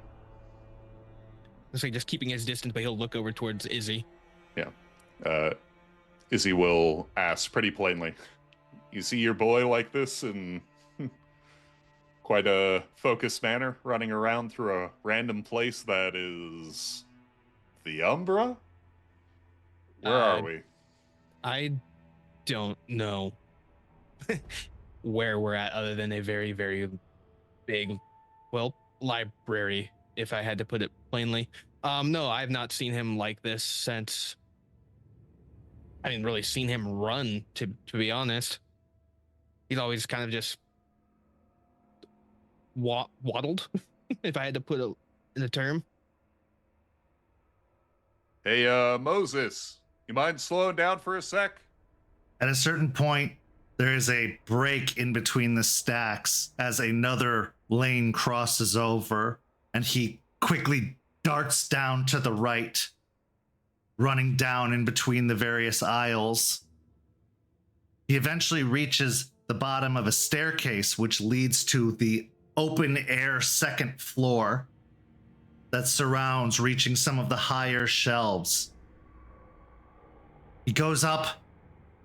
S6: It's like just keeping his distance, but he'll look over towards Izzy.
S7: Yeah. Izzy will ask pretty plainly, "You see your boy like this in quite a focused manner, running around through a random place that is the Umbra? Where are we?"
S6: I don't know where we're at, other than a very, very big, library, if I had to put it plainly. No, I've not seen him like this since. I didn't really seen him run, to be honest. He's always kind of just waddled, if I had to put it in a term.
S7: "Hey, Moses, you mind slowing down for a sec?"
S3: At a certain point, there is a break in between the stacks as another lane crosses over, and he quickly darts down to the right, running down in between the various aisles. He eventually reaches the bottom of a staircase, which leads to the open air second floor that surrounds, reaching some of the higher shelves. He goes up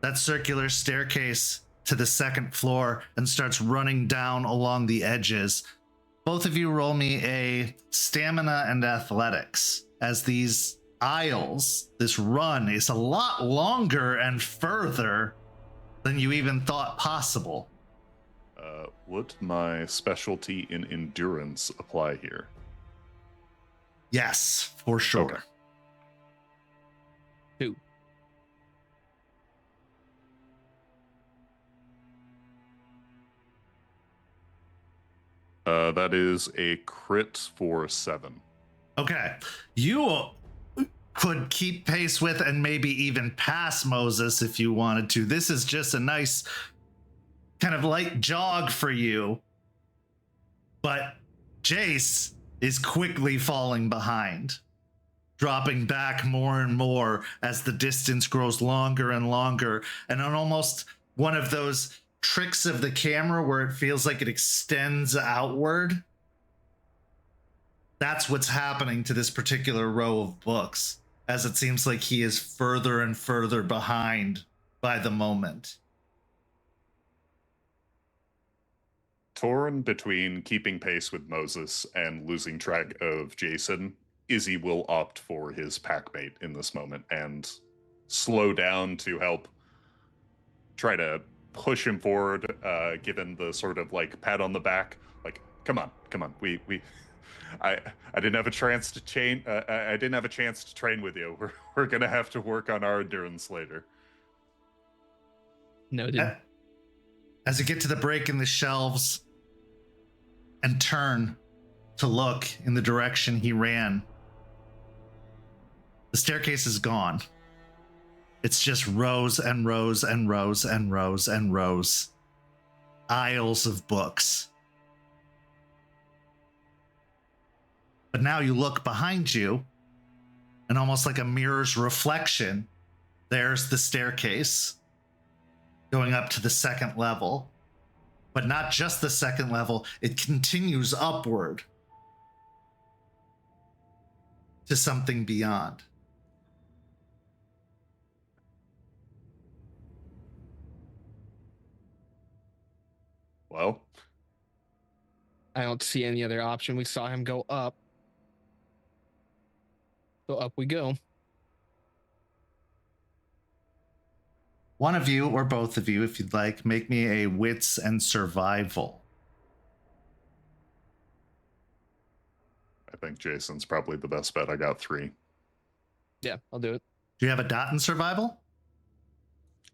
S3: that circular staircase to the second floor and starts running down along the edges. Both of you roll me a stamina and athletics, as these aisles, this run is a lot longer and further than you even thought possible.
S7: Would my specialty in endurance apply here?
S3: Yes, for sure.
S7: Okay.
S6: 2.
S7: That is a crit for 7.
S3: Okay. You could keep pace with and maybe even pass Moses if you wanted to. This is just a nice kind of light jog for you. But Jace is quickly falling behind, dropping back more and more as the distance grows longer and longer. And on almost one of those tricks of the camera where it feels like it extends outward, that's what's happening to this particular row of books, as it seems like he is further and further behind by the moment.
S7: Torn between keeping pace with Moses and losing track of Jason, Izzy will opt for his packmate in this moment and slow down to help try to push him forward, given the sort of like pat on the back, like, come on, I didn't have a chance to I didn't have a chance to train with you. We're gonna have to work on our endurance later.
S6: Noted.
S3: As you get to the break in the shelves and turn to look in the direction he ran, the staircase is gone. It's just rows and rows and rows and rows and rows. Aisles of books. But now you look behind you, and almost like a mirror's reflection, there's the staircase going up to the second level. But not just the second level, it continues upward to something beyond.
S7: Well,
S6: I don't see any other option. We saw him go up. So up we go.
S3: One of you, or both of you, if you'd like, make me a wits and survival.
S7: I think Jason's probably the best bet. I got 3.
S6: Yeah, I'll do it.
S3: Do you have a dot in survival?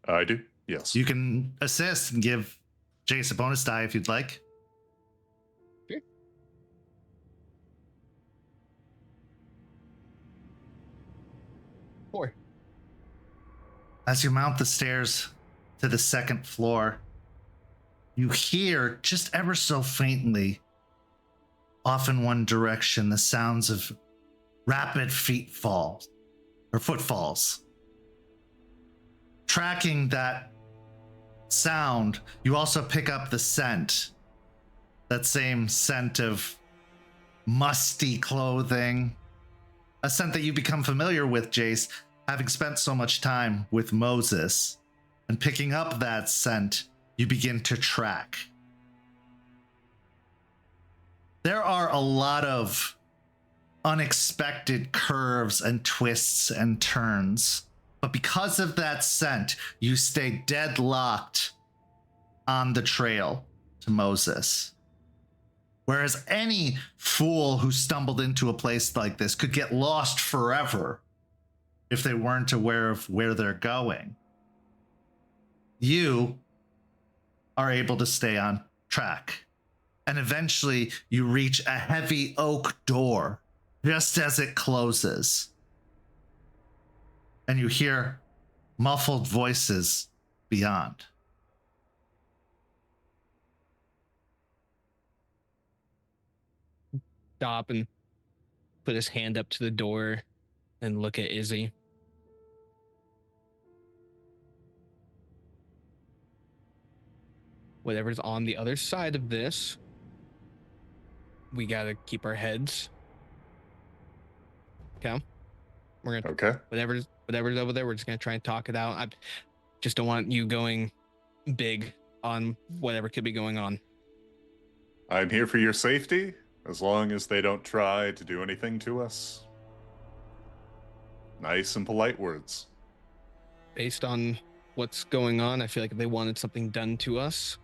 S7: I do. Yes.
S3: You can assist and give Jace a bonus die if you'd like.
S6: Sure. Four.
S3: As you mount the stairs to the second floor, you hear just ever so faintly, off in one direction, the sounds of rapid footfalls. Tracking that sound, you also pick up the scent. That same scent of musty clothing. A scent that you become familiar with, Jace, having spent so much time with Moses. And picking up that scent, you begin to track. There are a lot of unexpected curves and twists and turns. But because of that scent, you stay deadlocked on the trail to Moses. Whereas any fool who stumbled into a place like this could get lost forever if they weren't aware of where they're going. You are able to stay on track. And eventually you reach a heavy oak door just as it closes. And you hear muffled voices beyond.
S6: Stop and put his hand up to the door and look at Izzy. Whatever's on the other side of this, we gotta keep our heads. Okay? We're gonna whatever's over there, we're just gonna try and talk it out. I just don't want you going big on whatever could be going on.
S7: I'm here for your safety, as long as they don't try to do anything to us. Nice and polite words.
S6: Based on what's going on, I feel like if they wanted something done to us,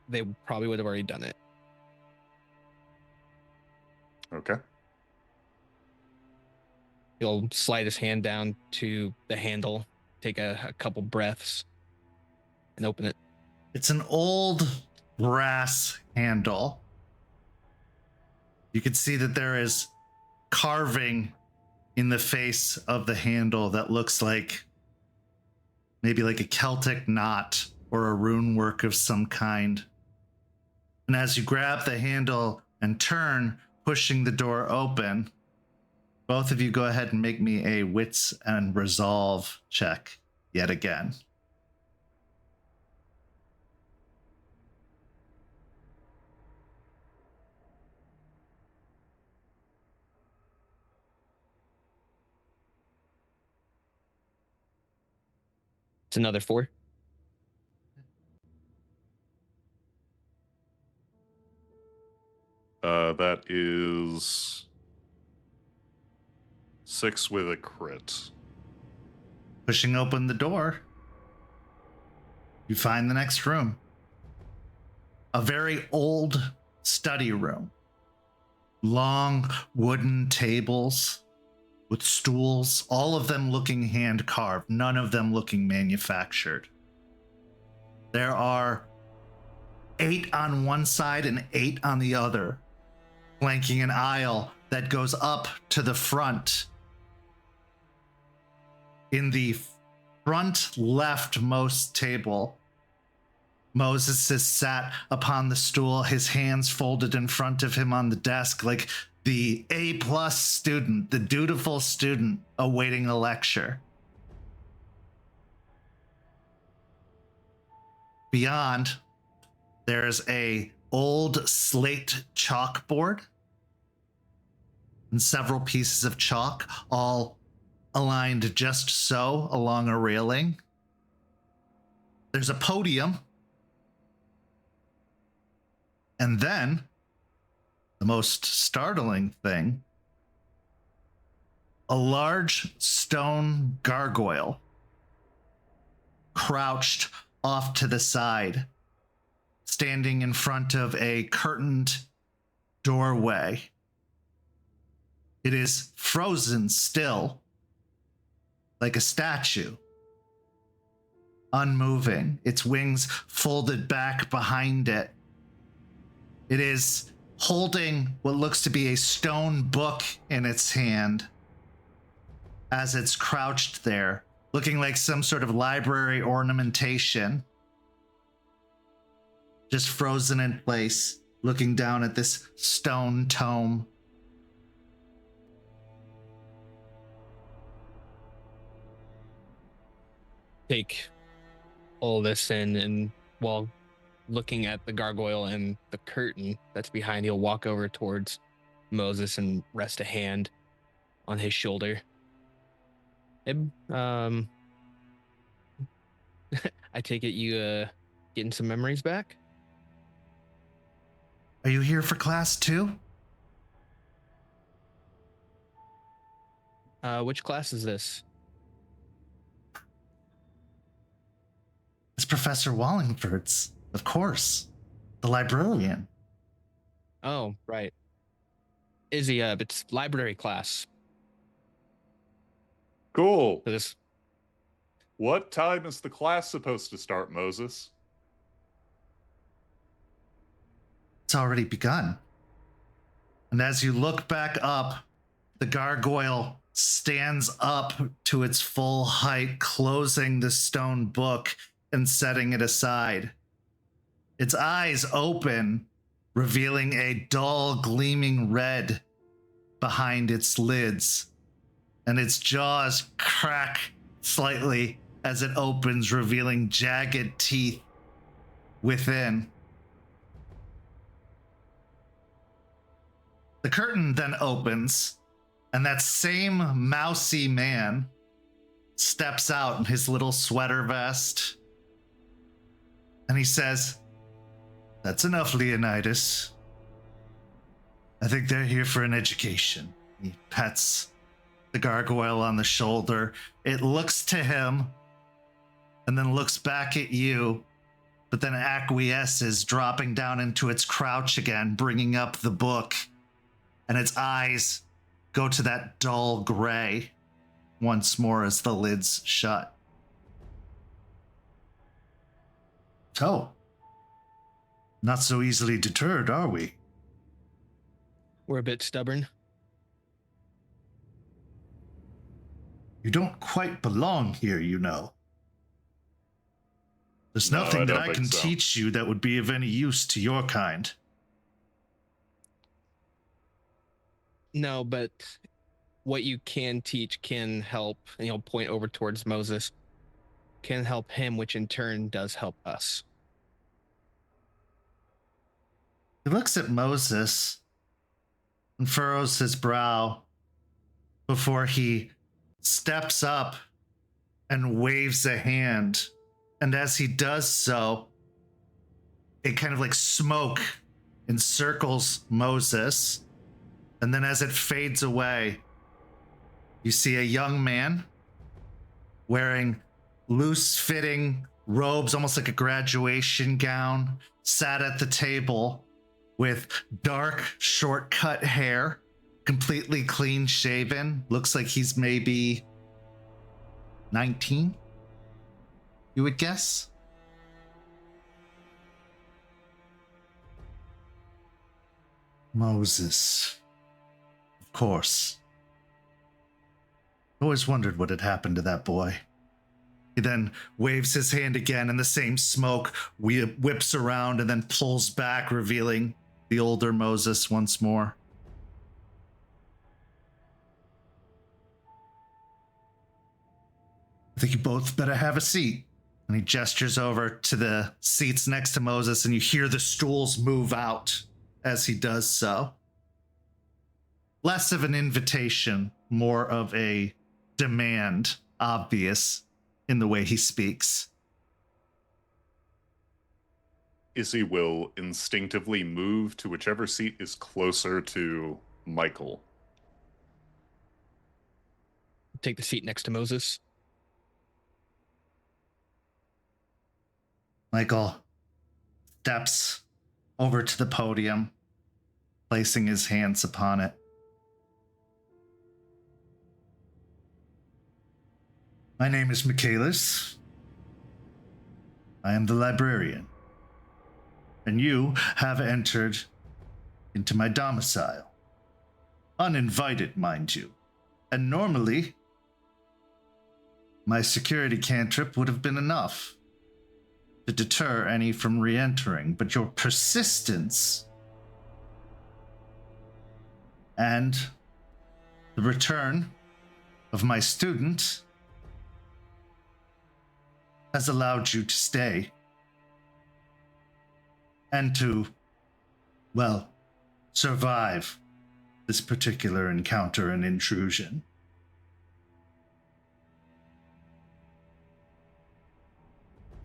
S6: they probably would have already done it.
S7: Okay.
S6: He'll slide his hand down to the handle, take a couple breaths, and open it.
S3: It's an old brass handle. You can see that there is carving in the face of the handle that looks like maybe like a Celtic knot or a rune work of some kind. And as you grab the handle and turn, pushing the door open, both of you go ahead and make me a wits and resolve check yet again.
S6: It's another 4.
S7: That is 6 with a crit.
S3: Pushing open the door, you find the next room. A very old study room. Long wooden tables with stools, all of them looking hand carved, none of them looking manufactured. There are 8 on one side and 8 on the other, flanking an aisle that goes up to the front. In the front leftmost table, Moses is sat upon the stool, his hands folded in front of him on the desk like the A+ student, the dutiful student awaiting a lecture. Beyond, there's a old slate chalkboard and several pieces of chalk, all aligned just so along a railing. There's a podium. And then, the most startling thing, a large stone gargoyle crouched off to the side, standing in front of a curtained doorway. It is frozen still, like a statue, unmoving, its wings folded back behind it. It is holding what looks to be a stone book in its hand as it's crouched there, looking like some sort of library ornamentation, just frozen in place, looking down at this stone tome.
S6: Take all this in, and while looking at the gargoyle and the curtain that's behind, he'll walk over towards Moses and rest a hand on his shoulder. I take it you getting some memories back?
S3: Are you here for class too?
S6: Which class is this?
S3: It's Professor Wallingford's, of course. The librarian.
S6: Oh, right. Izzy, it's library class.
S7: Cool.
S6: So this
S7: What time is the class supposed to start, Moses?
S3: It's already begun. And as you look back up, the gargoyle stands up to its full height, closing the stone book and setting it aside. Its eyes open, revealing a dull, gleaming red behind its lids, and its jaws crack slightly as it opens, revealing jagged teeth within. The curtain then opens, and that same mousy man steps out in his little sweater vest, and he says, "That's enough, Leonidas. I think they're here for an education." He pets the gargoyle on the shoulder. It looks to him and then looks back at you, but then acquiesces, dropping down into its crouch again, bringing up the book, and its eyes go to that dull gray once more as the lids shut. So, not so easily deterred, are we?
S6: we're a bit stubborn.
S3: You don't quite belong here, you know. There's
S7: No,
S3: nothing
S7: I
S3: that
S7: don't
S3: I
S7: think
S3: can
S7: so.
S3: teach you that would be of any use to your kind.
S6: No, but what you can teach can help, and you'll point over towards Moses, can help him, which in turn does help us.
S3: He looks at Moses and furrows his brow before he steps up and waves a hand. And as he does so, it kind of like smoke encircles Moses. And then as it fades away, you see a young man wearing loose-fitting robes, almost like a graduation gown, sat at the table with dark, short-cut hair, completely clean-shaven. Looks like he's maybe 19, you would guess. Moses. Of course. Always wondered what had happened to that boy. He then waves his hand again, and the same smoke whips around and then pulls back, revealing the older Moses once more. I think you both better have a seat. And he gestures over to the seats next to Moses, and you hear the stools move out as he does so. Less of an invitation, more of a demand, obvious in the way he speaks.
S7: Izzy will instinctively move to whichever seat is closer to Michael.
S6: Take the seat next to Moses.
S3: Michael steps over to the podium, placing his hands upon it. My name is Michaelis. I am the librarian. And you have entered into my domicile. Uninvited, mind you. And normally, my security cantrip would have been enough to deter any from re-entering, but your persistence and the return of my student has allowed you to stay and to, well, survive this particular encounter and intrusion.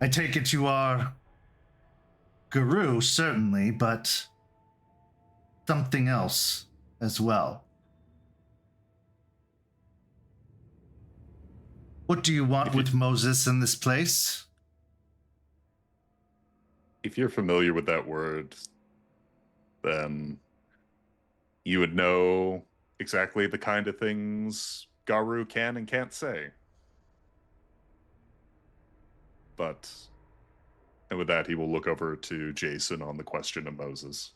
S3: I take it you are Guru, certainly, but something else as well. What do you want with Moses in this place?
S7: If you're familiar with that word, then you would know exactly the kind of things Garu can and can't say. And with that, he will look over to Jason on the question of Moses.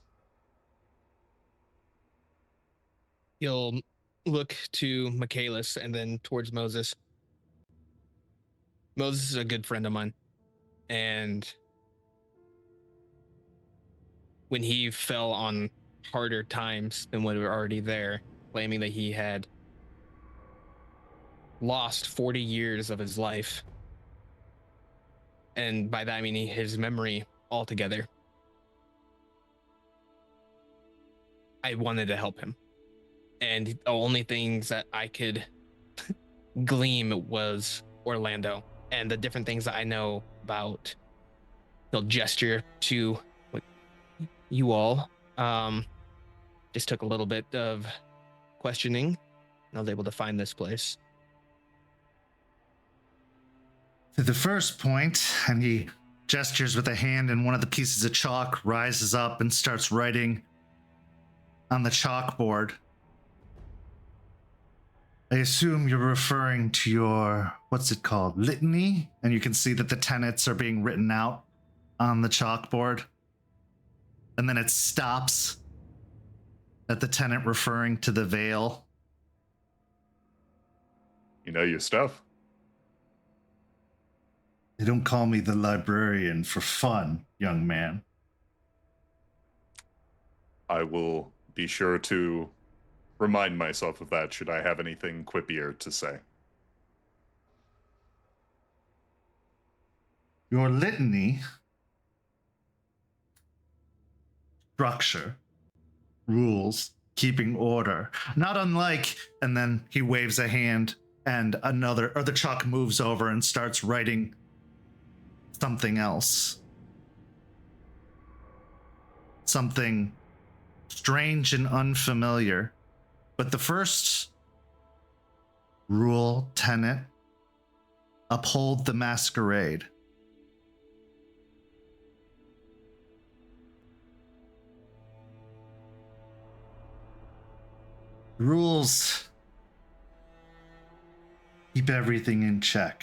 S6: He'll look to Michaelis and then towards Moses. Moses is a good friend of mine. And when he fell on harder times than what were already there, claiming that he had lost 40 years of his life, and by that I mean his memory altogether, I wanted to help him. And the only things that I could glean was Orlando and the different things that I know about. He'll gesture to you all. Just took a little bit of questioning, and I was able to find this place.
S3: To the first point, and he gestures with a hand, and one of the pieces of chalk rises up and starts writing on the chalkboard. I assume you're referring to your, what's it called, litany? And you can see that the tenets are being written out on the chalkboard. And then it stops at the tenet referring to the veil.
S7: You know your stuff.
S3: They don't call me the librarian for fun, young man.
S7: I will be sure to remind myself of that should I have anything quippier to say.
S3: Your litany, structure, rules, keeping order, not unlike, and then he waves a hand and the chalk moves over and starts writing something else. Something strange and unfamiliar. But the first rule, tenet, uphold the masquerade. Rules keep everything in check.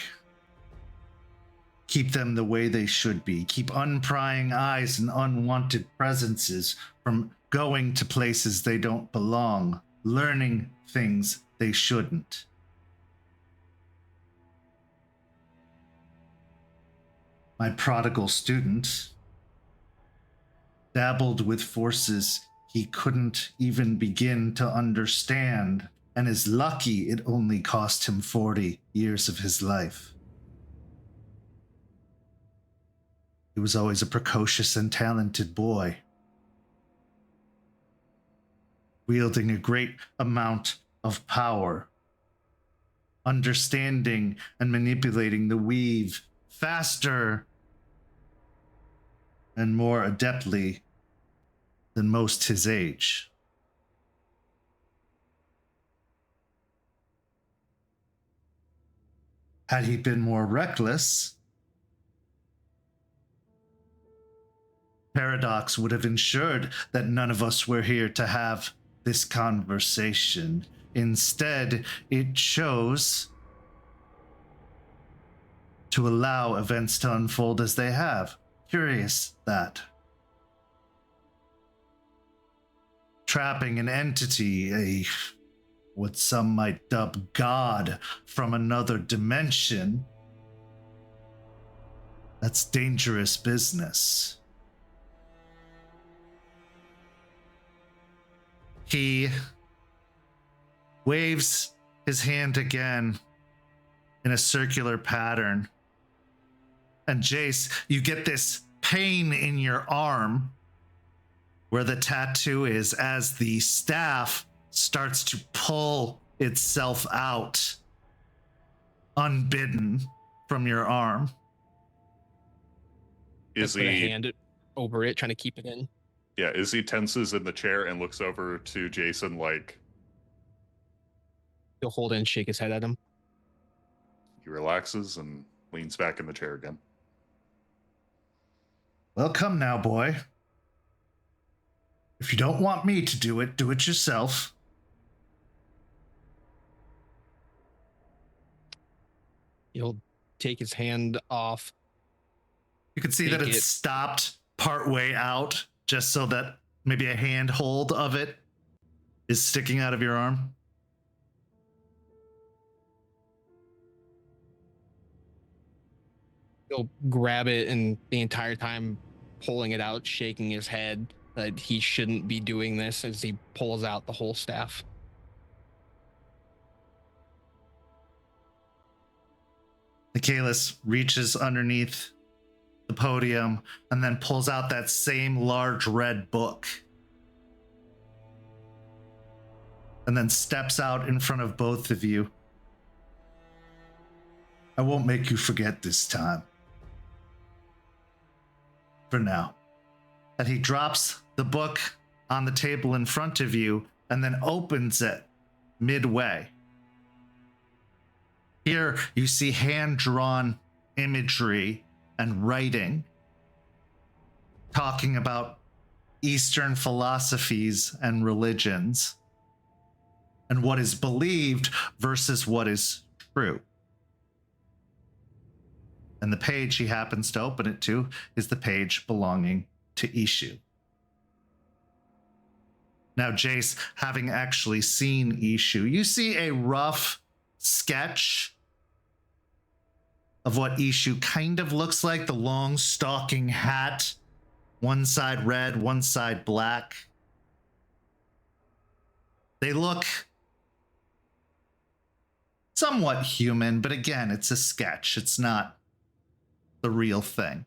S3: Keep them the way they should be. Keep unprying eyes and unwanted presences from going to places they don't belong, learning things they shouldn't. My prodigal student dabbled with forces he couldn't even begin to understand, and is lucky it only cost him 40 years of his life. He was always a precocious and talented boy, wielding a great amount of power, understanding and manipulating the weave faster and more adeptly than most his age. Had he been more reckless, Paradox would have ensured that none of us were here to have this conversation. Instead, it chose to allow events to unfold as they have. Curious that. Trapping an entity, what some might dub God from another dimension, that's dangerous business. He waves his hand again in a circular pattern. And Jace, you get this pain in your arm where the tattoo is as the staff starts to pull itself out, unbidden, from your arm.
S7: Is
S6: Put a
S7: he
S6: hand over it, trying to keep it in?
S7: Yeah, Izzy tenses in the chair and looks over to Jason like
S6: He'll hold it and shake his head at him.
S7: he relaxes and leans back in the chair again.
S3: Well, come now, boy. If you don't want me to do it yourself.
S6: He'll take his hand off.
S3: You can see that it's stopped partway out, just so that maybe a handhold of it is sticking out of your arm.
S6: He'll grab it, and the entire time pulling it out, shaking his head that he shouldn't be doing this as he pulls out the whole staff.
S3: Michaelis reaches underneath the podium and then pulls out that same large red book. And then steps out in front of both of you. I won't make you forget this time. For now. And he drops the book on the table in front of you and then opens it midway. Here you see hand-drawn imagery and writing talking about Eastern philosophies and religions and what is believed versus what is true. And the page he happens to open it to is the page belonging to Ishu. Now, Jace, having actually seen Ishu, you see a rough sketch of what Ishu kind of looks like, the long stalking hat, one side red, one side black. They look somewhat human, but again, it's a sketch. It's not the real thing.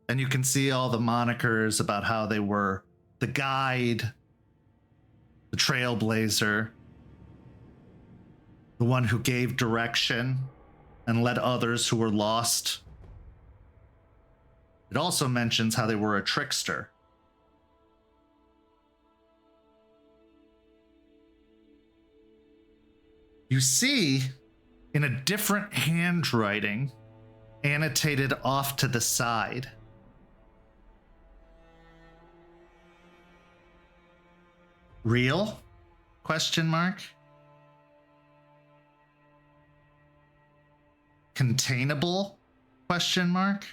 S3: And you can see all the monikers about how they were the guide, the trailblazer, the one who gave direction and led others who were lost. It also mentions how they were a trickster. You see, in a different handwriting, annotated off to the side, real? Question mark. Containable? Question mark.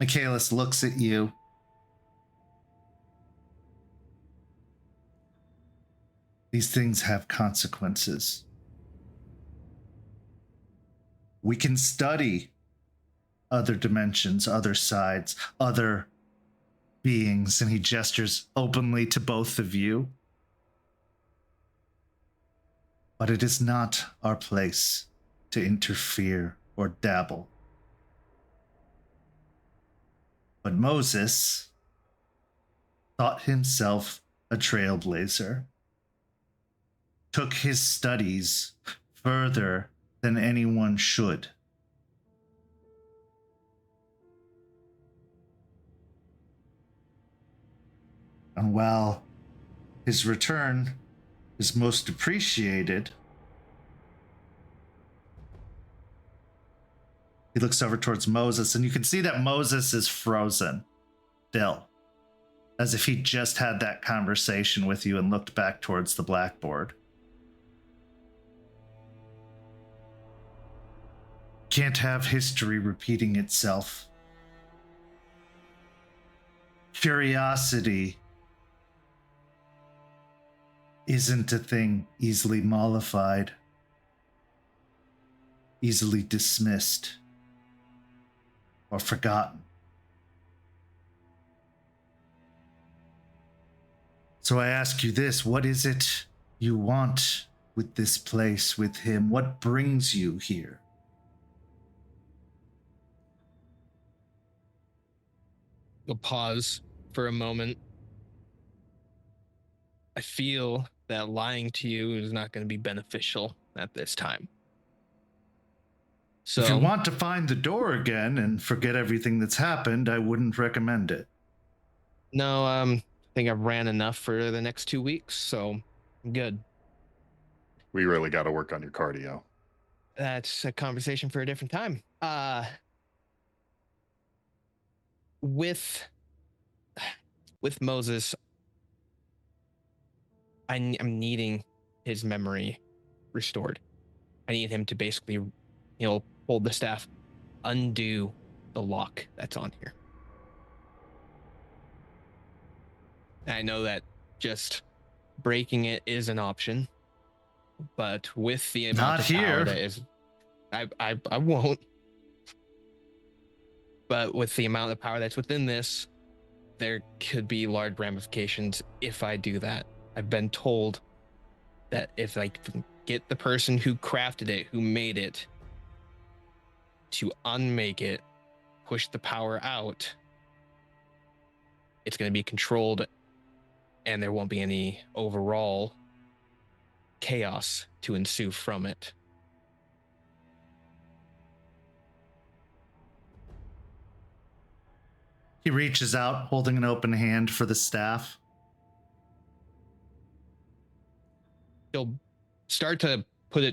S3: Michaelis looks at you. These things have consequences. We can study other dimensions, other sides, other beings, and he gestures openly to both of you. But it is not our place to interfere or dabble. But Moses thought himself a trailblazer, took his studies further than anyone should. And while his return is most appreciated, He looks over towards Moses, and you can see that Moses is frozen still, as if he just had that conversation with you and looked back towards the blackboard. Can't have history repeating itself. Curiosity isn't a thing easily mollified, easily dismissed, or forgotten. So I ask you this, what is it you want with this place, with him? What brings you here?
S6: You'll pause for a moment. I feel that lying to you is not going to be beneficial at this time. So,
S3: if you want to find the door again and forget everything that's happened, I wouldn't recommend it.
S6: No, I think I've ran enough for the next 2 weeks, so I'm good.
S7: We really got to work on your cardio.
S6: That's a conversation for a different time. With Moses, I'm needing his memory restored. I need him to basically, hold the staff, undo the lock that's on here. I know that just breaking it is an option, but with the amount of power that is, I won't. But with the amount of power that's within this, there could be large ramifications if I do that. I've been told that if I can get the person who crafted it, who made it, to unmake it, push the power out, it's going to be controlled and there won't be any overall chaos to ensue from it.
S3: He reaches out, holding an open hand for the staff.
S6: He'll start to push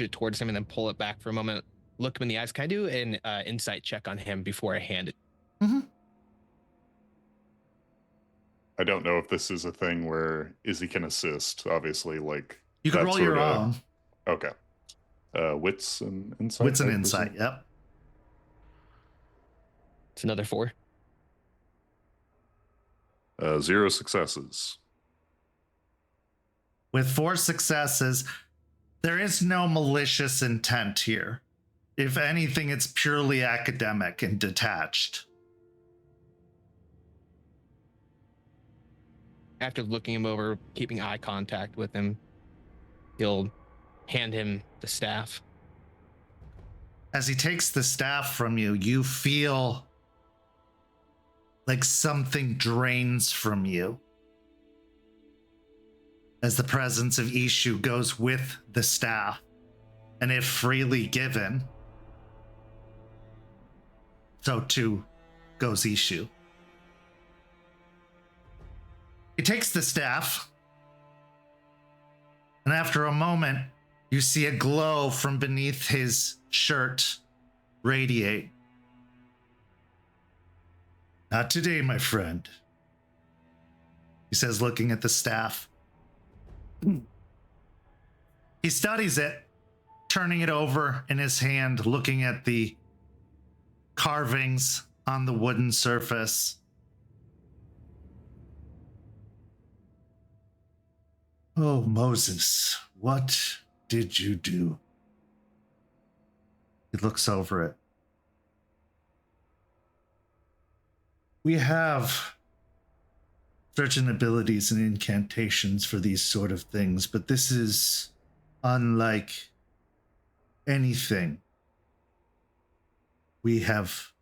S6: it towards him and then pull it back for a moment. Look him in the eyes. Can I do an insight check on him before I hand it?
S3: Mm-hmm.
S7: I don't know if this is a thing where Izzy can assist. Obviously, like
S3: You can roll your own.
S7: Okay. Wits and insight.
S3: Wits and insight. Yep.
S6: It's another 4.
S7: 0 successes.
S3: With 4 successes, there is no malicious intent here. If anything, it's purely academic and detached.
S6: After looking him over, keeping eye contact with him, he'll hand him the staff.
S3: As he takes the staff from you, you feel like something drains from you. As the presence of Ishu goes with the staff, and if freely given, so too goes Ishu. He takes the staff, and after a moment, you see a glow from beneath his shirt radiate. Not today, my friend, he says, looking at the staff. He studies it, turning it over in his hand, looking at the carvings on the wooden surface. Oh, Moses, what did you do? He looks over it. We have certain abilities and incantations for these sort of things, but this is unlike anything we have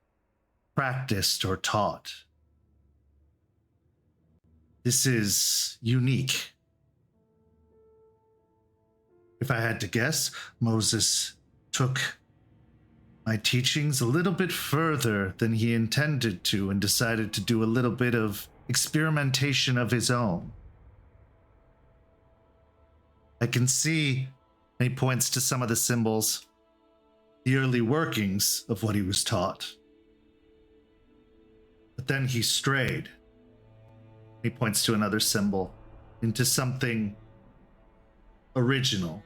S3: practiced or taught. This is unique. If I had to guess, Moses took my teachings a little bit further than he intended to and decided to do a little bit of experimentation of his own. I can see, and he points to some of the symbols, the early workings of what he was taught. But then he strayed. He points to another symbol, into something original.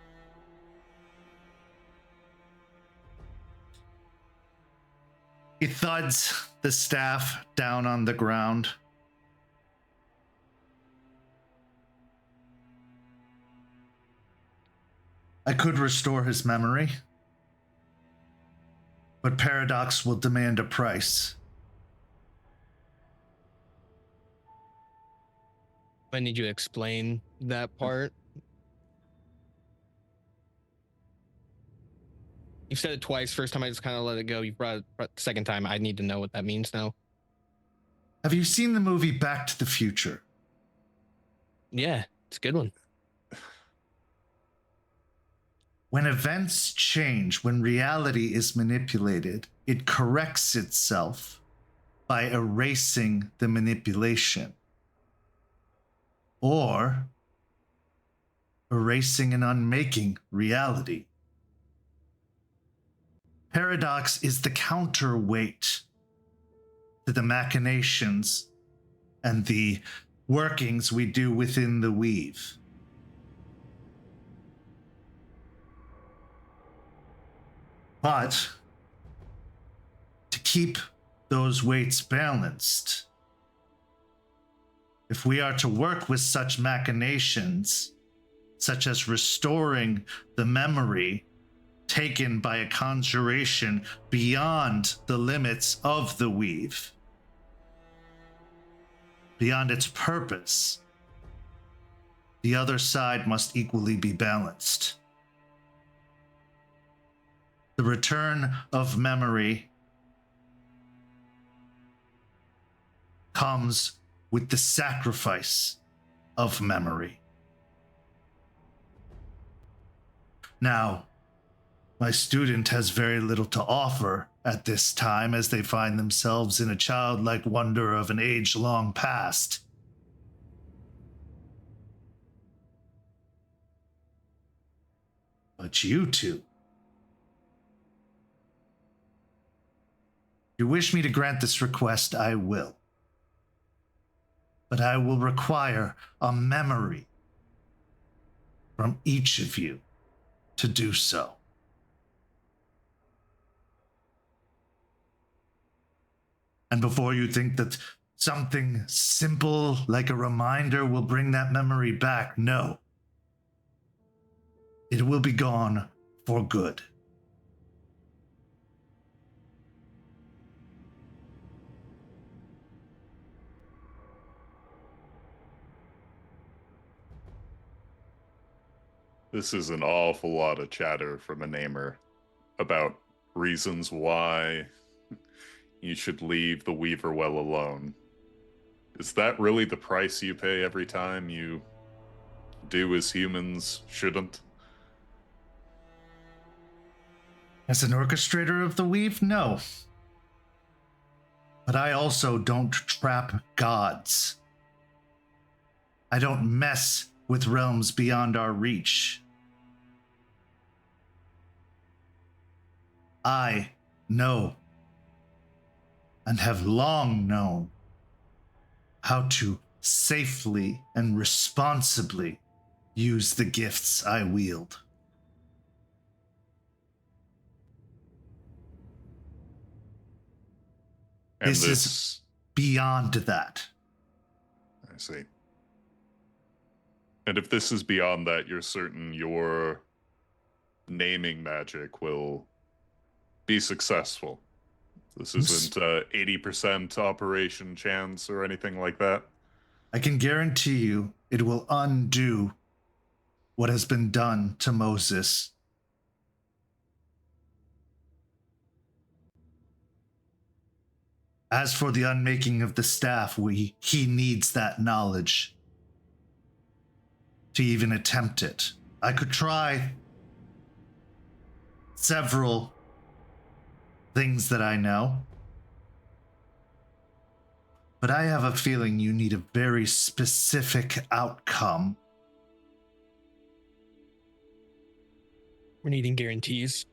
S3: He thuds the staff down on the ground. I could restore his memory, but Paradox will demand a price.
S6: I need you to explain that part. You've said it twice. First time I just kind of let it go. You brought it the second time. I need to know what that means now.
S3: Have you seen the movie Back to the Future?
S6: Yeah, it's a good one.
S3: When events change, when reality is manipulated, it corrects itself by erasing the manipulation. Or erasing and unmaking reality. Paradox is the counterweight to the machinations and the workings we do within the weave. But to keep those weights balanced, if we are to work with such machinations, such as restoring the memory taken by a conjuration beyond the limits of the weave, beyond its purpose, the other side must equally be balanced. The return of memory comes with the sacrifice of memory. Now, my student has very little to offer at this time as they find themselves in a childlike wonder of an age long past. But you two, if you wish me to grant this request, I will. But I will require a memory from each of you to do so. And before you think that something simple like a reminder will bring that memory back, no. It will be gone for good.
S7: This is an awful lot of chatter from a namer about reasons why you should leave the Weaver well alone. Is that really the price you pay every time you do as humans shouldn't?
S3: As an orchestrator of the weave, no. But I also don't trap gods. I don't mess with realms beyond our reach. I know, and have long known, how to safely and responsibly use the gifts I wield.
S7: And
S3: This is beyond that.
S7: I see. And if this is beyond that, you're certain your naming magic will be successful. This isn't 80% operation chance or anything like that.
S3: I can guarantee you it will undo what has been done to Moses. As for the unmaking of the staff, he needs that knowledge to even attempt it. I could try several things that I know, but I have a feeling you need a very specific outcome.
S6: We're needing guarantees.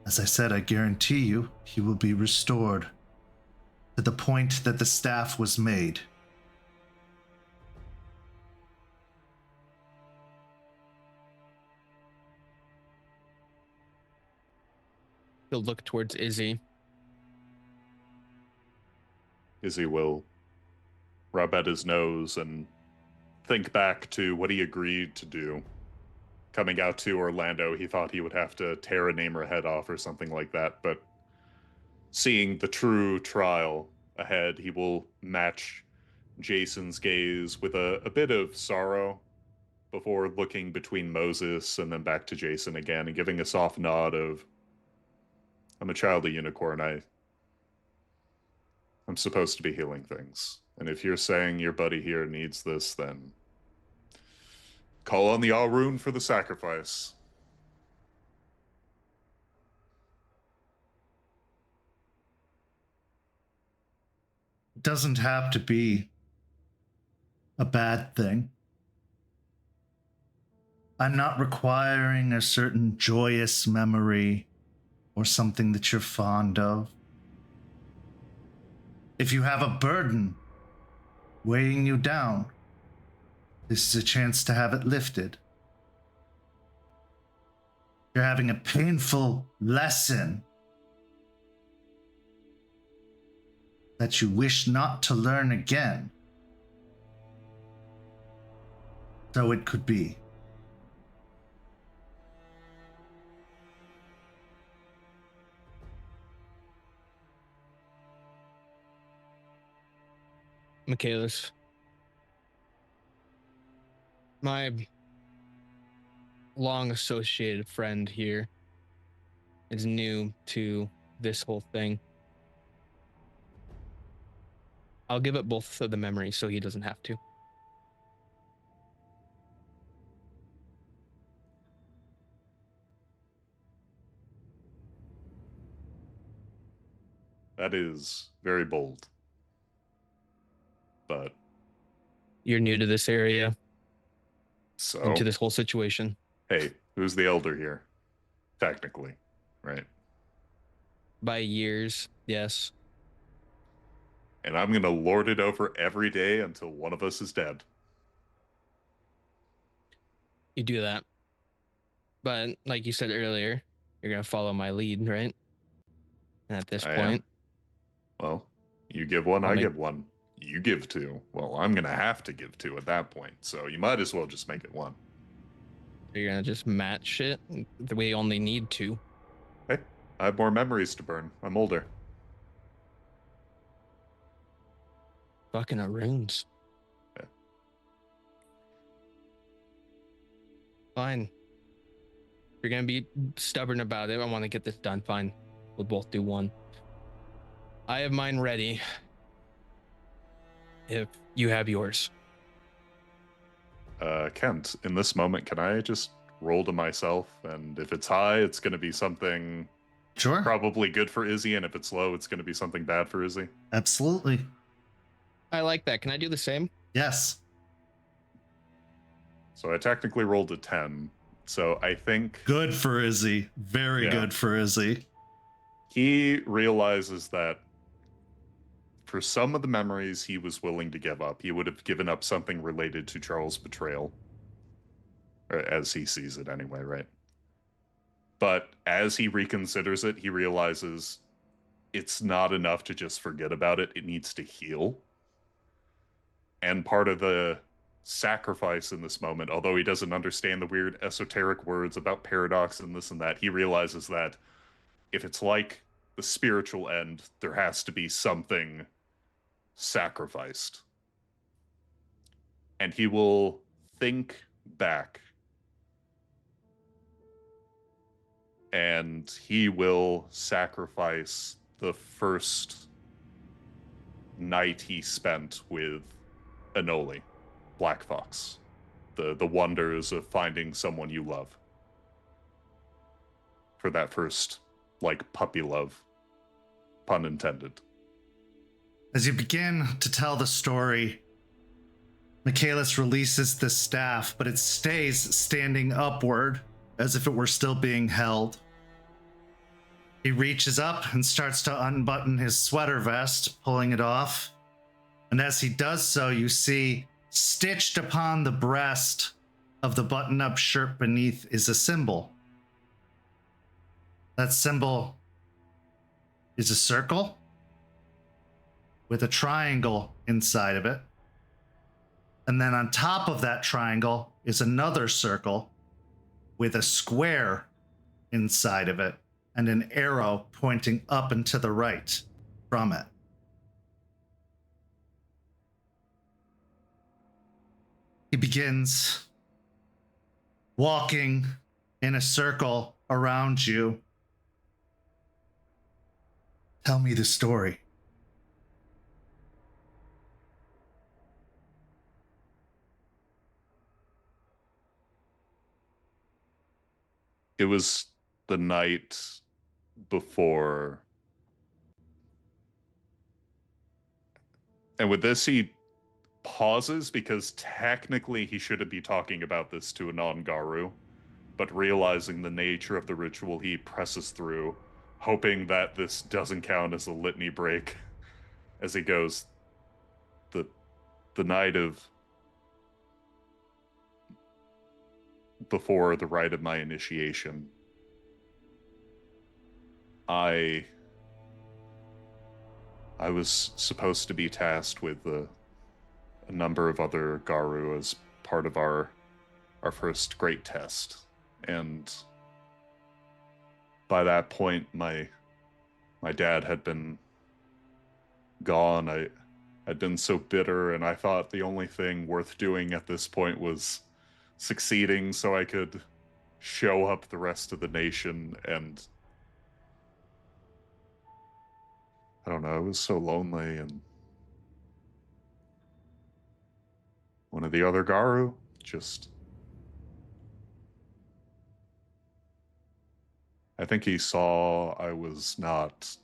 S3: As I said, I guarantee you he will be restored to the point that the staff was made.
S6: He'll look towards Izzy.
S7: Izzy will rub at his nose and think back to what he agreed to do. Coming out to Orlando, he thought he would have to tear a Namer head off or something like that, but seeing the true trial ahead, he will match Jason's gaze with a bit of sorrow before looking between Moses and then back to Jason again and giving a soft nod of, I'm a child of unicorn. I'm supposed to be healing things. And if you're saying your buddy here needs this, then call on the Alrune for the sacrifice.
S3: It doesn't have to be a bad thing. I'm not requiring a certain joyous memory or something that you're fond of. If you have a burden weighing you down, this is a chance to have it lifted. You're having a painful lesson that you wish not to learn again. So it could be.
S6: Michaelis. My long associated friend here is new to this whole thing. I'll give up both of the memories so he doesn't have to.
S7: That is very bold. But
S6: You're new to this area,
S7: so,
S6: and to this whole situation.
S7: hey, who's the elder here? Technically, right?
S6: By years, yes.
S7: And I'm going to lord it over every day until one of us is dead.
S6: You do that. But like you said earlier, you're going to follow my lead, right? And at this
S7: I
S6: point...
S7: am. Well, you give one,
S6: I'll
S7: I
S6: make-
S7: give one. You give two. Well, I'm going to have to give two at that point. So you might as well just make it one.
S6: You're going to just match it? We only need two.
S7: Hey, I have more memories to burn. I'm older.
S6: Fucking runes.
S7: Yeah.
S6: Fine. If you're gonna be stubborn about it, I want to get this done. Fine. We'll both do one. I have mine ready. If you have yours.
S7: Kent, in this moment, can I just roll to myself? And if it's high, it's going to be something
S3: Sure.
S7: probably good for Izzy. And if it's low, it's going to be something bad for Izzy.
S3: Absolutely.
S6: I like that. Can I do the same?
S3: Yes.
S7: So I technically rolled a 10. So I think
S3: Good for Izzy. Very
S7: Yeah.
S3: good for Izzy.
S7: he realizes that for some of the memories he was willing to give up, he would have given up something related to Charles' betrayal. Or as he sees it anyway, right? But as he reconsiders it, he realizes it's not enough to just forget about it. It needs to heal. And part of the sacrifice in this moment, although he doesn't understand the weird esoteric words about paradox and this and that, he realizes that if it's like the spiritual end, there has to be something sacrificed. And he will think back. And he will sacrifice the first night he spent with Anoli, Black Fox. The wonders of finding someone you love. For that first, like, puppy love. Pun intended.
S3: As you begin to tell the story, Michaelis releases the staff, but it stays standing upward as if it were still being held. He reaches up and starts to unbutton his sweater vest, pulling it off. And as he does so, you see stitched upon the breast of the button-up shirt beneath is a symbol. That symbol is a circle with a triangle inside of it. And then on top of that triangle is another circle with a square inside of it and an arrow pointing up and to the right from it. He begins walking in a circle around you. Tell me the story.
S7: It was the night before. And with this, he pauses because technically he shouldn't be talking about this to a non-Garu, but realizing the nature of the ritual, he presses through, hoping that this doesn't count as a litany break as he goes, the night of before the rite of my initiation, I was supposed to be tasked with a number of other Garu as part of our first great test. And by that point, my dad had been gone. I'd been so bitter, and I thought the only thing worth doing at this point was succeeding so I could show up the rest of the nation. And I don't know, I was so lonely, and one of the other Garu just, I think he saw I was not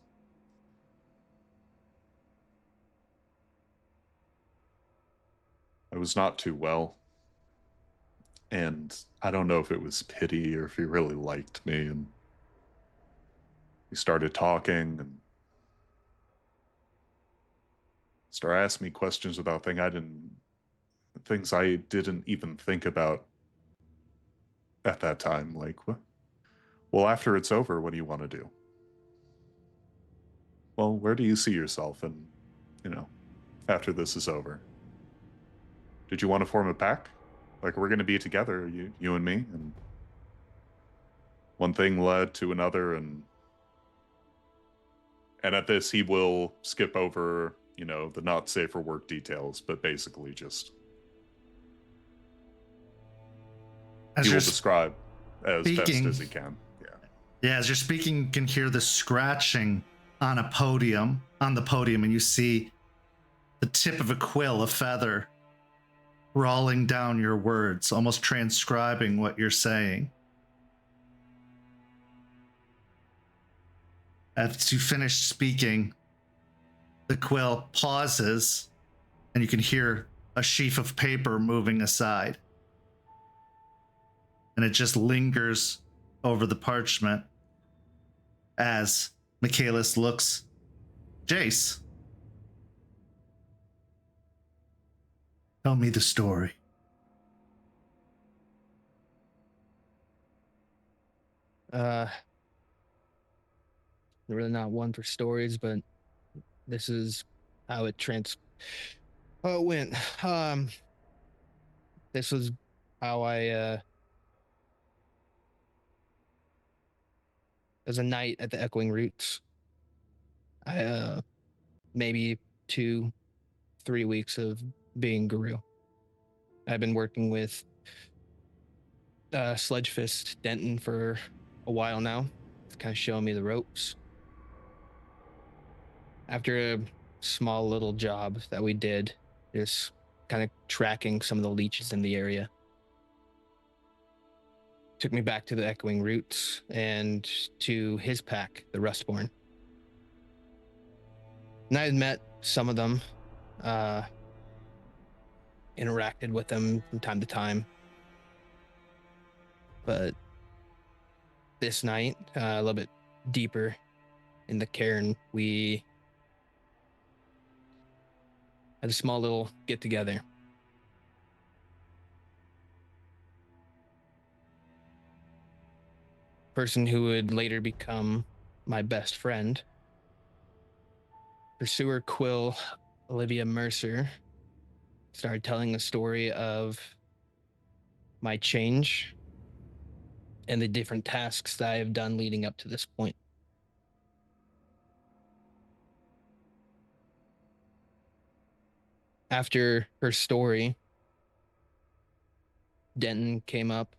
S7: too well. And I don't know if it was pity or if he really liked me, and he started talking and started asking me questions about things I didn't even think about at that time. Like, well, after it's over, what do you want to do? Well, where do you see yourself and, after this is over? Did you want to form a pack? Like, we're going to be together, you and me. And one thing led to another, and at this, he will skip over, the not safe for work details, but basically just he will describe as best as he can.
S3: Yeah, as you're speaking, you can hear the scratching on the podium, and you see the tip of a quill, a feather, crawling down your words, almost transcribing what you're saying. As you finish speaking, the quill pauses, and you can hear a sheaf of paper moving aside. And it just lingers over the parchment as Michaelis looks. Jace, tell me the story.
S6: Really not one for stories, but this is how it went. This was how I as a night at the Echoing Roots. I maybe 2-3 weeks of being Guru. I've been working with Sledgefist Denton for a while now. It's kind of showing me the ropes. After a small little job that we did, just kind of tracking some of the leeches in the area, took me back to the Echoing Roots and to his pack, the Rustborn. And I had met some of them, interacted with them from time to time. But this night, a little bit deeper in the cairn, we had a small little get together. Person who would later become my best friend, pursuer Quill Olivia Mercer, started telling the story of my change and the different tasks that I have done leading up to this point. After her story, Denton came up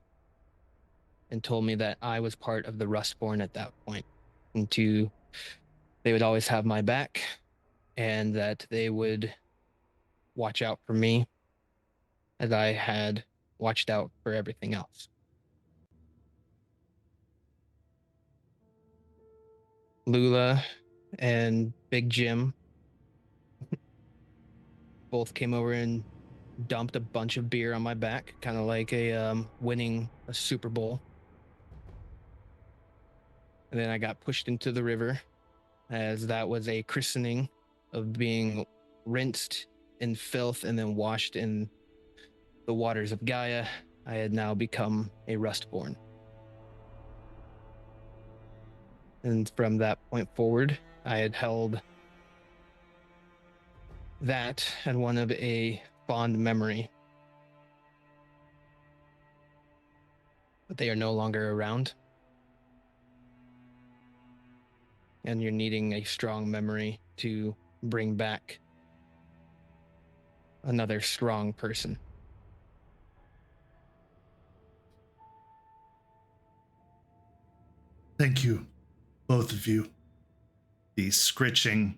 S6: and told me that I was part of the Rustborn at that point, and they would always have my back, and that they would watch out for me as I had watched out for everything else. Lula and Big Jim both came over and dumped a bunch of beer on my back, kind of like winning a Super Bowl. And then I got pushed into the river, as that was a christening of being rinsed in filth and then washed in the waters of Gaia. I had now become a Rustborn. And from that point forward, I had held that and one of a fond memory. But they are no longer around. And you're needing a strong memory to bring back another strong person.
S3: Thank you, both of you. The scritching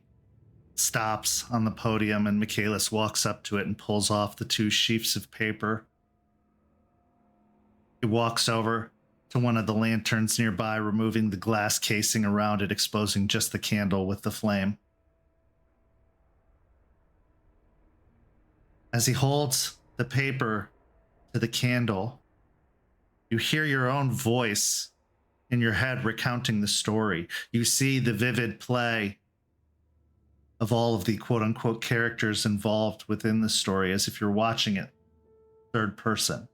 S3: stops on the podium, and Michaelis walks up to it and pulls off the two sheafs of paper. He walks over to one of the lanterns nearby, removing the glass casing around it, exposing just the candle with the flame. As he holds the paper to the candle, you hear your own voice in your head recounting the story. You see the vivid play of all of the quote-unquote characters involved within the story, as if you're watching it third person.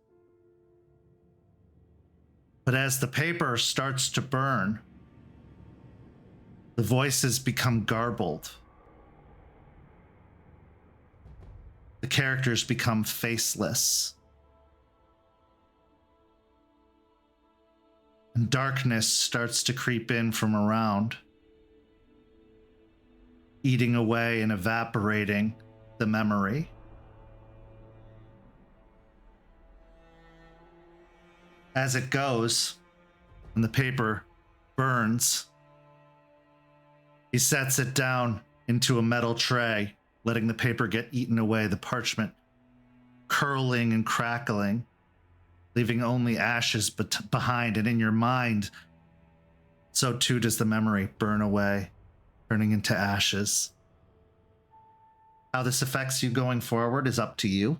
S3: But as the paper starts to burn, the voices become garbled. The characters become faceless. And darkness starts to creep in from around, eating away and evaporating the memory. As it goes, and the paper burns, he sets it down into a metal tray, letting the paper get eaten away, the parchment curling and crackling, leaving only ashes behind. And in your mind, so too does the memory burn away, turning into ashes. How this affects you going forward is up to you.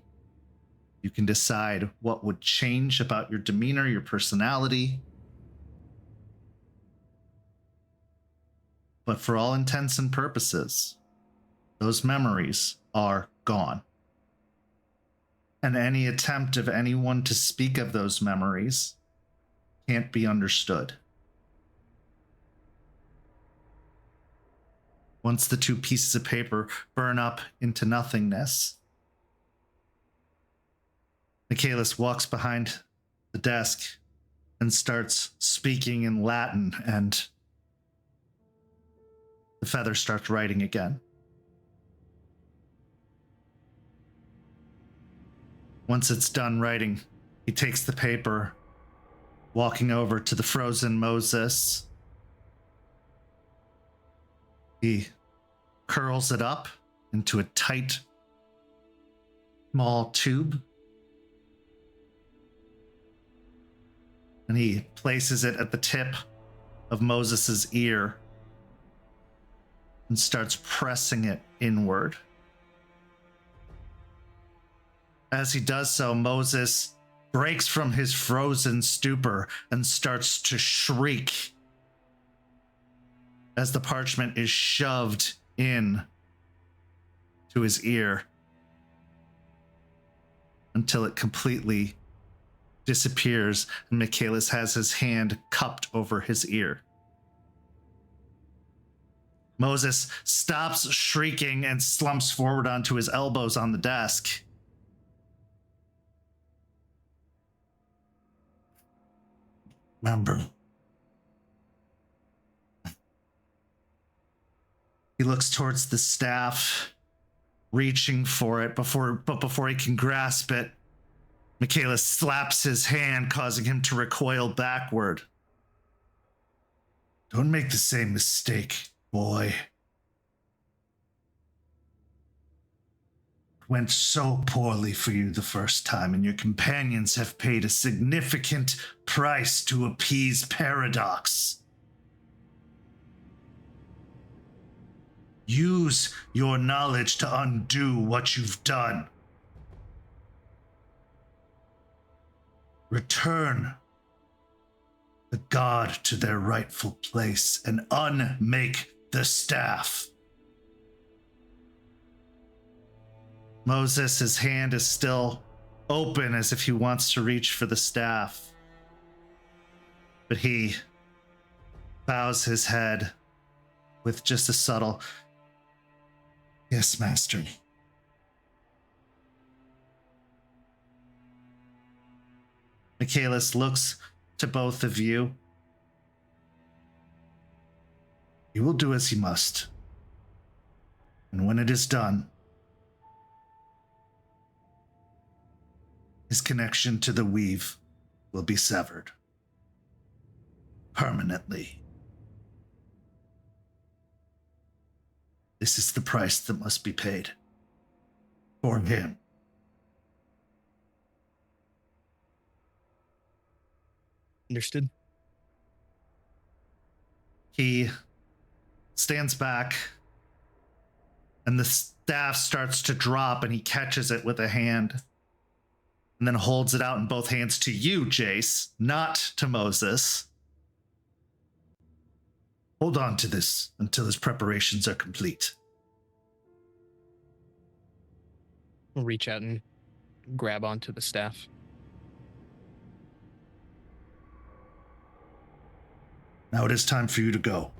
S3: You can decide what would change about your demeanor, your personality. But for all intents and purposes, those memories are gone. And any attempt of anyone to speak of those memories can't be understood. Once the two pieces of paper burn up into nothingness, Michaelis walks behind the desk and starts speaking in Latin, and the feather starts writing again. Once it's done writing, he takes the paper, walking over to the frozen Moses. He curls it up into a tight, small tube, and he places it at the tip of Moses's ear and starts pressing it inward. As he does so, Moses breaks from his frozen stupor and starts to shriek as the parchment is shoved in to his ear until it completely disappears, and Michaelis has his hand cupped over his ear. Moses stops shrieking and slumps forward onto his elbows on the desk. Remember, he looks towards the staff, reaching for it, but before he can grasp it, Michaelis slaps his hand, causing him to recoil backward. Don't make the same mistake, boy. It went so poorly for you the first time, and your companions have paid a significant price to appease Paradox. Use your knowledge to undo what you've done. Return the god to their rightful place and unmake the staff. Moses' hand is still open as if he wants to reach for the staff. But he bows his head with just a subtle, "Yes, master." Michaelis looks to both of you. You will do as you must. And when it is done, his connection to the weave will be severed. Permanently. This is the price that must be paid. For him.
S6: Understood.
S3: He stands back, and the staff starts to drop, and he catches it with a hand, and then holds it out in both hands to you, Jace, not to Moses. Hold on to this until his preparations are complete.
S6: We'll reach out and grab onto the staff.
S3: Now it is time for you to go.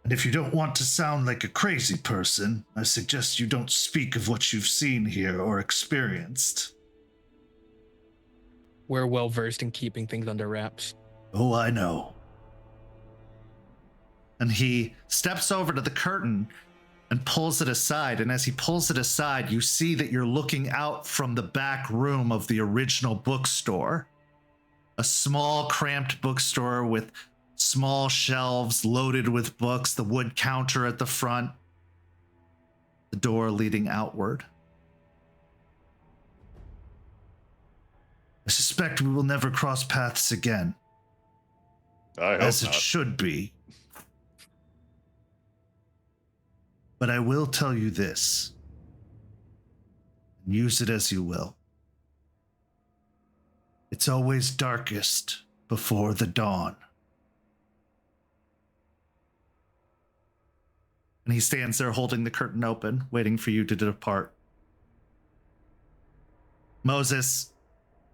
S3: And if you don't want to sound like a crazy person, I suggest you don't speak of what you've seen here or experienced.
S6: We're well versed in keeping things under wraps.
S3: Oh, I know. And he steps over to the curtain and pulls it aside. And as he pulls it aside, you see that you're looking out from the back room of the original bookstore. A small, cramped bookstore with small shelves loaded with books, the wood counter at the front, the door leading outward. I suspect we will never cross paths again.
S7: I hope
S3: as it
S7: not.
S3: should be. But I will tell you this, and use it as you will. It's always darkest before the dawn. And he stands there holding the curtain open, waiting for you to depart. Moses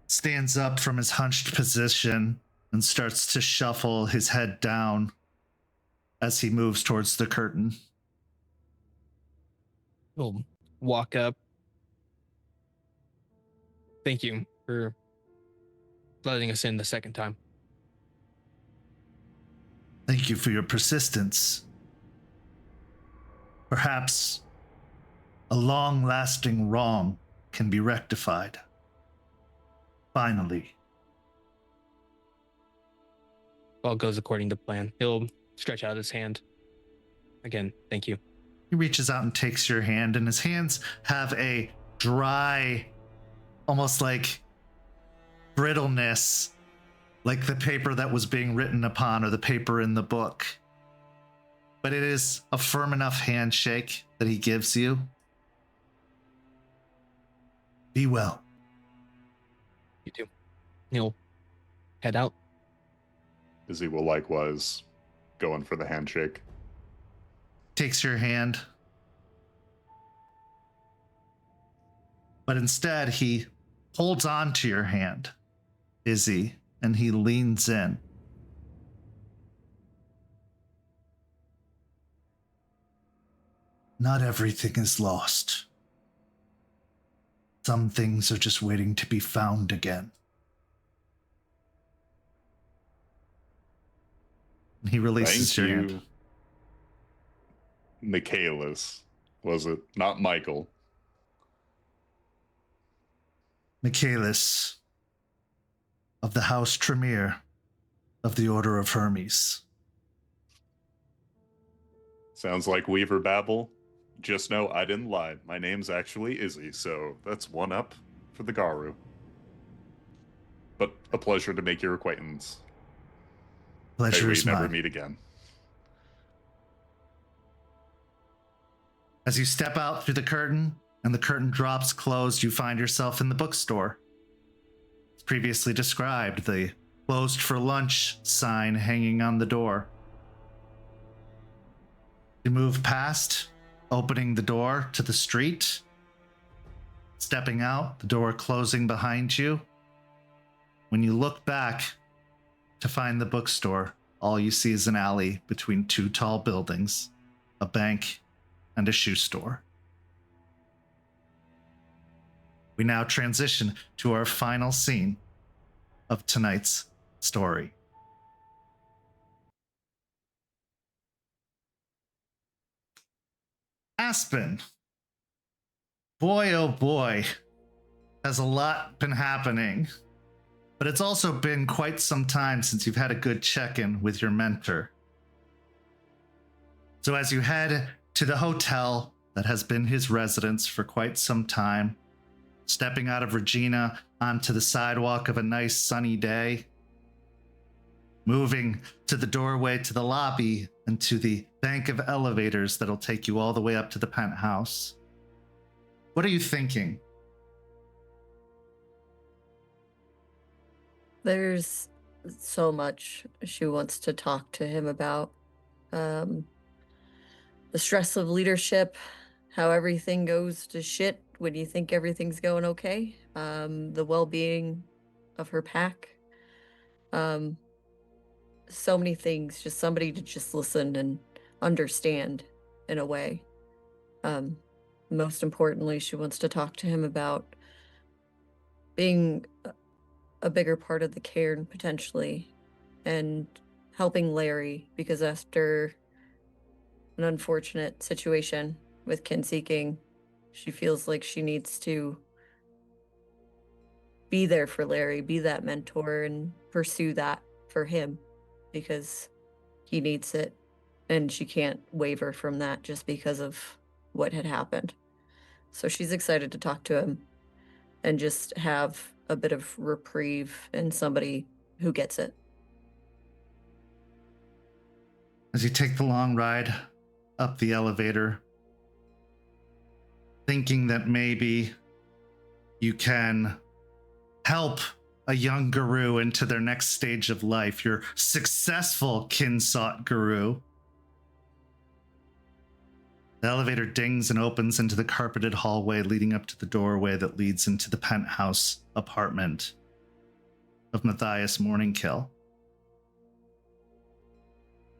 S3: stands up from his hunched position and starts to shuffle his head down as he moves towards the curtain.
S6: He'll walk up. Thank you for letting us in the second time.
S3: Thank you for your persistence. Perhaps a long-lasting wrong can be rectified. Finally.
S6: All goes according to plan. He'll stretch out his hand. Again, thank you.
S3: He reaches out and takes your hand, and his hands have a dry, almost like brittleness, like the paper that was being written upon or the paper in the book. But it is a firm enough handshake that he gives you. Be well.
S6: You too. He'll head out.
S7: Izzy will likewise go in for the handshake.
S3: Takes your hand. But instead, he holds on to your hand, Izzy, and he leans in. Not everything is lost. Some things are just waiting to be found again. And he releases your hand.
S7: Michaelis, was it? Not Michael.
S3: Michaelis of the House Tremere of the Order of Hermes.
S7: Sounds like Weaver babble. Just know I didn't lie. My name's actually Izzy, so that's one up for the Garu. But a pleasure to make your acquaintance.
S3: Pleasure
S7: May
S3: is
S7: we never
S3: mine.
S7: meet again.
S3: As you step out through the curtain and the curtain drops closed, you find yourself in the bookstore. As previously described, the closed for lunch sign hanging on the door. You move past, opening the door to the street, stepping out, the door closing behind you. When you look back to find the bookstore, all you see is an alley between two tall buildings, a bank, and a shoe store. We now transition to our final scene of tonight's story. Aspen. Boy, oh boy, has a lot been happening. But it's also been quite some time since you've had a good check-in with your mentor. So as you head to the hotel that has been his residence for quite some time, stepping out of Regina onto the sidewalk of a nice sunny day, moving to the doorway to the lobby and to the bank of elevators that'll take you all the way up to the penthouse. What are you thinking?
S4: There's so much she wants to talk to him about. The stress of leadership, how everything goes to shit when you think everything's going okay. The well-being of her pack. So many things, just somebody to just listen and understand in a way. Most importantly, she wants to talk to him about being a bigger part of the cairn potentially and helping Larry, because after an unfortunate situation with kin seeking, she feels like she needs to be there for Larry, be that mentor, and pursue that for him because he needs it, and she can't waver from that just because of what had happened. So she's excited to talk to him and just have a bit of reprieve and somebody who gets it.
S3: As you take the long ride up the elevator, thinking that maybe you can help a young guru into their next stage of life, your successful kin-sought guru. The elevator dings and opens into the carpeted hallway leading up to the doorway that leads into the penthouse apartment of Matthias Morningkill.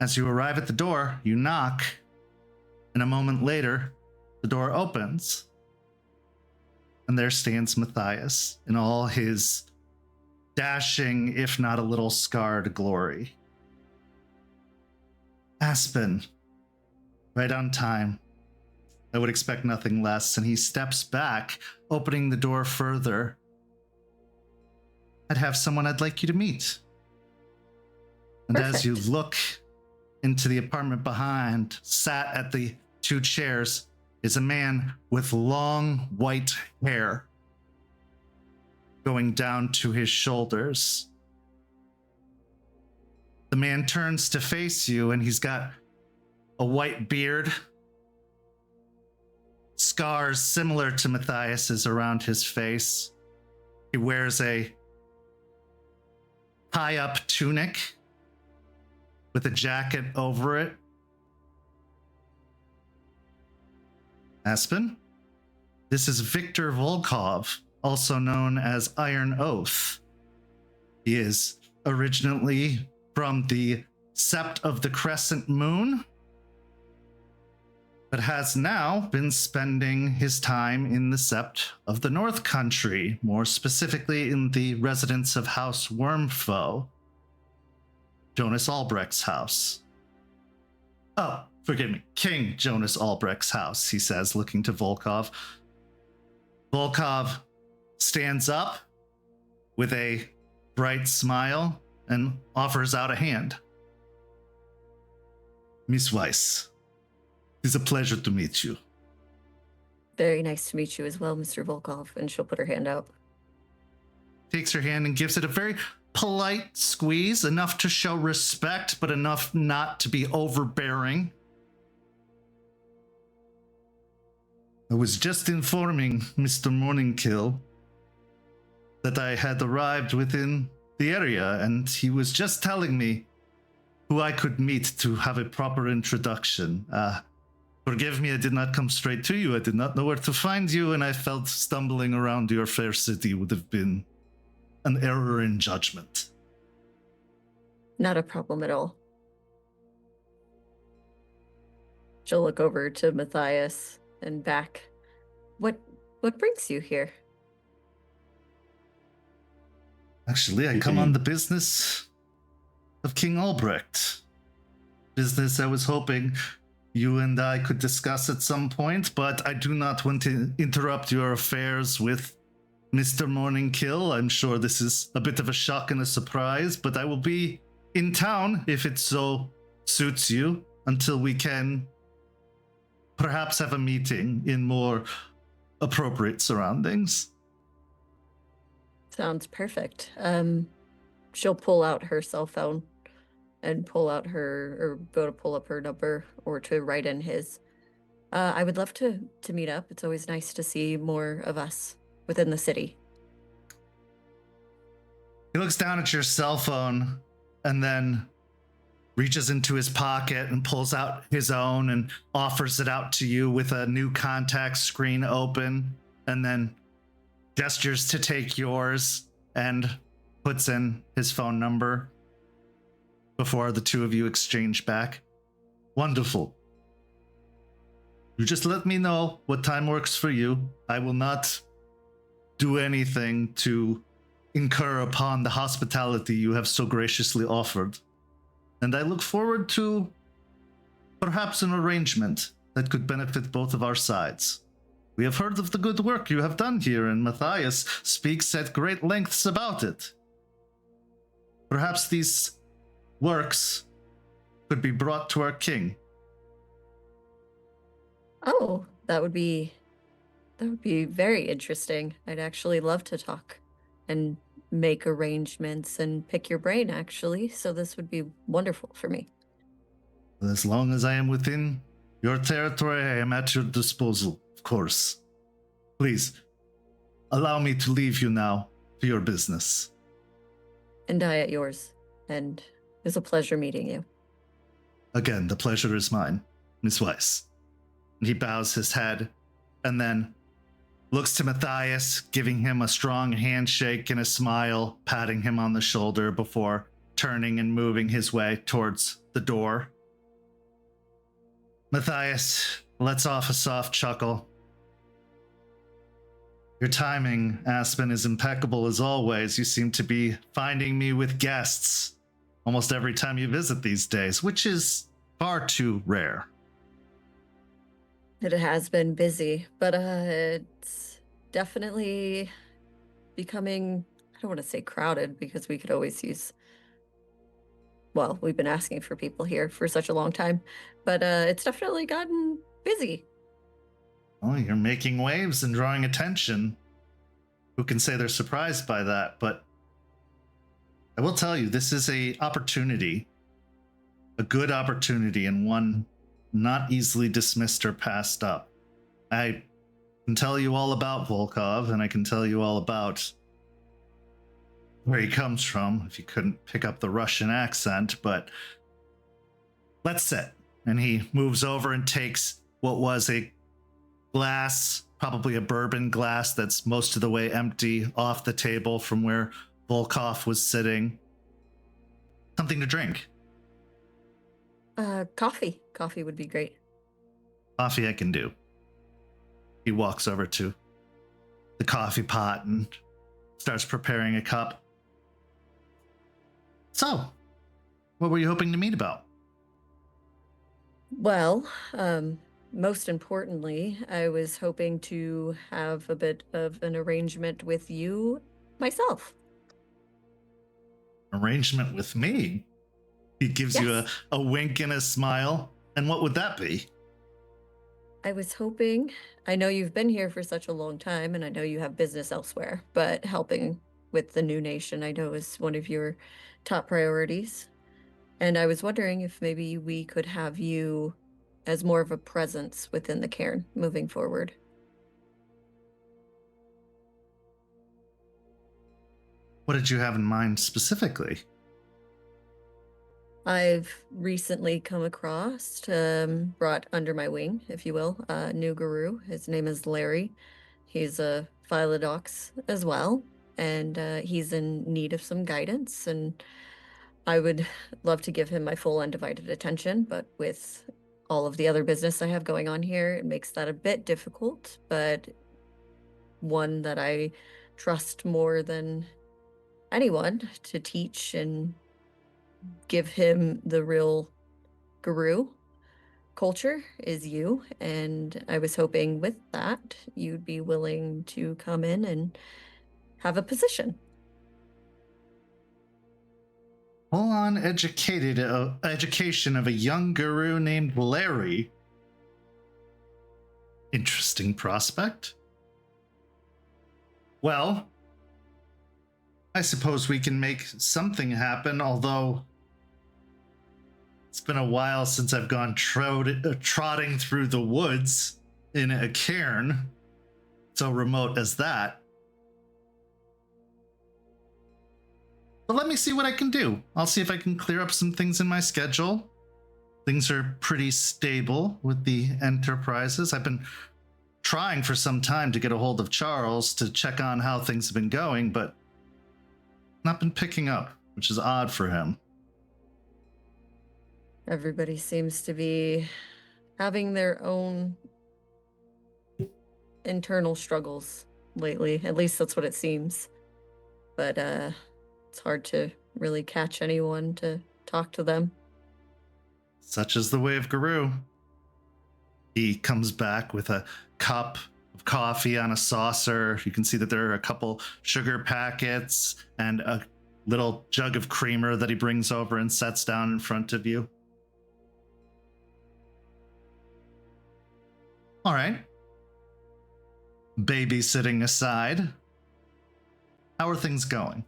S3: As you arrive at the door, you knock, and a moment later, the door opens, and there stands Matthias in all his dashing, if not a little scarred glory. Aspen, right on time. I would expect nothing less, and he steps back, opening the door further. I'd have someone I'd like you to meet. And as you look into the apartment behind, sat at the two chairs, is a man with long white hair going down to his shoulders. The man turns to face you, and he's got a white beard, scars similar to Matthias's around his face. He wears a high-up tunic with a jacket over it. Aspen, this is Victor Volkov, also known as Iron Oath. He is originally from the Sept of the Crescent Moon, but has now been spending his time in the Sept of the North Country, more specifically in the residence of House Wormfoe, Jonas Albrecht's house. Oh, forgive me, King Jonas Albrecht's house, he says, looking to Volkov. Volkov stands up with a bright smile and offers out a hand. Miss Weiss, it is a pleasure to meet you.
S4: Very nice to meet you as well, Mr. Volkov. And she'll put her hand out.
S3: Takes her hand and gives it a very polite squeeze, enough to show respect, but enough not to be overbearing. I was just informing Mr. Morningkill that I had arrived within the area, and he was just telling me who I could meet to have a proper introduction. Forgive me, I did not come straight to you. I did not know where to find you, and I felt stumbling around your fair city would have been an error in judgment.
S4: Not a problem at all. She'll look over to Matthias and back. What brings you here?
S3: Actually, I come on the business of King Albrecht. Business I was hoping you and I could discuss at some point, but I do not want to interrupt your affairs with Mr. Morningkill. I'm sure this is a bit of a shock and a surprise, but I will be in town if it so suits you until we can perhaps have a meeting in more appropriate surroundings.
S4: Sounds perfect. She'll pull out her cell phone and pull out or go to pull up her number or to write in his. I would love to meet up. It's always nice to see more of us within the city.
S3: He looks down at your cell phone and then reaches into his pocket and pulls out his own and offers it out to you with a new contact screen open, and then gestures to take yours and puts in his phone number before the two of you exchange back. Wonderful. You just let me know what time works for you. I will not do anything to incur upon the hospitality you have so graciously offered. And I look forward to perhaps an arrangement that could benefit both of our sides. We have heard of the good work you have done here, and Matthias speaks at great lengths about it. Perhaps these works could be brought to our king.
S4: Oh, that would be very interesting. I'd actually love to talk and make arrangements and pick your brain, actually. So this would be wonderful for me.
S3: As long as I am within your territory, I am at your disposal, of course. Please, allow me to leave you now to your business.
S4: And I at yours. And it was a pleasure meeting you.
S3: Again, the pleasure is mine, Miss Weiss. And he bows his head and then looks to Matthias, giving him a strong handshake and a smile, patting him on the shoulder before turning and moving his way towards the door. Matthias lets off a soft chuckle. Your timing, Aspen, is impeccable as always. You seem to be finding me with guests almost every time you visit these days, which is far too rare.
S4: It has been busy, but it's definitely becoming, I don't want to say crowded because we could always use, well, we've been asking for people here for such a long time, but it's definitely gotten busy.
S3: Oh, you're making waves and drawing attention. Who can say they're surprised by that? But I will tell you, this is a opportunity, a good opportunity, and one not easily dismissed or passed up. I can tell you all about Volkov, and I can tell you all about where he comes from, if you couldn't pick up the Russian accent, but Let's sit. And he moves over and takes what was a glass, probably a bourbon glass that's most of the way empty, off the table from where Volkov was sitting. Something to drink.
S4: Coffee. Coffee would be great.
S3: Coffee I can do. He walks over to the coffee pot and starts preparing a cup. So, what were you hoping to meet about?
S4: Well, most importantly, I was hoping to have a bit of an arrangement with you myself.
S3: Arrangement with me? He gives you a wink and a smile. And what would that be?
S4: I was hoping, I know you've been here for such a long time, and I know you have business elsewhere, but helping with the new nation, I know, is one of your top priorities. And I was wondering if maybe we could have you as more of a presence within the cairn moving forward.
S3: What did you have in mind specifically?
S4: I've recently come across, brought under my wing, if you will, a new guru. His name is Larry. He's a Philodox as well, and he's in need of some guidance, and I would love to give him my full undivided attention, but with all of the other business I have going on here, it makes that a bit difficult, but one that I trust more than anyone to teach and give him the real guru culture is you. And I was hoping with that, you'd be willing to come in and have a position.
S3: Full-on education of a young guru named Larry. Interesting prospect. Well, I suppose we can make something happen, although it's been a while since I've gone trotting through the woods in a cairn, so remote as that. But let me see what I can do. I'll see if I can clear up some things in my schedule. Things are pretty stable with the enterprises. I've been trying for some time to get a hold of Charles to check on how things have been going, but not been picking up, which is odd for him.
S4: Everybody seems to be having their own internal struggles lately. At least that's what it seems. But it's hard to really catch anyone to talk to them.
S3: Such is the way of Guru. He comes back with a cup of coffee on a saucer. You can see that there are a couple sugar packets and a little jug of creamer that he brings over and sets down in front of you. All right. Babysitting aside, how are things going?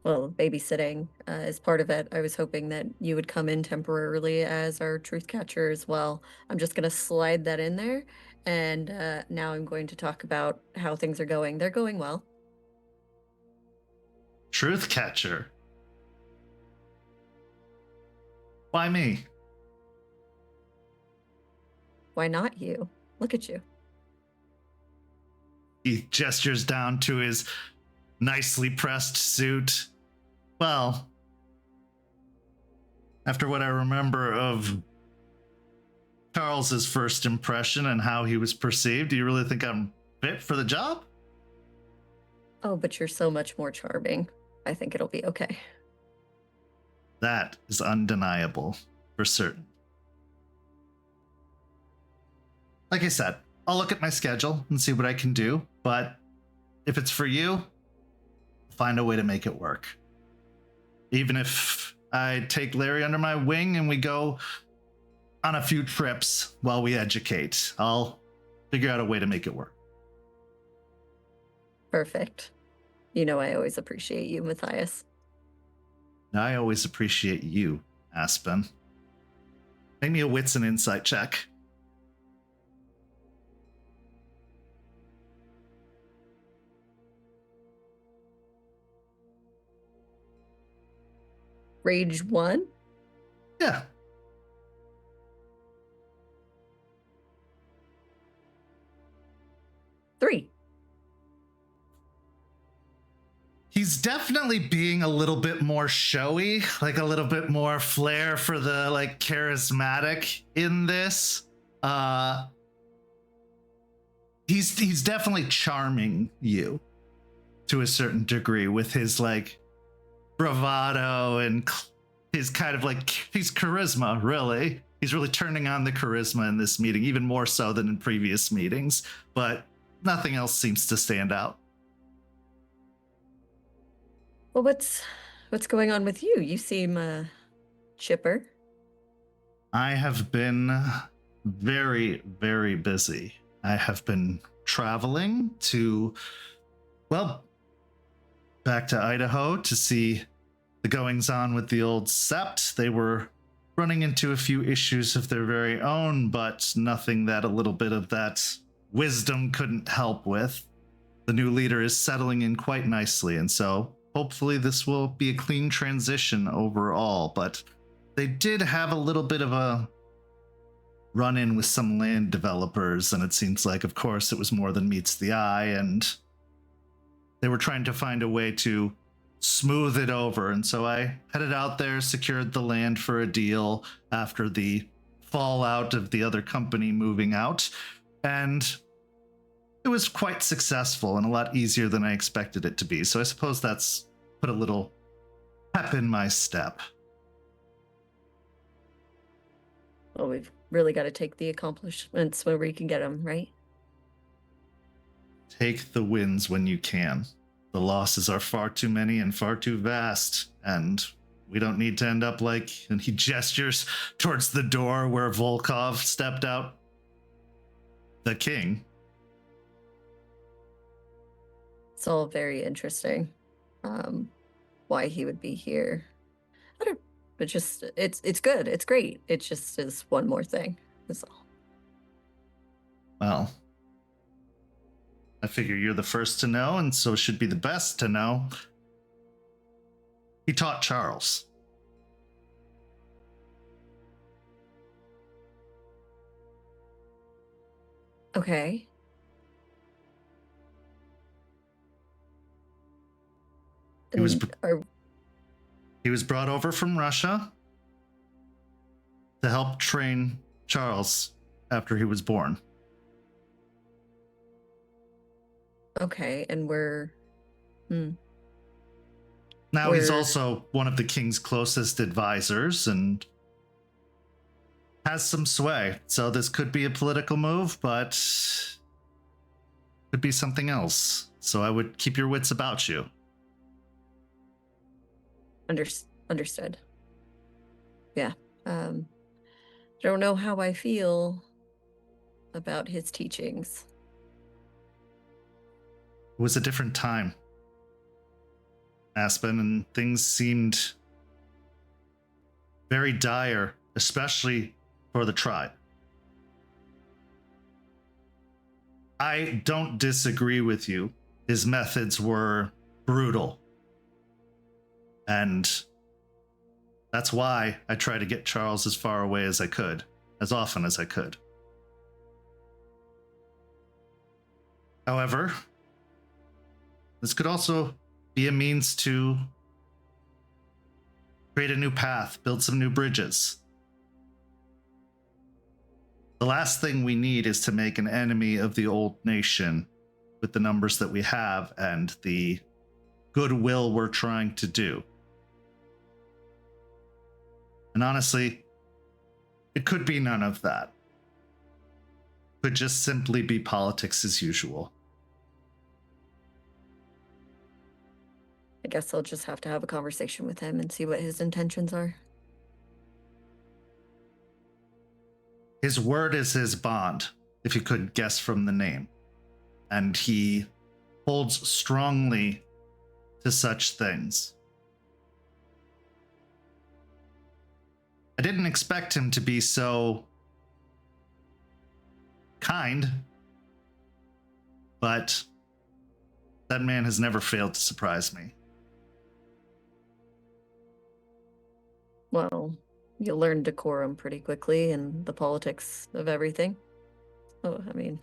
S4: Well, babysitting is part of it. I was hoping that you would come in temporarily as our truth catcher as well. I'm just going to slide that in there. And now I'm going to talk about how things are going. They're going well.
S3: Truth catcher? Why me?
S4: Why not you? Look at you.
S3: He gestures down to his nicely pressed suit. Well, after what I remember of Charles's first impression and how he was perceived, do you really think I'm fit for the job?
S4: Oh, but you're so much more charming. I think it'll be okay.
S3: That is undeniable, for certain. Like I said, I'll look at my schedule and see what I can do, but if it's for you, I'll find a way to make it work. Even if I take Larry under my wing and we go on a few trips while we educate, I'll figure out a way to make it work.
S4: Perfect. You know I always appreciate you, Matthias.
S3: I always appreciate you, Aspen. Make me a wits and insight check.
S4: Rage 1?
S3: Yeah,
S4: 3.
S3: He's definitely being a little bit more showy, like a little bit more flair for the like charismatic in this. He's definitely charming you to a certain degree with his like bravado and his kind of like his charisma, really. He's really turning on the charisma in this meeting, even more so than in previous meetings, but nothing else seems to stand out.
S4: Well, what's going on with you? You seem chipper.
S3: I have been very, very busy. I have been traveling to, well, back to Idaho to see the goings on with the old sept. They were running into a few issues of their very own, but nothing that a little bit of that wisdom couldn't help with. The new leader is settling in quite nicely, and so hopefully this will be a clean transition overall, but they did have a little bit of a run-in with some land developers, and it seems like, of course, it was more than meets the eye, and they were trying to find a way to smooth it over, and so I headed out there, secured the land for a deal after the fallout of the other company moving out, and it was quite successful and a lot easier than I expected it to be, so I suppose that's put a little pep in my step.
S4: Well, we've really got to take the accomplishments where we can get them, right?
S3: Take the wins when you can. The losses are far too many and far too vast, and we don't need to end up like, and he gestures towards the door where Volkov stepped out, the king.
S4: It's all very interesting. Why he would be here. I don't, but just it's good. It's great. It just is one more thing. That's all.
S3: Well, I figure you're the first to know, and so should be the best to know. He taught Charles.
S4: Okay.
S3: He was
S4: And are,
S3: He was brought over from Russia to help train Charles after he was born.
S4: okay, and we're
S3: Now he's
S4: We're-
S3: also one of the king's closest advisors and has some sway. So this could be a political move, but could be something else. So I would keep your wits about you.
S4: understood. Yeah. Don't know how I feel about his teachings.
S3: It was a different time, Aspen, and things seemed very dire, especially for the tribe. I don't disagree with you. His methods were brutal. And that's why I tried to get Charles as far away as I could, as often as I could. However, this could also be a means to create a new path, build some new bridges. The last thing we need is to make an enemy of the old nation with the numbers that we have and the goodwill we're trying to do. And honestly, it could be none of that. It could just simply be politics as usual.
S4: I guess I'll just have to have a conversation with him and see what his intentions are.
S3: His word is his bond, if you couldn't guess from the name. And he holds strongly to such things. I didn't expect him to be so kind, but that man has never failed to surprise me.
S4: Well, you learn decorum pretty quickly and the politics of everything. Oh, I mean,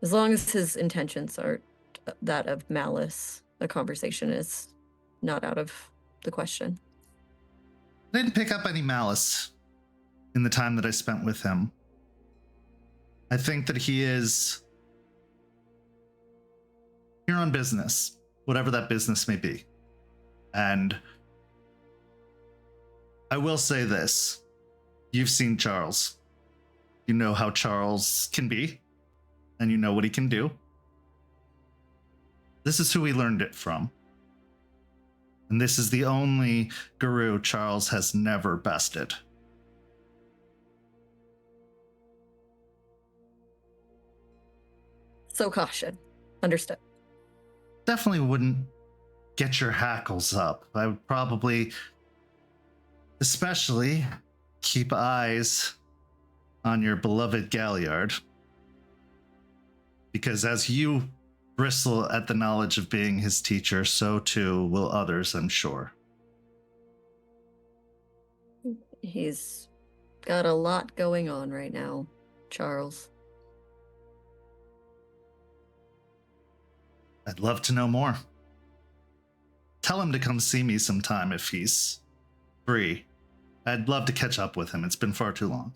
S4: As long as his intentions are that of malice, the conversation is not out of the question.
S3: I didn't pick up any malice in the time that I spent with him. I think that he is here on business, whatever that business may be. And I will say this. You've seen Charles. You know how Charles can be, and you know what he can do. This is who he learned it from. And this is the only guru Charles has never bested.
S4: So caution. Understood.
S3: Definitely wouldn't get your hackles up. I would probably, especially, keep eyes on your beloved Galliard. Because as you bristle at the knowledge of being his teacher, so too will others, I'm sure.
S4: He's got a lot going on right now, Charles.
S3: I'd love to know more. Tell him to come see me sometime if he's free. I'd love to catch up with him. It's been far too long.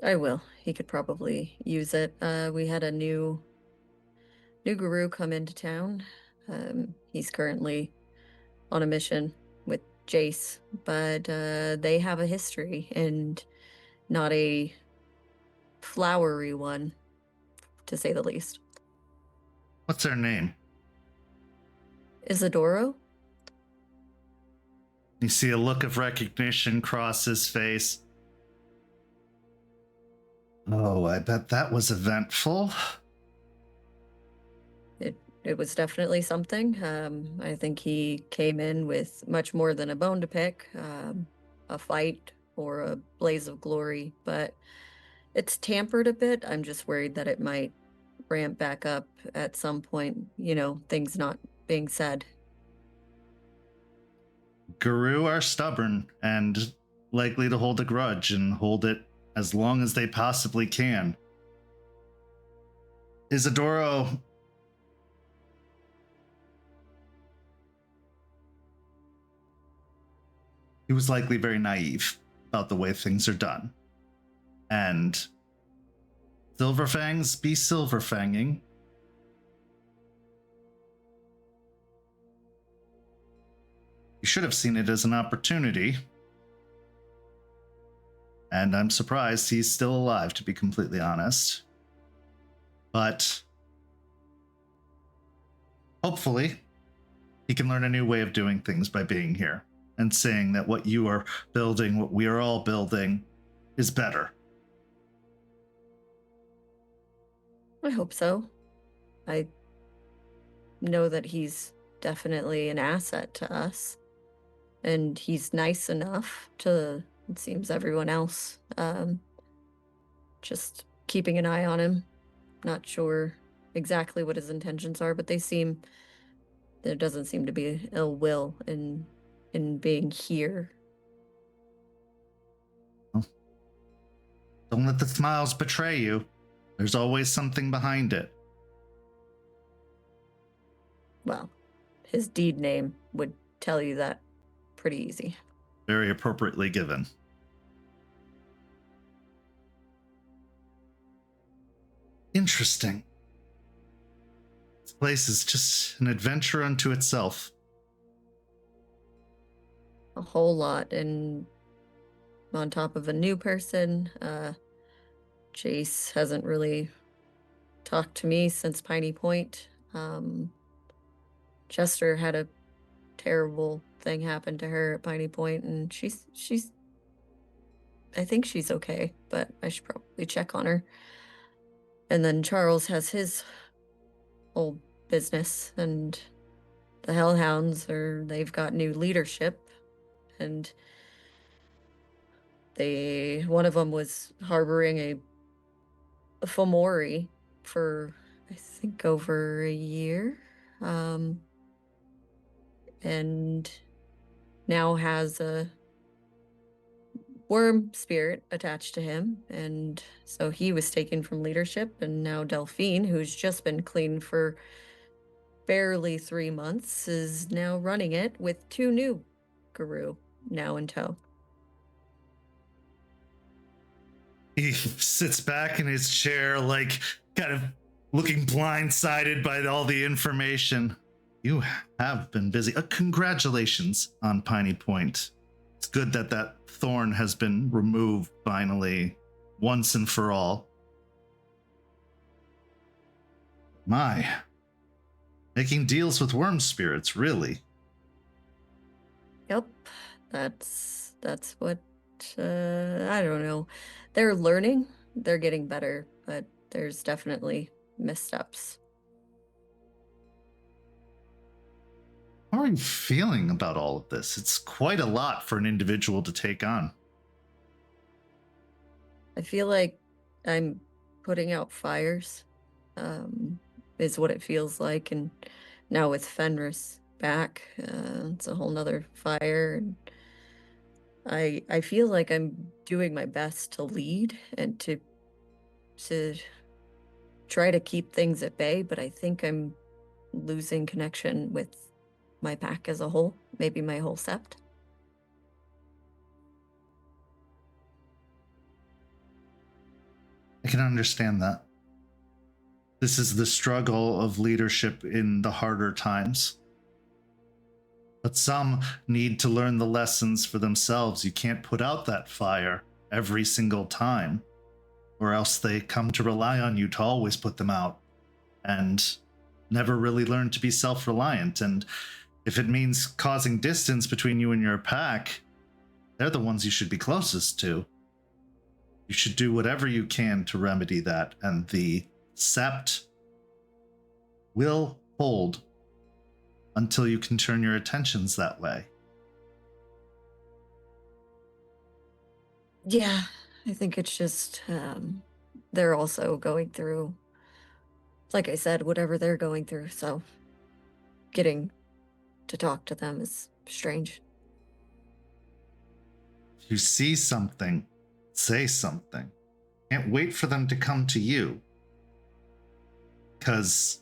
S4: I will. He could probably use it. We had a new guru come into town. He's currently on a mission with Jace, but they have a history, and not a flowery one, to say the least.
S3: What's her name?
S4: Isidoro?
S3: You see a look of recognition cross his face. Oh, I bet that was eventful.
S4: It was definitely something. I think he came in with much more than a bone to pick, a fight or a blaze of glory, but it's tampered a bit. I'm just worried that it might ramp back up at some point, things not being said.
S3: Guru are stubborn and likely to hold a grudge and hold it as long as they possibly can. Isidoro, he was likely very naive about the way things are done. And Silverfangs be silverfanging. You should have seen it as an opportunity. And I'm surprised he's still alive, to be completely honest. But hopefully, he can learn a new way of doing things by being here and saying that what you are building, what we are all building, is better.
S4: I hope so. I know that he's definitely an asset to us. And he's nice enough to, it seems, everyone else. Just keeping an eye on him. Not sure exactly what his intentions are, but there doesn't seem to be ill will in being here.
S3: Don't let the smiles betray you. There's always something behind it.
S4: Well, his deed name would tell you that pretty easy.
S3: Very appropriately given. Interesting. This place is just an adventure unto itself.
S4: A whole lot, and on top of a new person, Jace hasn't really talked to me since Piney Point. Jester had a terrible thing happen to her at Piney Point, and she's I think she's okay, but I should probably check on her. And then Charles has his whole business, and the Hellhounds they've got new leadership, and one of them was harboring a Fomori for I think over a year, and now has worm spirit attached to him, and so he was taken from leadership, and now Delphine, who's just been clean for barely 3 months, is now running it with 2 new guru now in tow.
S3: He sits back in his chair, like kind of looking blindsided by all the information. You have been busy. Congratulations on Piney Point. It's good that that thorn has been removed finally, once and for all. My, making deals with worm spirits, really.
S4: Yep, that's what, I don't know. They're learning, they're getting better, but there's definitely missteps.
S3: How are you feeling about all of this? It's quite a lot for an individual to take on.
S4: I feel like I'm putting out fires, is what it feels like. And now with Fenris back, it's a whole nother fire. And I feel like I'm doing my best to lead and to try to keep things at bay, but I think I'm losing connection with my pack as a whole, maybe my whole sept.
S3: I can understand that. This is the struggle of leadership in the harder times. But some need to learn the lessons for themselves. You can't put out that fire every single time, or else they come to rely on you to always put them out and never really learn to be self-reliant. And if it means causing distance between you and your pack, they're the ones you should be closest to. You should do whatever you can to remedy that, and the sept will hold until you can turn your attentions that way.
S4: Yeah, I think it's just, they're also going through, like I said, whatever they're going through, so getting to talk to them is strange.
S3: If you see something, say something. Can't wait for them to come to you. Because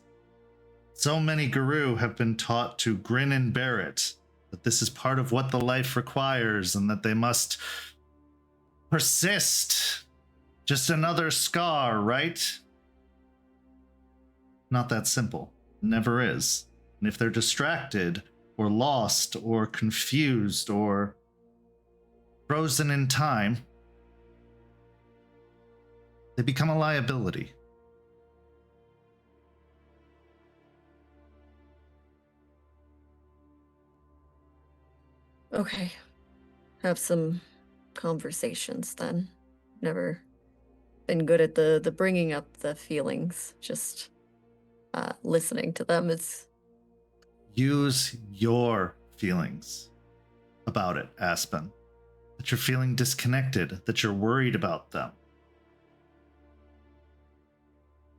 S3: so many guru have been taught to grin and bear it, that this is part of what the life requires and that they must persist. Just another scar, right? Not that simple. Never is. And if they're distracted or lost or confused or frozen in time, they become a liability.
S4: Okay. Have some conversations then. Never been good at the bringing up the feelings. Just listening to them is...
S3: Use your feelings about it, Aspen. That you're feeling disconnected, that you're worried about them.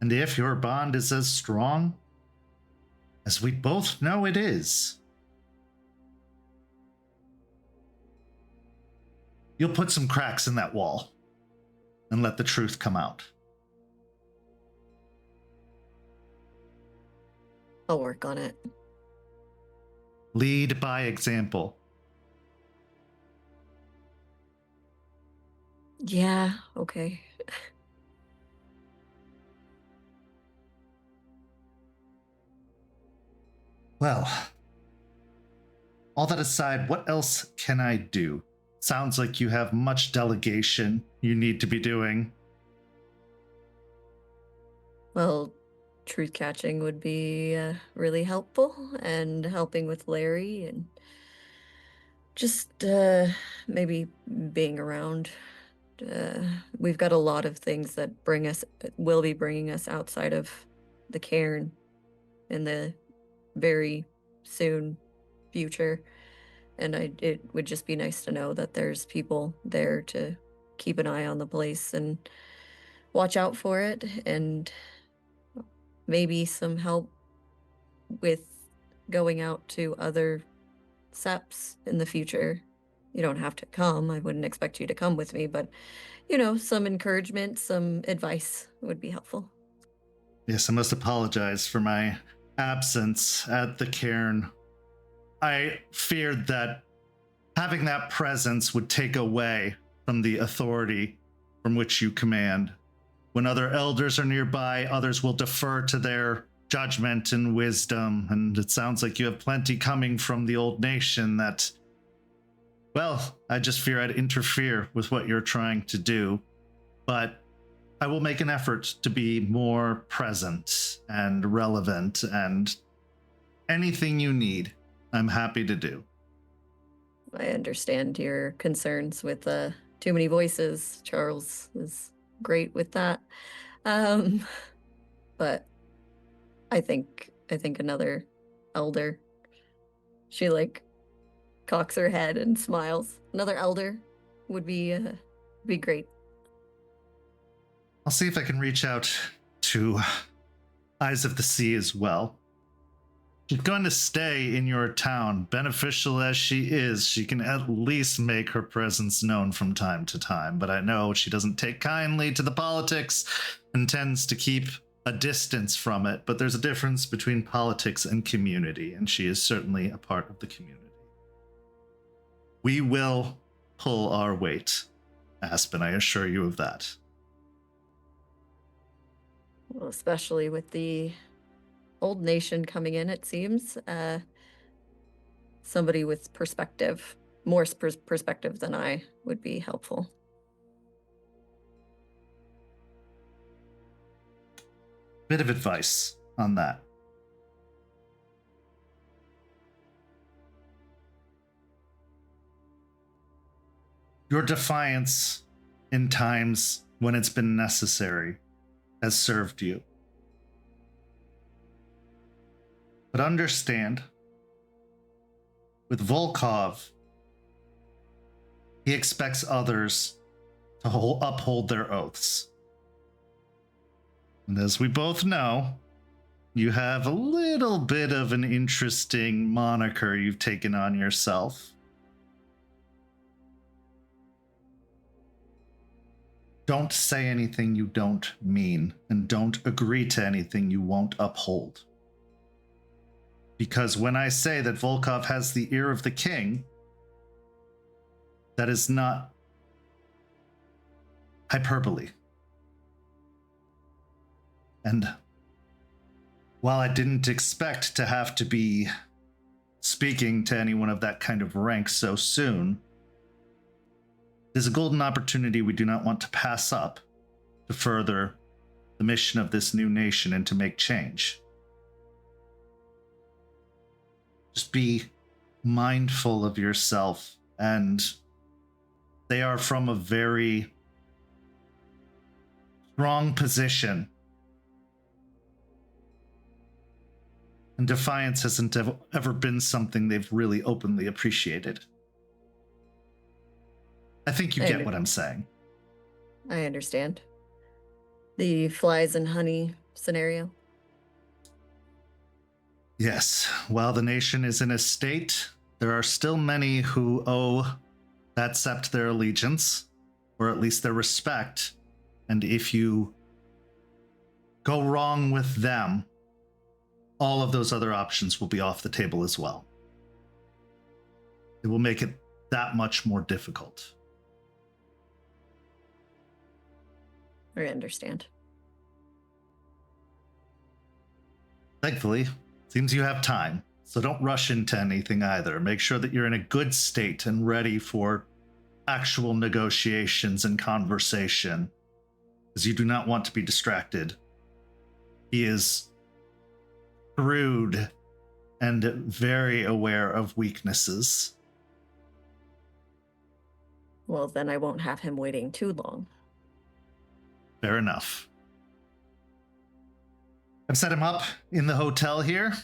S3: And if your bond is as strong as we both know it is, you'll put some cracks in that wall and let the truth come out.
S4: I'll work on it.
S3: Lead by example.
S4: Yeah, okay.
S3: Well, all that aside, what else can I do? Sounds like you have much delegation you need to be doing.
S4: Well, truth catching would be really helpful, and helping with Larry, and just maybe being around. We've got a lot of things that will be bringing us outside of the cairn in the very soon future. And it would just be nice to know that there's people there to keep an eye on the place and watch out for it, and maybe some help with going out to other seps in the future You don't have to come. I wouldn't expect you to come with me, but, some encouragement, some advice would be helpful.
S3: Yes, I must apologize for my absence at the cairn. I feared that having that presence would take away from the authority from which you command. When other elders are nearby, others will defer to their judgment and wisdom, and it sounds like you have plenty coming from the old nation that, well, I just fear I'd interfere with what you're trying to do. But I will make an effort to be more present and relevant, and anything you need, I'm happy to do.
S4: I understand your concerns with too many voices. Charles is great with that. But I think another elder, she cocks her head and smiles. Another elder would be great.
S3: I'll see if I can reach out to Eyes of the Sea as well. She's going to stay in your town. Beneficial as she is, she can at least make her presence known from time to time. But I know she doesn't take kindly to the politics and tends to keep a distance from it. But there's a difference between politics and community, and she is certainly a part of the community. We will pull our weight, Aspen, I assure you of that.
S4: Well, especially with the old nation coming in, it seems. Somebody with perspective, more perspective than I, would be helpful.
S3: Bit of advice on that. Your defiance in times when it's been necessary has served you. But understand, with Volkov, he expects others to uphold their oaths. And as we both know, you have a little bit of an interesting moniker you've taken on yourself. Don't say anything you don't mean, and don't agree to anything you won't uphold. Because when I say that Volkov has the ear of the king, that is not hyperbole. And while I didn't expect to have to be speaking to anyone of that kind of rank so soon, it is a golden opportunity we do not want to pass up to further the mission of this new nation and to make change. Just be mindful of yourself, and they are from a very strong position. And defiance hasn't ever been something they've really openly appreciated. I think you get what I'm saying.
S4: I understand. The flies and honey scenario.
S3: Yes, while the nation is in a state, there are still many who owe that sept their allegiance, or at least their respect. And if you go wrong with them, all of those other options will be off the table as well. It will make it that much more difficult.
S4: I understand.
S3: Thankfully, seems you have time, so don't rush into anything either. Make sure that you're in a good state and ready for actual negotiations and conversation, because you do not want to be distracted. He is shrewd and very aware of weaknesses.
S4: Well, then I won't have him waiting too long.
S3: Fair enough. I've set him up in the hotel here,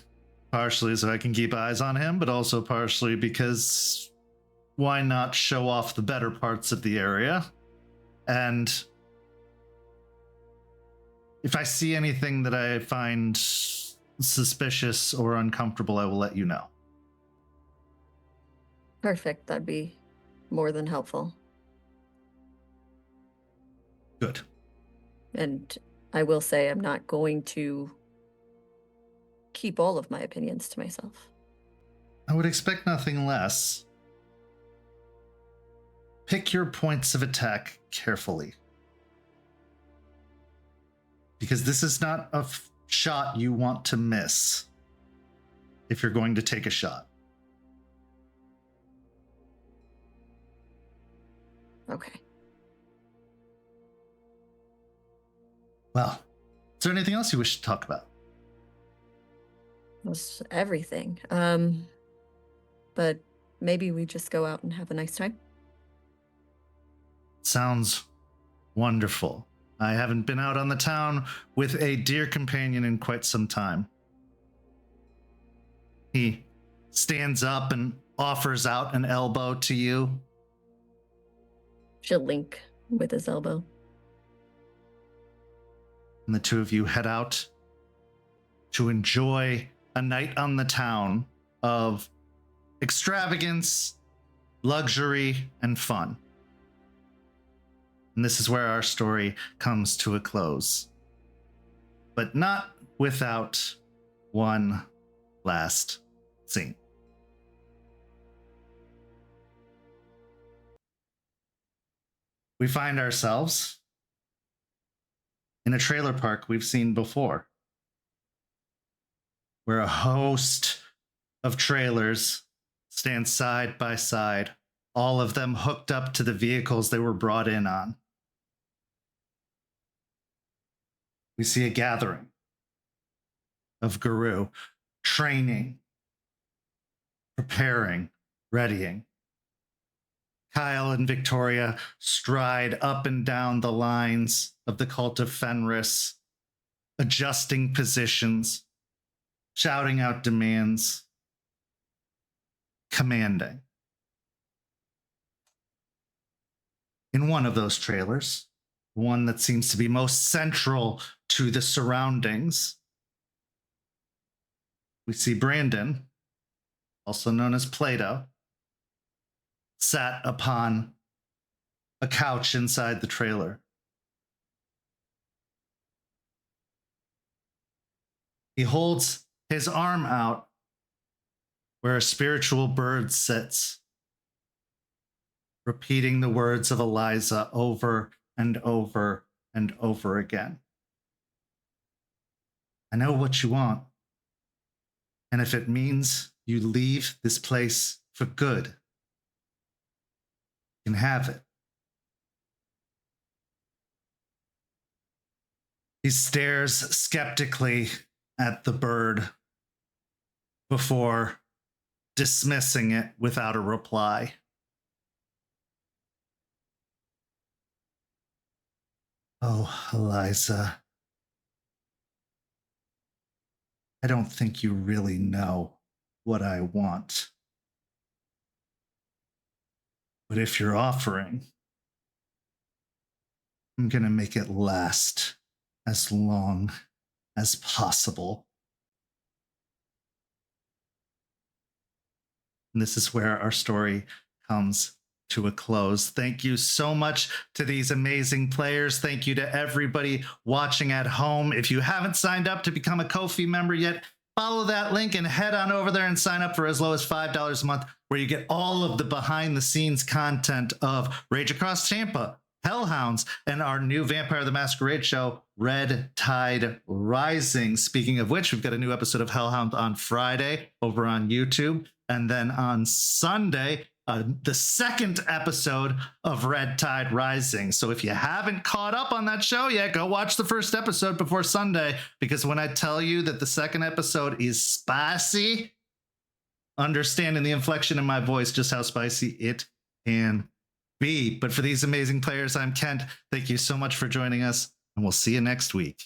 S3: partially so I can keep eyes on him, but also partially because why not show off the better parts of the area? And if I see anything that I find suspicious or uncomfortable, I will let you know.
S4: Perfect. That'd be more than helpful.
S3: Good.
S4: And I will say I'm not going to keep all of my opinions to myself.
S3: I would expect nothing less. Pick your points of attack carefully. Because this is not a shot you want to miss if you're going to take a shot.
S4: Okay.
S3: Well, is there anything else you wish to talk about?
S4: That's everything. But maybe we just go out and have a nice time.
S3: Sounds wonderful. I haven't been out on the town with a dear companion in quite some time. He stands up and offers out an elbow to you.
S4: She'll link with his elbow.
S3: And the two of you head out to enjoy a night on the town of extravagance, luxury, and fun. And this is where our story comes to a close. But not without one last scene. We find ourselves in a trailer park we've seen before, where a host of trailers stand side by side, all of them hooked up to the vehicles they were brought in on. We see a gathering of Guru training, preparing, readying. Kyle and Victoria stride up and down the lines of the cult of Fenris, adjusting positions, shouting out demands, commanding. In one of those trailers, one that seems to be most central to the surroundings, we see Brandon, also known as Plato, sat upon a couch inside the trailer. He holds his arm out where a spiritual bird sits, repeating the words of Eliza over and over and over again. I know what you want. And if it means you leave this place for good, you can have it. He stares skeptically at the bird before dismissing it without a reply. Oh, Eliza, I don't think you really know what I want. But if you're offering, I'm going to make it last as long as possible. And this is where our story comes to a close. Thank you so much to these amazing players. Thank you to everybody watching at home. If you haven't signed up to become a Ko-fi member yet, follow that link and head on over there and sign up for as low as $5 a month, where you get all of the behind the scenes content of Rage Across Tampa, Hellhounds, and our new Vampire the Masquerade show, Red Tide Rising. Speaking of which, we've got a new episode of Hellhound on Friday over on YouTube. And then on Sunday, the second episode of Red Tide Rising. So if you haven't caught up on that show yet, go watch the first episode before Sunday, because when I tell you that the second episode is spicy, understand in the inflection in my voice just how spicy it can be. But for these amazing players, I'm Kent. Thank you so much for joining us, and we'll see you next week.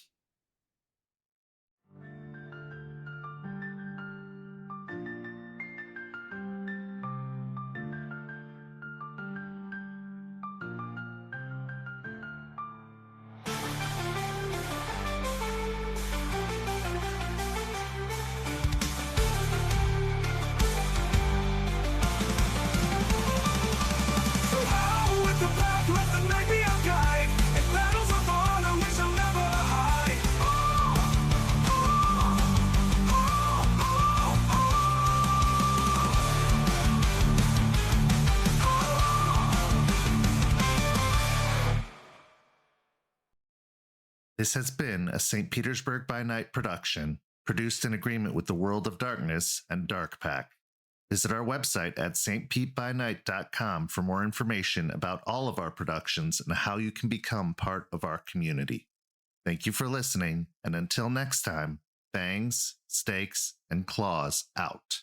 S3: This has been a St. Petersburg by Night production, produced in agreement with the World of Darkness and Dark Pack. Visit our website at stpbynight.com for more information about all of our productions and how you can become part of our community. Thank you for listening, and until next time, fangs, stakes, and claws out.